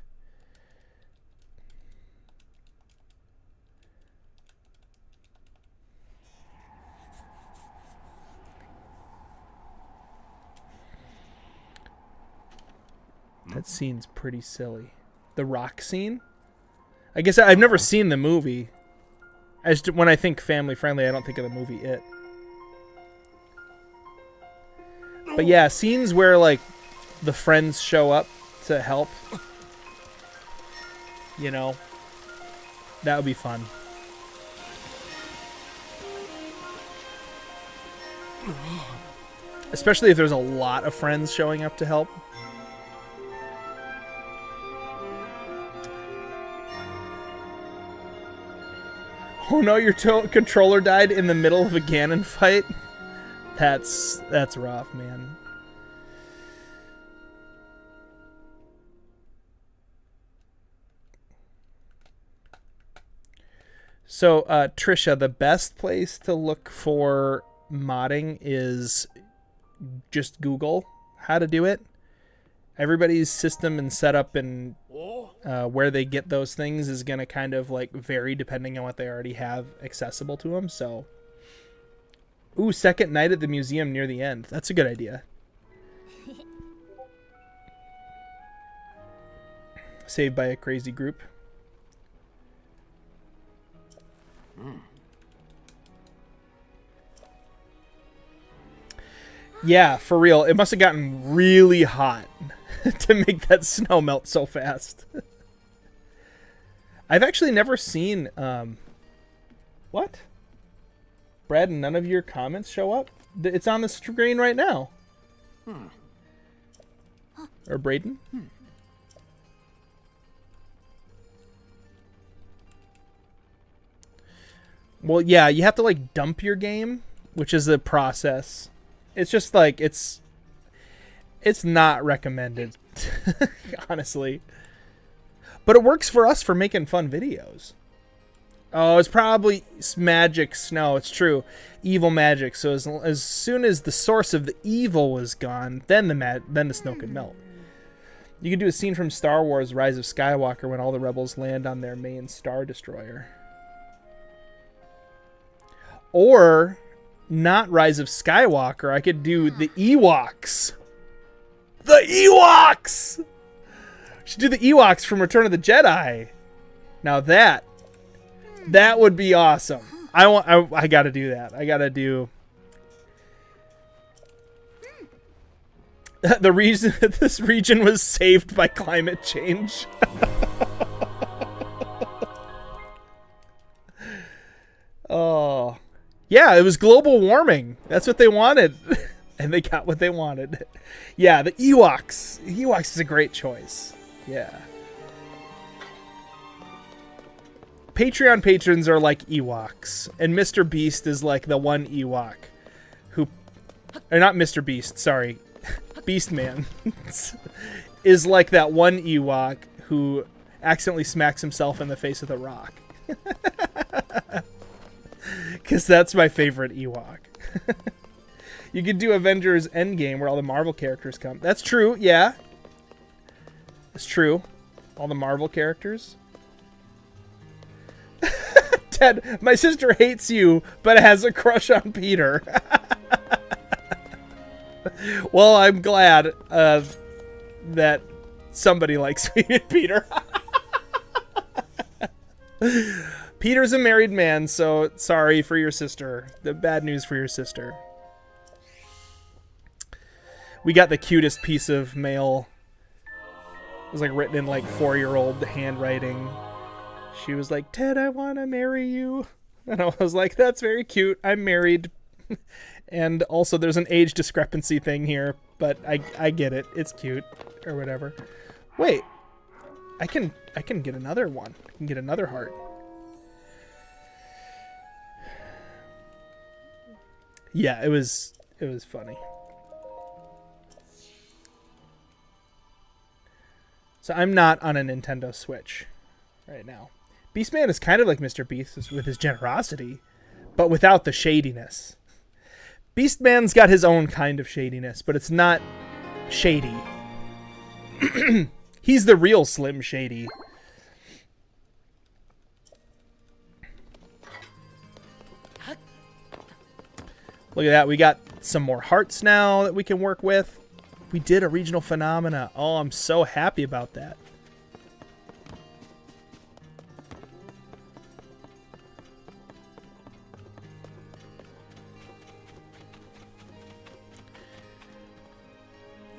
That scene's pretty silly. The rock scene? I guess I've never seen the movie. When I think family friendly, I don't think of the movie It. But yeah, scenes where like the friends show up to help, you know, that would be fun. Especially if there's a lot of friends showing up to help. Oh no, your controller died in the middle of a Ganon fight? That's rough, man. So, Trisha, the best place to look for modding is just Google how to do it. Everybody's system and setup and where they get those things is going to kind of like vary depending on what they already have accessible to them. So, ooh, second night at the museum near the end. That's a good idea. Saved by a crazy group. Yeah, for real. It must have gotten really hot to make that snow melt so fast. I've actually never seen... what? Brad, none of your comments show up? It's on the screen right now. Or Braden? Well, yeah, you have to, like, dump your game, which is a process. It's just, like, it's not recommended, honestly. But it works for us for making fun videos. Oh, it's probably magic snow. It's true. Evil magic. So as soon as the source of the evil was gone, then the snow could melt. You could do a scene from Star Wars Rise of Skywalker when all the rebels land on their main Star Destroyer. Or, not Rise of Skywalker, I could do the Ewoks. The Ewoks! Should do the Ewoks from Return of the Jedi. Now that would be awesome. I gotta do that. I gotta do... The reason that this region was saved by climate change. Oh... Yeah, it was global warming. That's what they wanted. And they got what they wanted. Yeah, the Ewoks. Ewoks is a great choice. Yeah. Patreon patrons are like Ewoks. And Mr. Beast is like the one Ewok who... Or not Mr. Beast, sorry. Beast Man. Is like that one Ewok who accidentally smacks himself in the face with a rock. Because that's my favorite Ewok. You could do Avengers Endgame where all the Marvel characters come. That's true, yeah. It's true. All the Marvel characters. Ted, my sister hates you, but has a crush on Peter. Well, I'm glad that somebody likes Peter. Peter's a married man, so sorry for your sister. The bad news for your sister. We got the cutest piece of mail. It was like written in like 4-year-old handwriting. She was like, "Ted, I want to marry you." And I was like, "That's very cute. I'm married." And also there's an age discrepancy thing here, but I get it. It's cute or whatever. Wait. I can get another one. I can get another heart. Yeah, it was funny. So I'm not on a Nintendo Switch right now. Beastman is kind of like Mr. Beast with his generosity, but without the shadiness. Beastman's got his own kind of shadiness, but it's not shady. He's the real Slim Shady. Look at that. We got some more hearts now that we can work with. We did a regional phenomena. Oh, I'm so happy about that.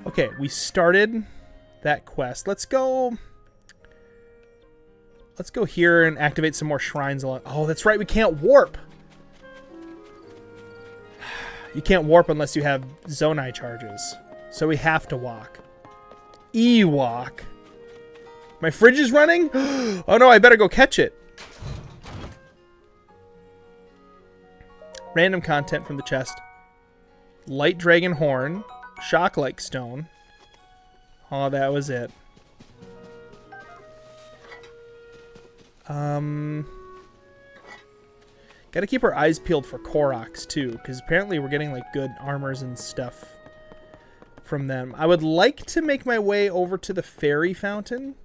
Okay, we started that quest. Let's go here and activate some more shrines along. Oh, that's right. We can't warp. You can't warp unless you have Zonai charges. So we have to walk. E-walk. My fridge is running? Oh no, I better go catch it. Random content from the chest. Light dragon horn. Shock-like stone. Oh, that was it. Gotta keep our eyes peeled for Koroks too, because apparently we're getting like good armors and stuff from them. I would like to make my way over to the fairy fountain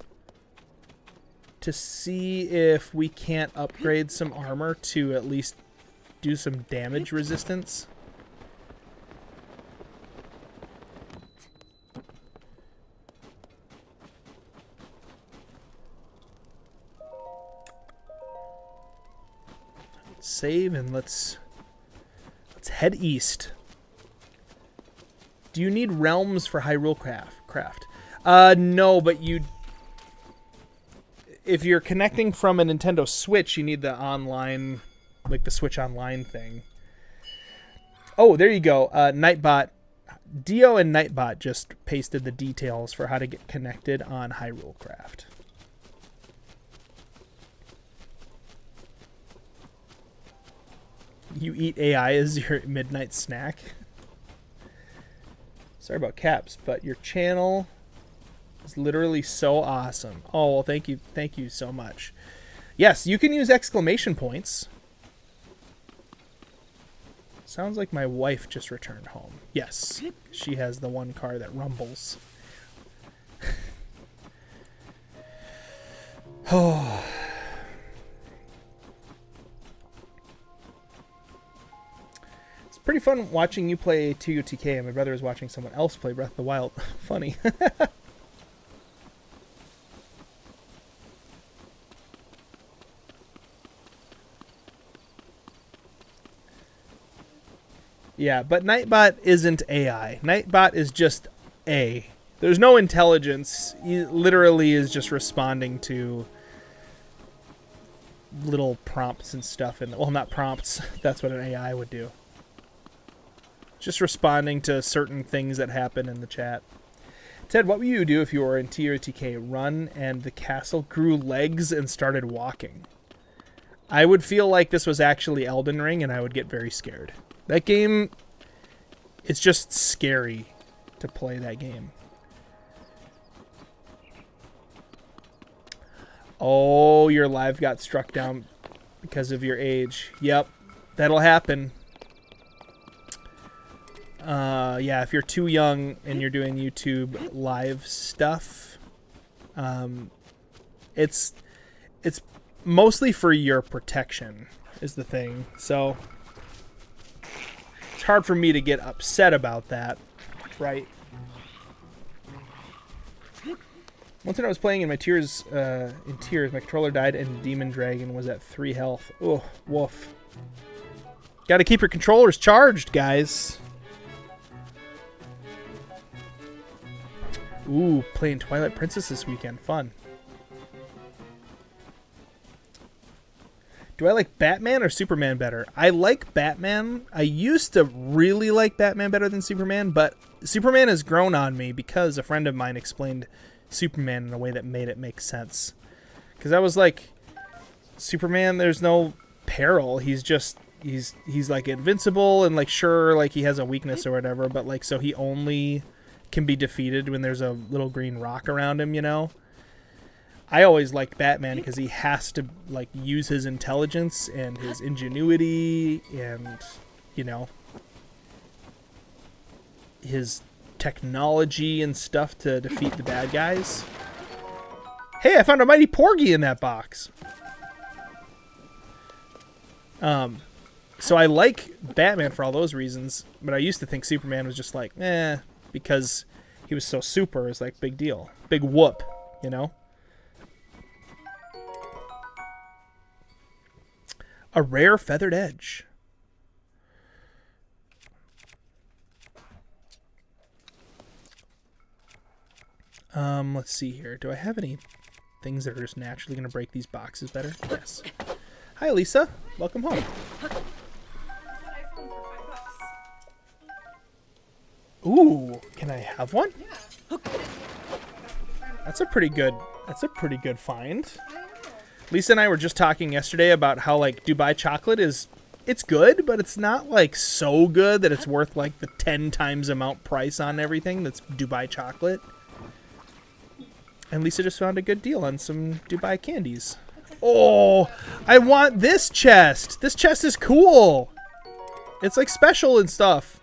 to see if we can't upgrade some armor to at least do some damage resistance. Save and let's head east. Do you need realms for Hyrule Craft? No, but if you're connecting from a Nintendo Switch, you need the online, like the Switch Online thing. Oh, there you go. Nightbot, Dio and Nightbot just pasted the details for how to get connected on Hyrule Craft. You eat AI as your midnight snack. Sorry about caps, but your channel is literally so awesome. Oh, well, thank you so much. Yes, you can use exclamation points. Sounds like my wife just returned home. Yes, she has the one car that rumbles. Oh. Pretty fun watching you play TotK. My brother is watching someone else play Breath of the Wild. Funny. Yeah, but Nightbot isn't AI. Nightbot is just A. There's no intelligence. He literally is just responding to little prompts and stuff. And well, not prompts. That's what an AI would do. Just responding to certain things that happen in the chat. Ted, what would you do if you were in TotK? Run and the castle grew legs and started walking. I would feel like this was actually Elden Ring and I would get very scared. That game, it's just scary to play that game. Oh, your live got struck down because of your age. Yep, that'll happen. Yeah, if you're too young and you're doing YouTube live stuff, it's mostly for your protection is the thing. So it's hard for me to get upset about that, right? Once when I was playing in my Tears, my controller died and Demon Dragon was at 3 health. Oh, woof. Got to keep your controllers charged, guys. Ooh, playing Twilight Princess this weekend. Fun. Do I like Batman or Superman better? I like Batman. I used to really like Batman better than Superman, but Superman has grown on me because a friend of mine explained Superman in a way that made it make sense. Because I was like, Superman, there's no peril. He's just he's like invincible, and like sure, like he has a weakness or whatever, but like so he only can be defeated when there's a little green rock around him, you know? I always like Batman because he has to like use his intelligence and his ingenuity and, you know, his technology and stuff to defeat the bad guys. Hey, I found a mighty porgy in that box. So I like Batman for all those reasons, but I used to think Superman was just like, because he was so super, it's like big deal. Big whoop, you know? A rare feathered edge. Let's see here. Do I have any things that are just naturally going to break these boxes better? Yes. Hi, Lisa. Welcome home. Ooh, can I have one? Yeah. That's a pretty good find. Lisa and I were just talking yesterday about how like Dubai chocolate it's good, but it's not like so good that it's worth like the 10 times amount price on everything that's Dubai chocolate. And Lisa just found a good deal on some Dubai candies. Oh, I want this chest. This chest is cool. It's like special and stuff.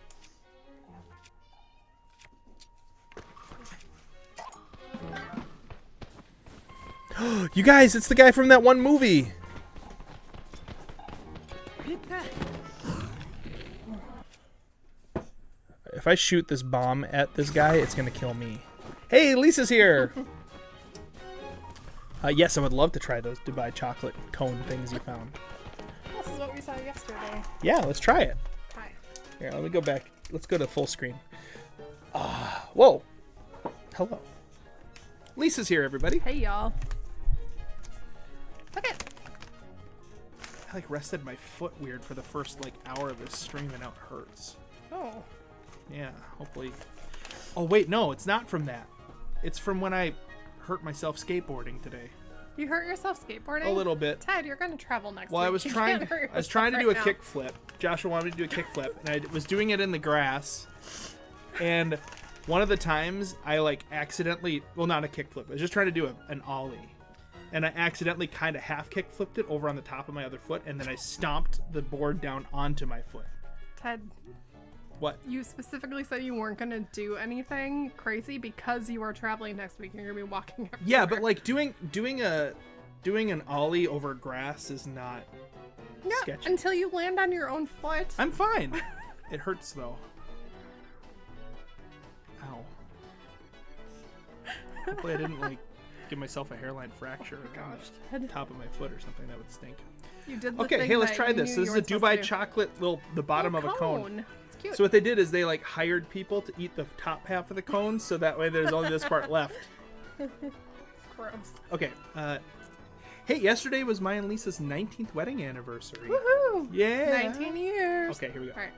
You guys, it's the guy from that one movie. If I shoot this bomb at this guy, it's gonna kill me. Hey, Lisa's here. Yes, I would love to try those Dubai chocolate cone things you found. This is what we saw yesterday. Yeah, let's try it. Hi. Here, let me go back. Let's go to full screen. Whoa. Hello. Lisa's here, everybody. Hey, y'all. Look at. I like rested my foot weird for the first like hour of this stream, and now it hurts. Oh. Yeah, hopefully. Oh wait, no, it's not from that. It's from when I hurt myself skateboarding today. You hurt yourself skateboarding? A little bit. Ted, you're going to travel next week. Well, I was You trying can't hurt to do a yourself right kickflip. Joshua wanted me to do a kickflip, and I was doing it in the grass. And one of the times I like accidentally, well, not a kickflip. I was just trying to do an ollie. And I accidentally kind of half kickflipped it over on the top of my other foot, and then I stomped the board down onto my foot. Ted, What? you specifically said you weren't going to do anything crazy because you are traveling next week and you're going to be walking everywhere. Yeah, but like doing an ollie over grass is not sketchy. Until you land on your own foot. I'm fine. It hurts though. Ow. Hopefully I didn't like give myself a hairline fracture on the top of my foot or something. That would stink. You did the Okay, thing hey, let's that try you this. knew This you is a weren't supposed Dubai to do. chocolate, the bottom of a cone. It's cute. So what they did is they like hired people to eat the top half of the cone, so that way there's only this part left. Gross. Okay. Hey, yesterday was my and Lisa's 19th wedding anniversary. Woohoo! Yeah. 19 years. Okay, here we go. All right.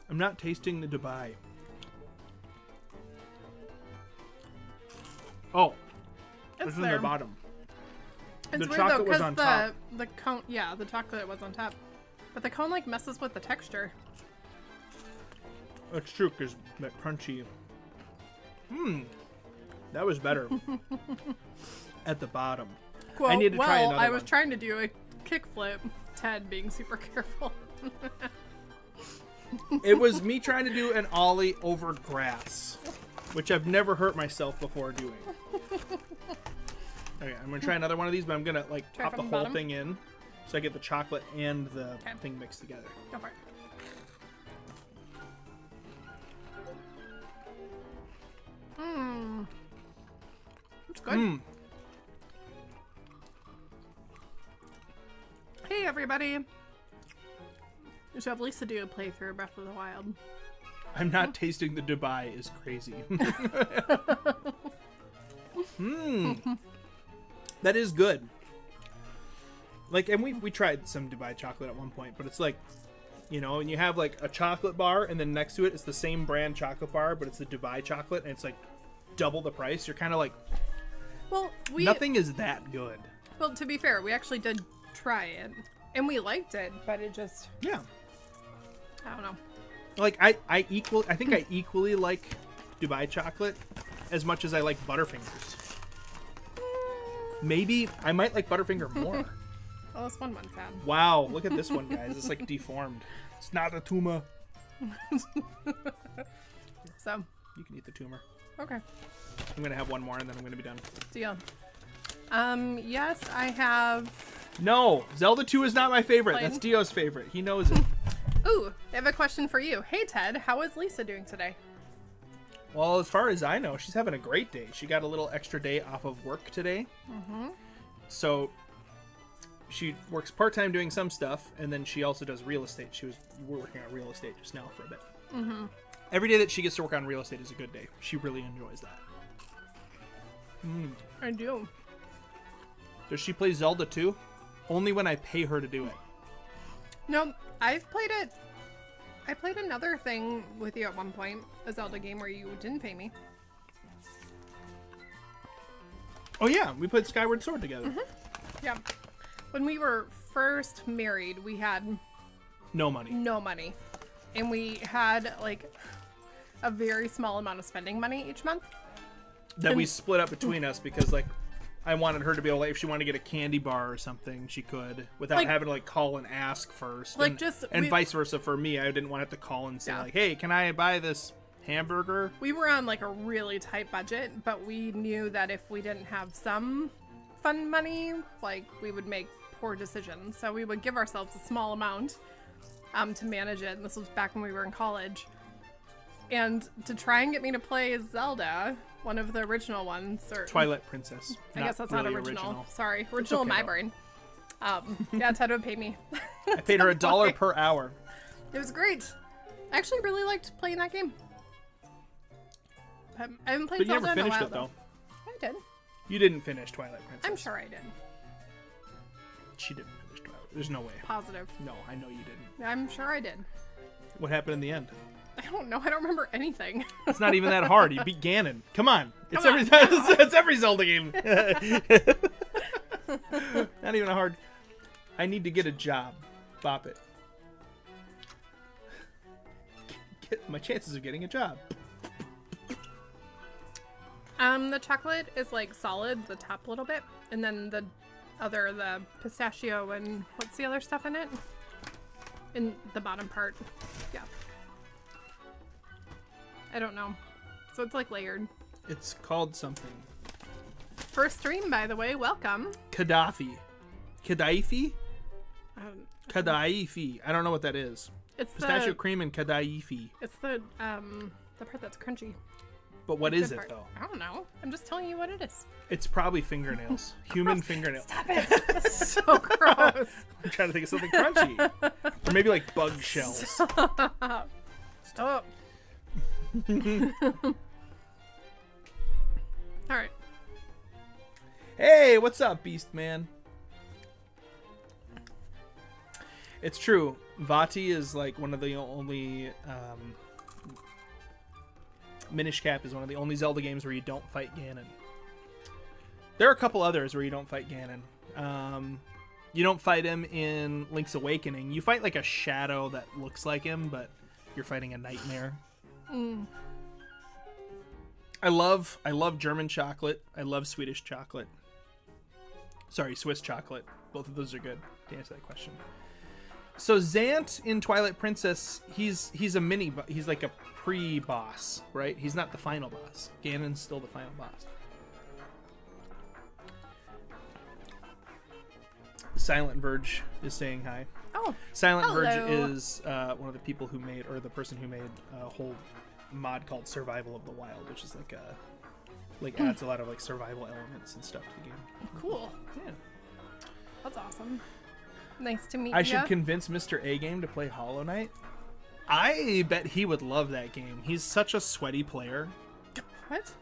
I'm not tasting the Dubai. Oh, It's it's in there. the bottom. It's The weird chocolate though, was because on top. the cone, yeah, the chocolate was on top, but the cone like messes with the texture. That's true, because that crunchy. That was better. At the bottom. Well, I need to try another I was one. trying to do a kickflip. Ted being super careful. It was me trying to do an ollie over grass, which I've never hurt myself before doing. Okay, I'm gonna try another one of these, but I'm gonna like Try pop the from whole the bottom? thing in, so I get the chocolate and the Okay. thing mixed together. Go for it. It's good. Hey everybody. We should have Lisa do a playthrough of Breath of the Wild. I'm not tasting the Dubai is crazy. That is good. Like, and we tried some Dubai chocolate at one point, but it's like, you know, and you have like a chocolate bar, and then next to it, it's the same brand chocolate bar, but it's the Dubai chocolate, and it's like double the price. You're kind of like, Well, nothing is that good. Well, to be fair, we actually did try it, and we liked it, but it just, Yeah. I don't know. Like I think I equally like Dubai chocolate as much as I like Butterfingers. Maybe I might like Butterfinger more. Well, this one went sad. Wow, look at this one, guys. It's like deformed. It's not a tumor. So, You can eat the tumor. okay. I'm gonna have one more and then I'm gonna be done. Deal. Yes, I have... No, Zelda 2 is not my favorite. Plain. That's Dio's favorite. He knows it. Ooh, I have a question for you. Hey, Ted, how is Lisa doing today? Well, as far as I know, she's having a great day. She got a little extra day off of work today. Mm-hmm. So she works part-time doing some stuff, and then she also does real estate. We're working on real estate just now for a bit. Mm-hmm. Every day that she gets to work on real estate is a good day. She really enjoys that. I do. Does she play Zelda 2? Only when I pay her to do it. No, I've played it. I played another thing with you at one point, a Zelda game where you didn't pay me. Oh yeah, we played Skyward Sword together. Yeah. When we were first married, we had No money. no money. And we had like a very small amount of spending money each month. That we split up between us because like I wanted her to be able to, if she wanted to get a candy bar or something, she could without Like- having to like call and ask first. Like, and, just- and we- vice versa for me. I didn't want to have to call and say Yeah. like, "Hey, can I buy this hamburger?" We were on like a really tight budget, but we knew that if we didn't have some fun money, like we would make poor decisions. So we would give ourselves a small amount to manage it. And this was back when we were in college. And to try and get me to play Zelda, one of the original ones, or Twilight Princess. I guess that's not really original. Sorry, original in okay, my though. brain. Yeah, Ted would pay me. I paid her $1 per hour. It was great. I actually really liked playing that game. I haven't played But you Zelda never in a finished while, it though. I did. You didn't finish Twilight Princess. I'm sure I did. She didn't finish Twilight. There's no way. Positive. No, I know you didn't. I'm sure I did. What happened in the end? I don't know. I don't remember anything. It's not even that hard. You beat Ganon. Come on. It's Come every on. it's every Zelda game. Not even a hard. I need to get a job. Bop it. Get my chances of getting a job. The chocolate is like solid, the top a little bit, and then the pistachio and what's the other stuff in it? In the bottom part. Yeah. I don't know. So it's like layered. It's called something. First stream, by the way. Welcome. Gaddafi. Kadaifi? Um, Kadaifi. I don't know what that is. it's Pistachio the cream and kadaifi. it's the part that's crunchy. But what is Good it part. though? I don't know. I'm just telling you what it is. It's probably fingernails. Human fingernails. Stop it. That's so gross. I'm trying to think of something crunchy. Or maybe like bug shells. Stop. All right. Hey, what's up, Beast Man? It's true. Vati is like one of the only. Minish Cap is one of the only Zelda games where you don't fight Ganon. There are a couple others where you don't fight Ganon. You don't fight him in Link's Awakening. You fight like a shadow that looks like him, but you're fighting a nightmare. I love German chocolate. I love Swedish chocolate. Sorry, Swiss chocolate. Both of those are good to answer that question. So Zant in Twilight Princess, he's a mini, he's like a pre-boss, right? He's not the final boss. Ganon's still the final boss. Silent Verge is saying hi. Oh. Silent Hello. Verge is one of the people who made, or the person who made a whole mod called Survival of the Wild, which is like adds a lot of like survival elements and stuff to the game. Cool. Yeah. That's awesome. Nice to meet I you. should convince Mr. A Game to play Hollow Knight. I bet he would love that game. He's such a sweaty player. What?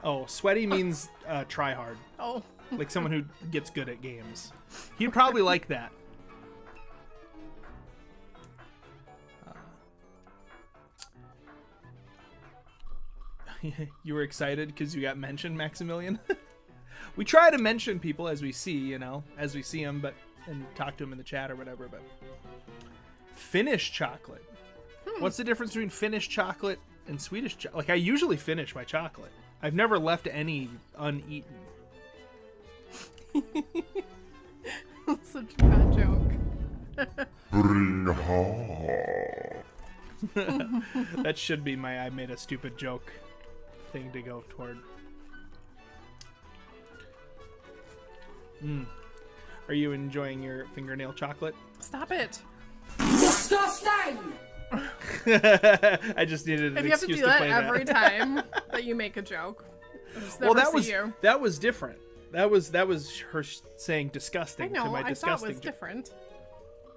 Oh, sweaty means try hard. Oh. Like someone who gets good at games. He'd probably like that. You were excited because you got mentioned, Maximilian? We try to mention people as we see, as we see them, and talk to them in the chat or whatever, but Finnish chocolate. What's the difference between Finnish chocolate and Swedish chocolate? Like, I usually finish my chocolate. I've never left any uneaten. Such a bad joke. Bring home. That should be my I made a stupid joke thing to go toward. Are you enjoying your fingernail chocolate? Stop it. Disgusting! I just needed an If you have to excuse do that play every time that you make a joke, I'll just Well, never that see was you. that was different. That was her saying disgusting I know. to my I thought it disgusting. was different.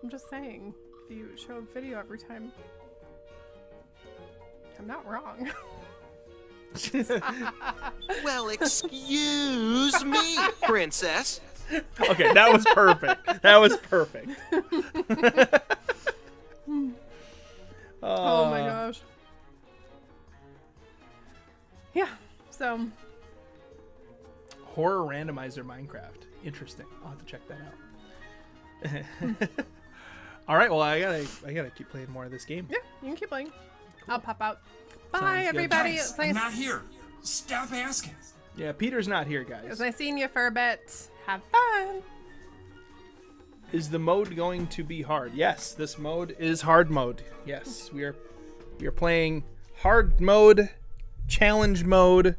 I'm just saying. If you show a video every time, I'm not wrong. Well, excuse me, princess. Okay, that was perfect. That was perfect. Oh my gosh. Yeah. So. Horror randomizer Minecraft. Interesting. I'll have to check that out. All right. Well, I gotta keep playing more of this game. Yeah, you can keep playing. I'll pop out. Sounds Bye, good. everybody. Guys, It's I'm nice. not here. Stop asking. Yeah, Peter's not here, It guys. was nice seeing you for a bit. Have fun. Is the mode going to be hard? Yes, this mode is hard mode. Yes, we are playing hard mode, challenge mode.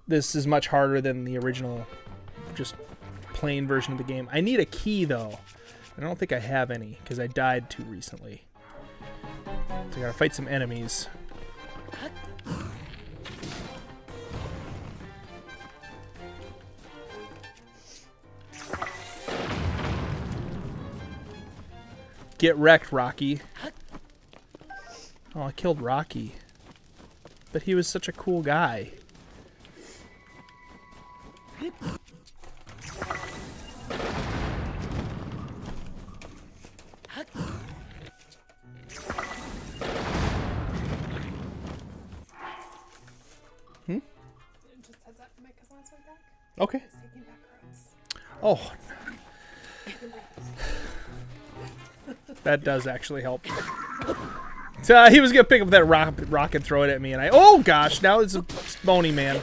This is much harder than the original, just plain version of the game. I need a key though. I don't think I have any because I died too recently. So I gotta fight some enemies. Get wrecked, Rocky. Oh, I killed Rocky. But he was such a cool guy. Just heads up, my cousin on back. Okay. He's taking back roads. Oh. That does actually help. So, he was gonna pick up that rock and throw it at me, and oh gosh, now it's a bony man.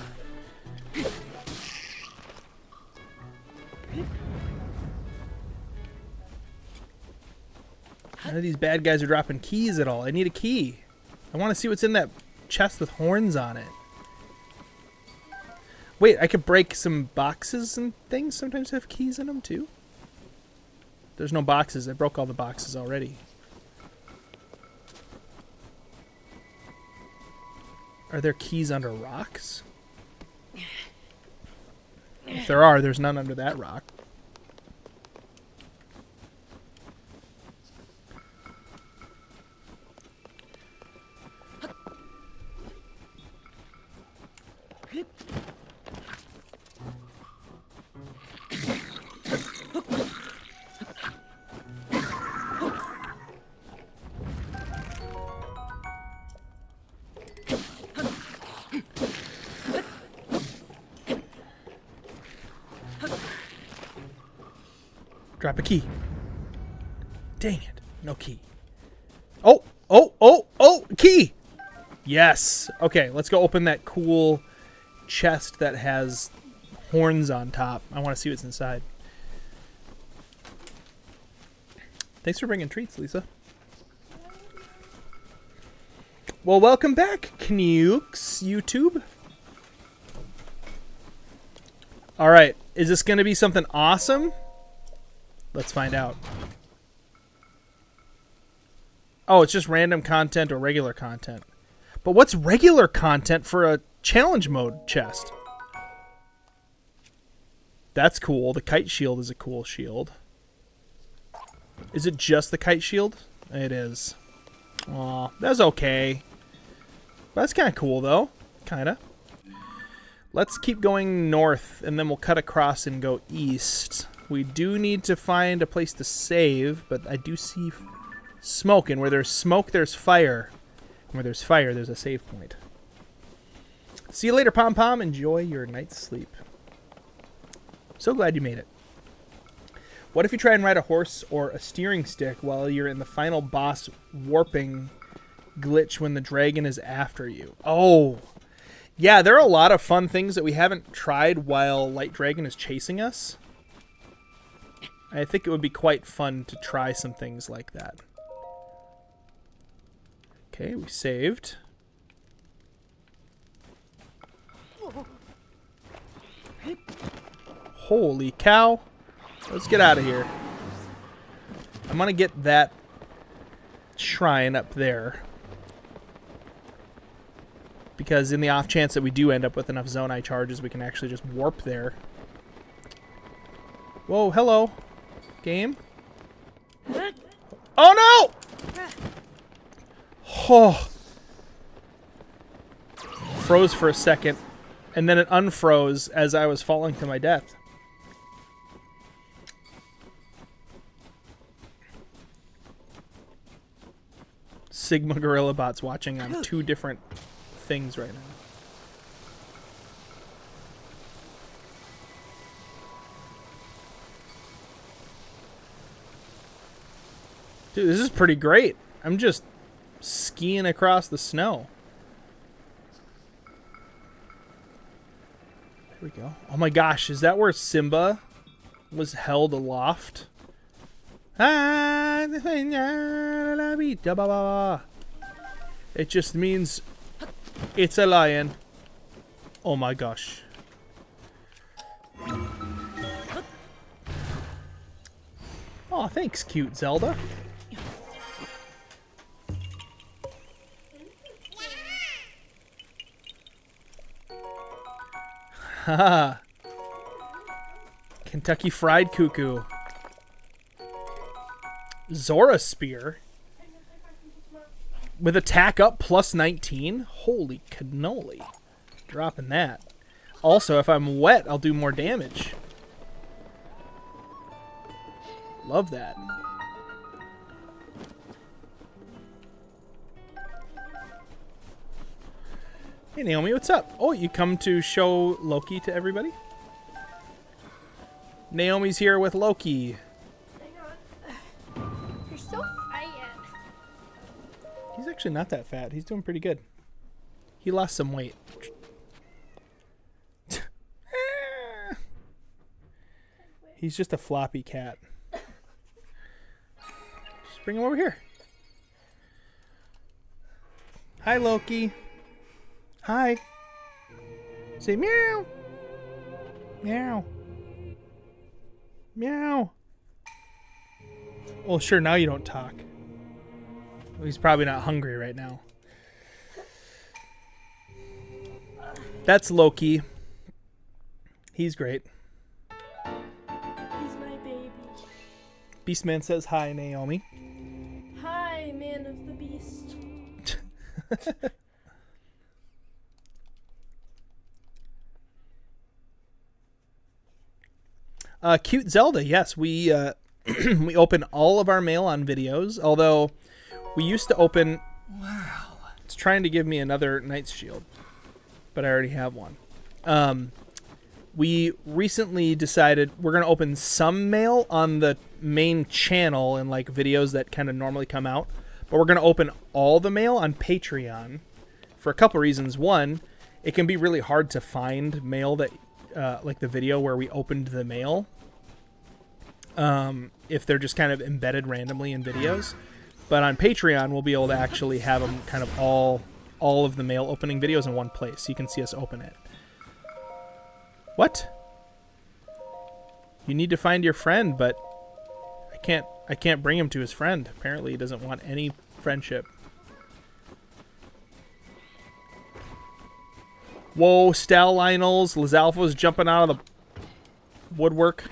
None of these bad guys are dropping keys at all. I need a key. I want to see what's in that chest with horns on it. Wait, I could break some boxes and things. Sometimes have keys in them too. There's no boxes. I broke all the boxes already. Are there keys under rocks? If there are, there's none under that rock. Drop a key. Dang it. No key. Oh! Key! Yes. Okay, let's go open that cool chest that has horns on top. I want to see what's inside. Thanks for bringing treats, Lisa. Well, welcome back, Knukes YouTube. All right, is this going to be something awesome? Let's find out. Oh, it's just random content or regular content. But what's regular content for a challenge mode chest? That's cool. The kite shield is a cool shield. Is it just the kite shield? It is. Aw, that's okay. That's kind of cool, though. Kind of. Let's keep going north, and then we'll cut across and go east. We do need to find a place to save, but I do see smoke, and where there's smoke, there's fire. And where there's fire, there's a save point. See you later, Pom Pom. Enjoy your night's sleep. So glad you made it. What if you try and ride a horse or a steering stick while you're in the final boss warping glitch when the dragon is after you? Oh, yeah, there are a lot of fun things that we haven't tried while Light Dragon is chasing us. I think it would be quite fun to try some things like that. Okay, we saved. Holy cow. Let's get out of here. I'm going to get that shrine up there. Because in the off chance that we do end up with enough Zonai charges, we can actually just warp there. Whoa, hello. Game. Oh no! Oh. Froze for a second, and then it unfroze as I was falling to my death. Sigma Gorilla Bot's watching on 2 different things right now. Dude, this is pretty great. I'm just skiing across the snow. There we go. Oh my gosh, is that where Simba was held aloft? It just means it's a lion. Oh my gosh. Oh, thanks, cute Zelda. Haha. Kentucky Fried Cuckoo. Zora Spear. With attack up plus 19? Holy cannoli. Dropping that. Also, if I'm wet, I'll do more damage. Love that. Hey Naomi, what's up? Oh, you come to show Loki to everybody? Naomi's here with Loki. You're so fat. He's actually not that fat. He's doing pretty good. He lost some weight. He's just a floppy cat. Just bring him over here. Hi, Loki. Hi. Say meow. Meow. Meow. Oh, sure, now you don't talk. Well, he's probably not hungry right now. That's Loki. He's great. He's my baby. Beastman says hi, Naomi. Hi, man of the beast. Cute Zelda, yes, we we open all of our mail on videos, although we used to open... Wow. It's trying to give me another Knight's Shield, but I already have one. We recently decided we're going to open some mail on the main channel and like videos that kind of normally come out, but we're going to open all the mail on Patreon for a couple reasons. One, it can be really hard to find mail that like the video where we opened the mail, if they're just kind of embedded randomly in videos. But on Patreon, we'll be able to actually have them kind of all of the mail opening videos in one place, so you can see us open it. What? You need to find your friend, but I can't bring him to his friend. Apparently, he doesn't want any friendship. Whoa, Stal Lionels. Lizalfo's jumping out of the woodwork.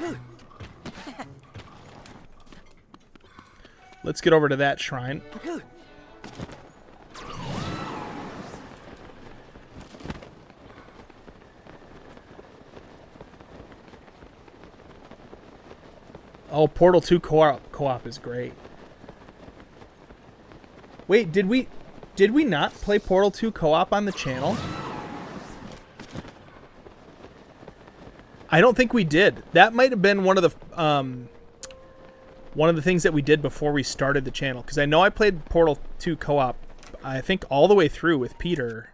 Let's get over to that shrine. Oh, Portal 2 co-op is great. Wait, did we not play Portal 2 co-op on the channel? I don't think we did. That might have been one of the things that we did before we started the channel, because I know I played Portal 2 co-op, I think all the way through with Peter.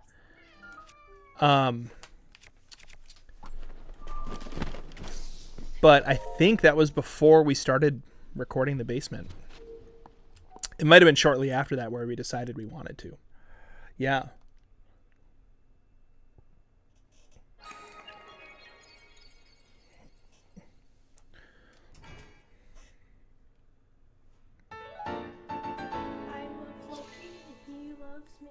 But I think that was before we started recording the basement. It might have been shortly after that where we decided we wanted to. Yeah. I love Loki and he loves me.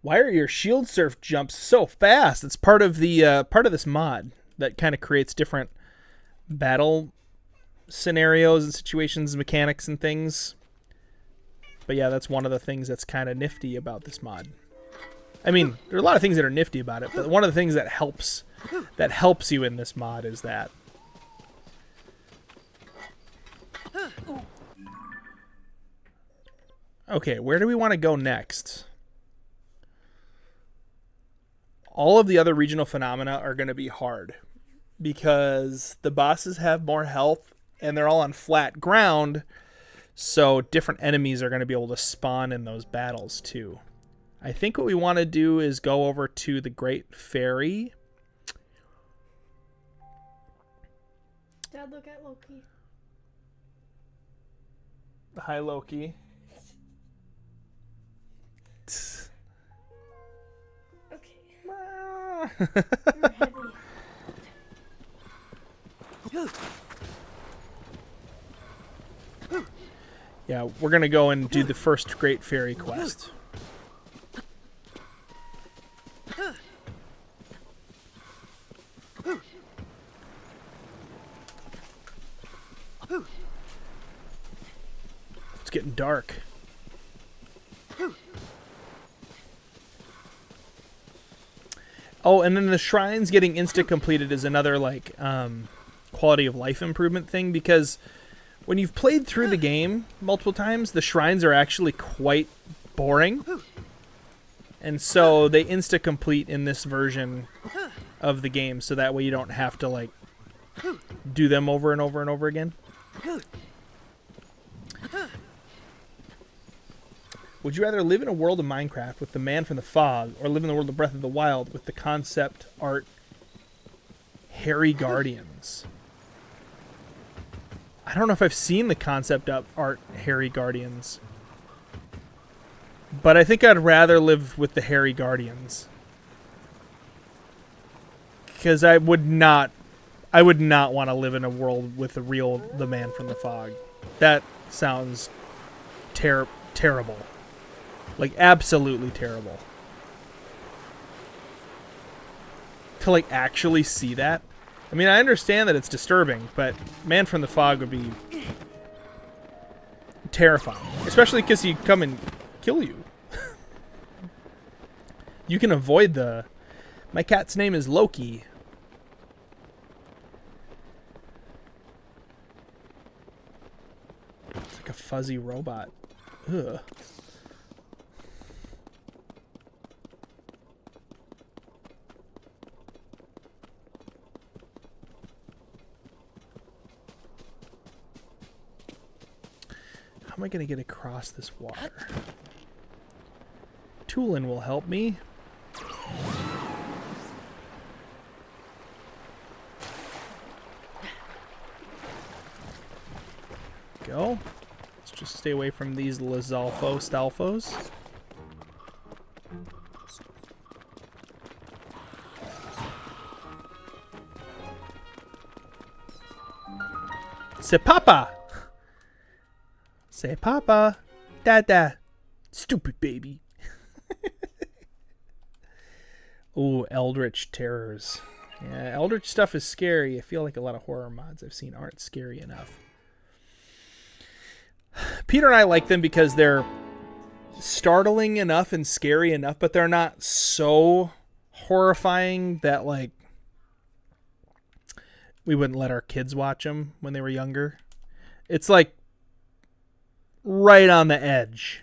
Why are your shield surf jumps so fast? It's part of the part of this mod that kind of creates different battle scenarios and situations, mechanics and things. But yeah, that's one of the things that's kind of nifty about this mod. I mean, there are a lot of things that are nifty about it, but one of the things that helps you in this mod is that. Okay, where do we want to go next? All of the other regional phenomena are going to be hard because the bosses have more health and they're all on flat ground, so different enemies are going to be able to spawn in those battles too. I think what we want to do is go over to the Great Fairy. Dad, look at Loki. Hi, Loki. Okay. You're heavy. Yeah, we're going to go and do the first Great Fairy quest. It's getting dark. Oh, and then the shrines getting insta-completed is another, like, quality of life improvement thing, because when you've played through the game multiple times, the shrines are actually quite boring. And so they insta-complete in this version of the game, so that way you don't have to, like, do them over and over and over again. Would you rather live in a world of Minecraft with the Man from the Fog, or live in the world of Breath of the Wild with the concept art Hairy Guardians? I don't know if I've seen the concept art Hairy Guardians, but I think I'd rather live with the Hairy Guardians, because I would not want to live in a world with the Man from the Fog. That sounds terrible. Like, absolutely terrible. To, like, actually see that. I mean, I understand that it's disturbing, but Man from the Fog would be terrifying. Especially because he'd come and kill you. You can avoid the... My cat's name is Loki. It's like a fuzzy robot. Ugh. How am I going to get across this water? Toolin will help me. Go. Let's just stay away from these Lizalfo Stalfos. Say papa! Say papa! Dada! Stupid baby. Ooh, Eldritch Terrors. Yeah, Eldritch stuff is scary. I feel like a lot of horror mods I've seen aren't scary enough. Peter and I like them because they're startling enough and scary enough, but they're not so horrifying that, like, we wouldn't let our kids watch them when they were younger. It's like right on the edge.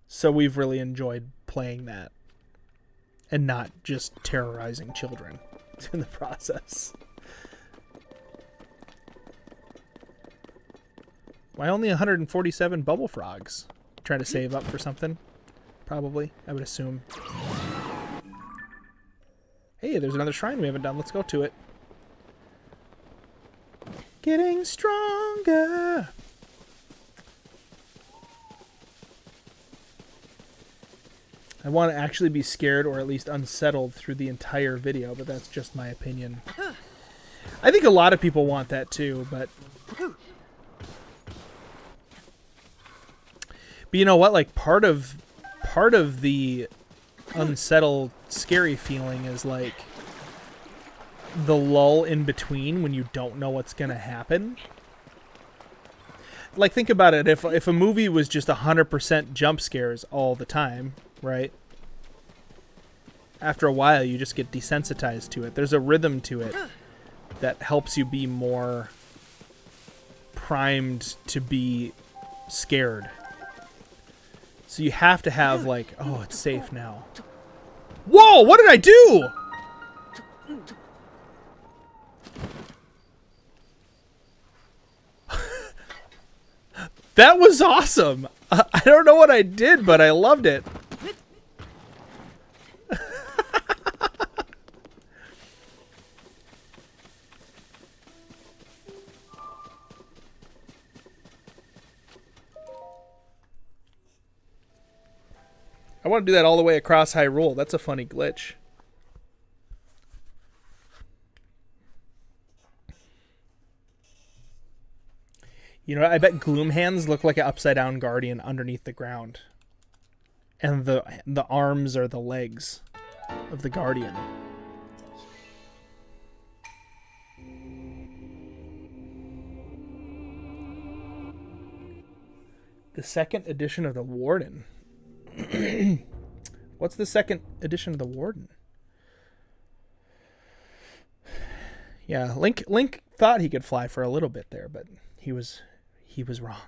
So we've really enjoyed playing that and not just terrorizing children in the process. Why only 147 bubble frogs? Trying to save up for something? Probably, I would assume. Hey, there's another shrine we haven't done. Let's go to it. Getting stronger. I want to actually be scared or at least unsettled through the entire video, but that's just my opinion. I think a lot of people want that too, but you know what? Like part of the unsettled, scary feeling is like the lull in between when you don't know what's gonna happen. Like think about it. If a movie was just 100% jump scares all the time, right? After a while, you just get desensitized to it. There's a rhythm to it that helps you be more primed to be scared. So you have to have like, oh, it's safe now. Whoa, what did I do? That was awesome. I don't know what I did, but I loved it. I want to do that all the way across Hyrule. That's a funny glitch. You know, I bet Gloom Hands look like an upside-down guardian underneath the ground. And the arms are the legs of the guardian. The second edition of the Warden. What's the second edition of the Warden? Yeah, Link thought he could fly for a little bit there, but he was wrong.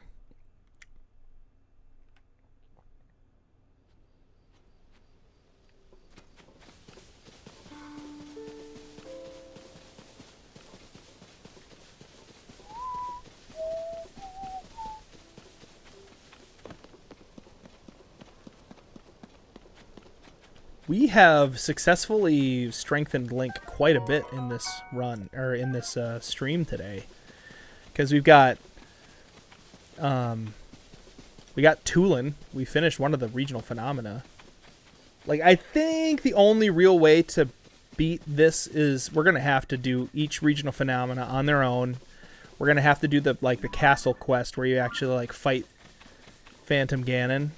We have successfully strengthened Link quite a bit in this run, or in this stream today, because we got Tulin. We finished one of the regional phenomena. Like, I think the only real way to beat this is we're gonna have to do each regional phenomena on their own. We're gonna have to do the castle quest where you actually like fight Phantom Ganon.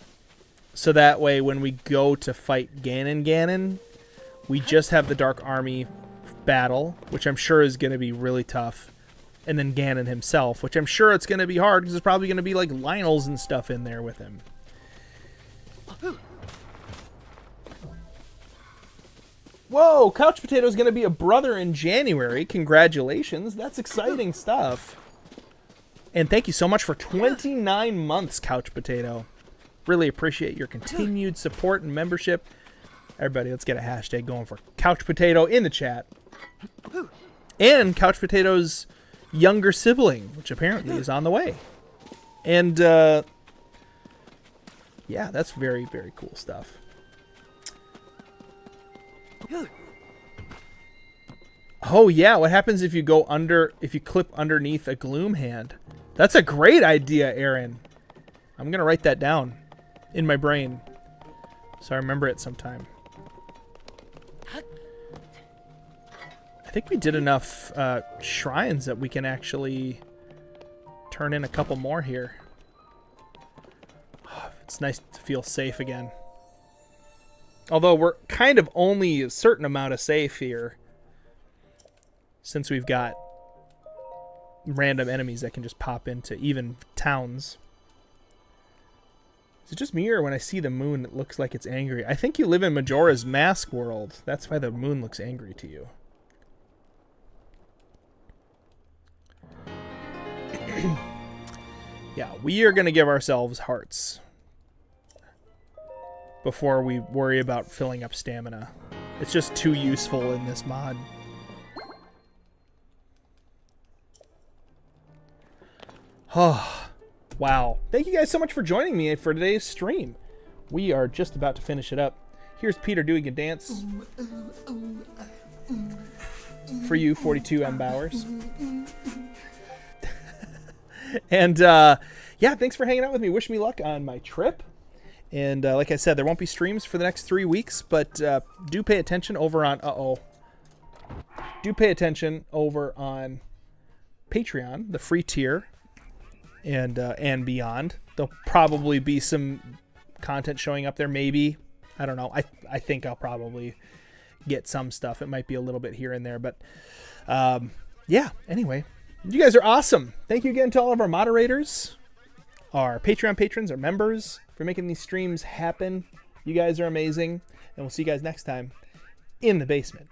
So that way, when we go to fight Ganon, we just have the Dark Army battle, which I'm sure is going to be really tough. And then Ganon himself, which I'm sure it's going to be hard, because there's probably going to be, like, Lionels and stuff in there with him. Whoa, Couch Potato's going to be a brother in January. Congratulations. That's exciting stuff. And thank you so much for 29 months, Couch Potato. Really appreciate your continued support and membership. Everybody, let's get a hashtag going for Couch Potato in the chat. And Couch Potato's younger sibling, which apparently is on the way. And, yeah, that's very, very cool stuff. Oh, yeah, what happens if you clip underneath a Gloom Hand? That's a great idea, Aaron. I'm going to write that down in my brain so I remember it sometime. I think we did enough shrines that we can actually turn in a couple more here. It's nice to feel safe again. Although we're kind of only a certain amount of safe here, since we've got random enemies that can just pop into even towns. Is it just me, or when I see the moon, it looks like it's angry? I think you live in Majora's Mask world. That's why the moon looks angry to you. Yeah, we are going to give ourselves hearts before we worry about filling up stamina. It's just too useful in this mod. Oh, wow. Thank you guys so much for joining me for today's stream. We are just about to finish it up. Here's Peter doing a dance for you, 42 M. Bowers. And yeah, thanks for hanging out with me. Wish me luck on my trip. And like I said, there won't be streams for the next 3 weeks, but do pay attention over on do pay attention over on Patreon, the free tier, and beyond. There'll probably be some content showing up there, maybe. I don't know. I think I'll probably get some stuff. It might be a little bit here and there, but yeah, anyway. You guys are awesome. Thank you again to all of our moderators, our Patreon patrons, our members, for making these streams happen. You guys are amazing, and we'll see you guys next time in the basement.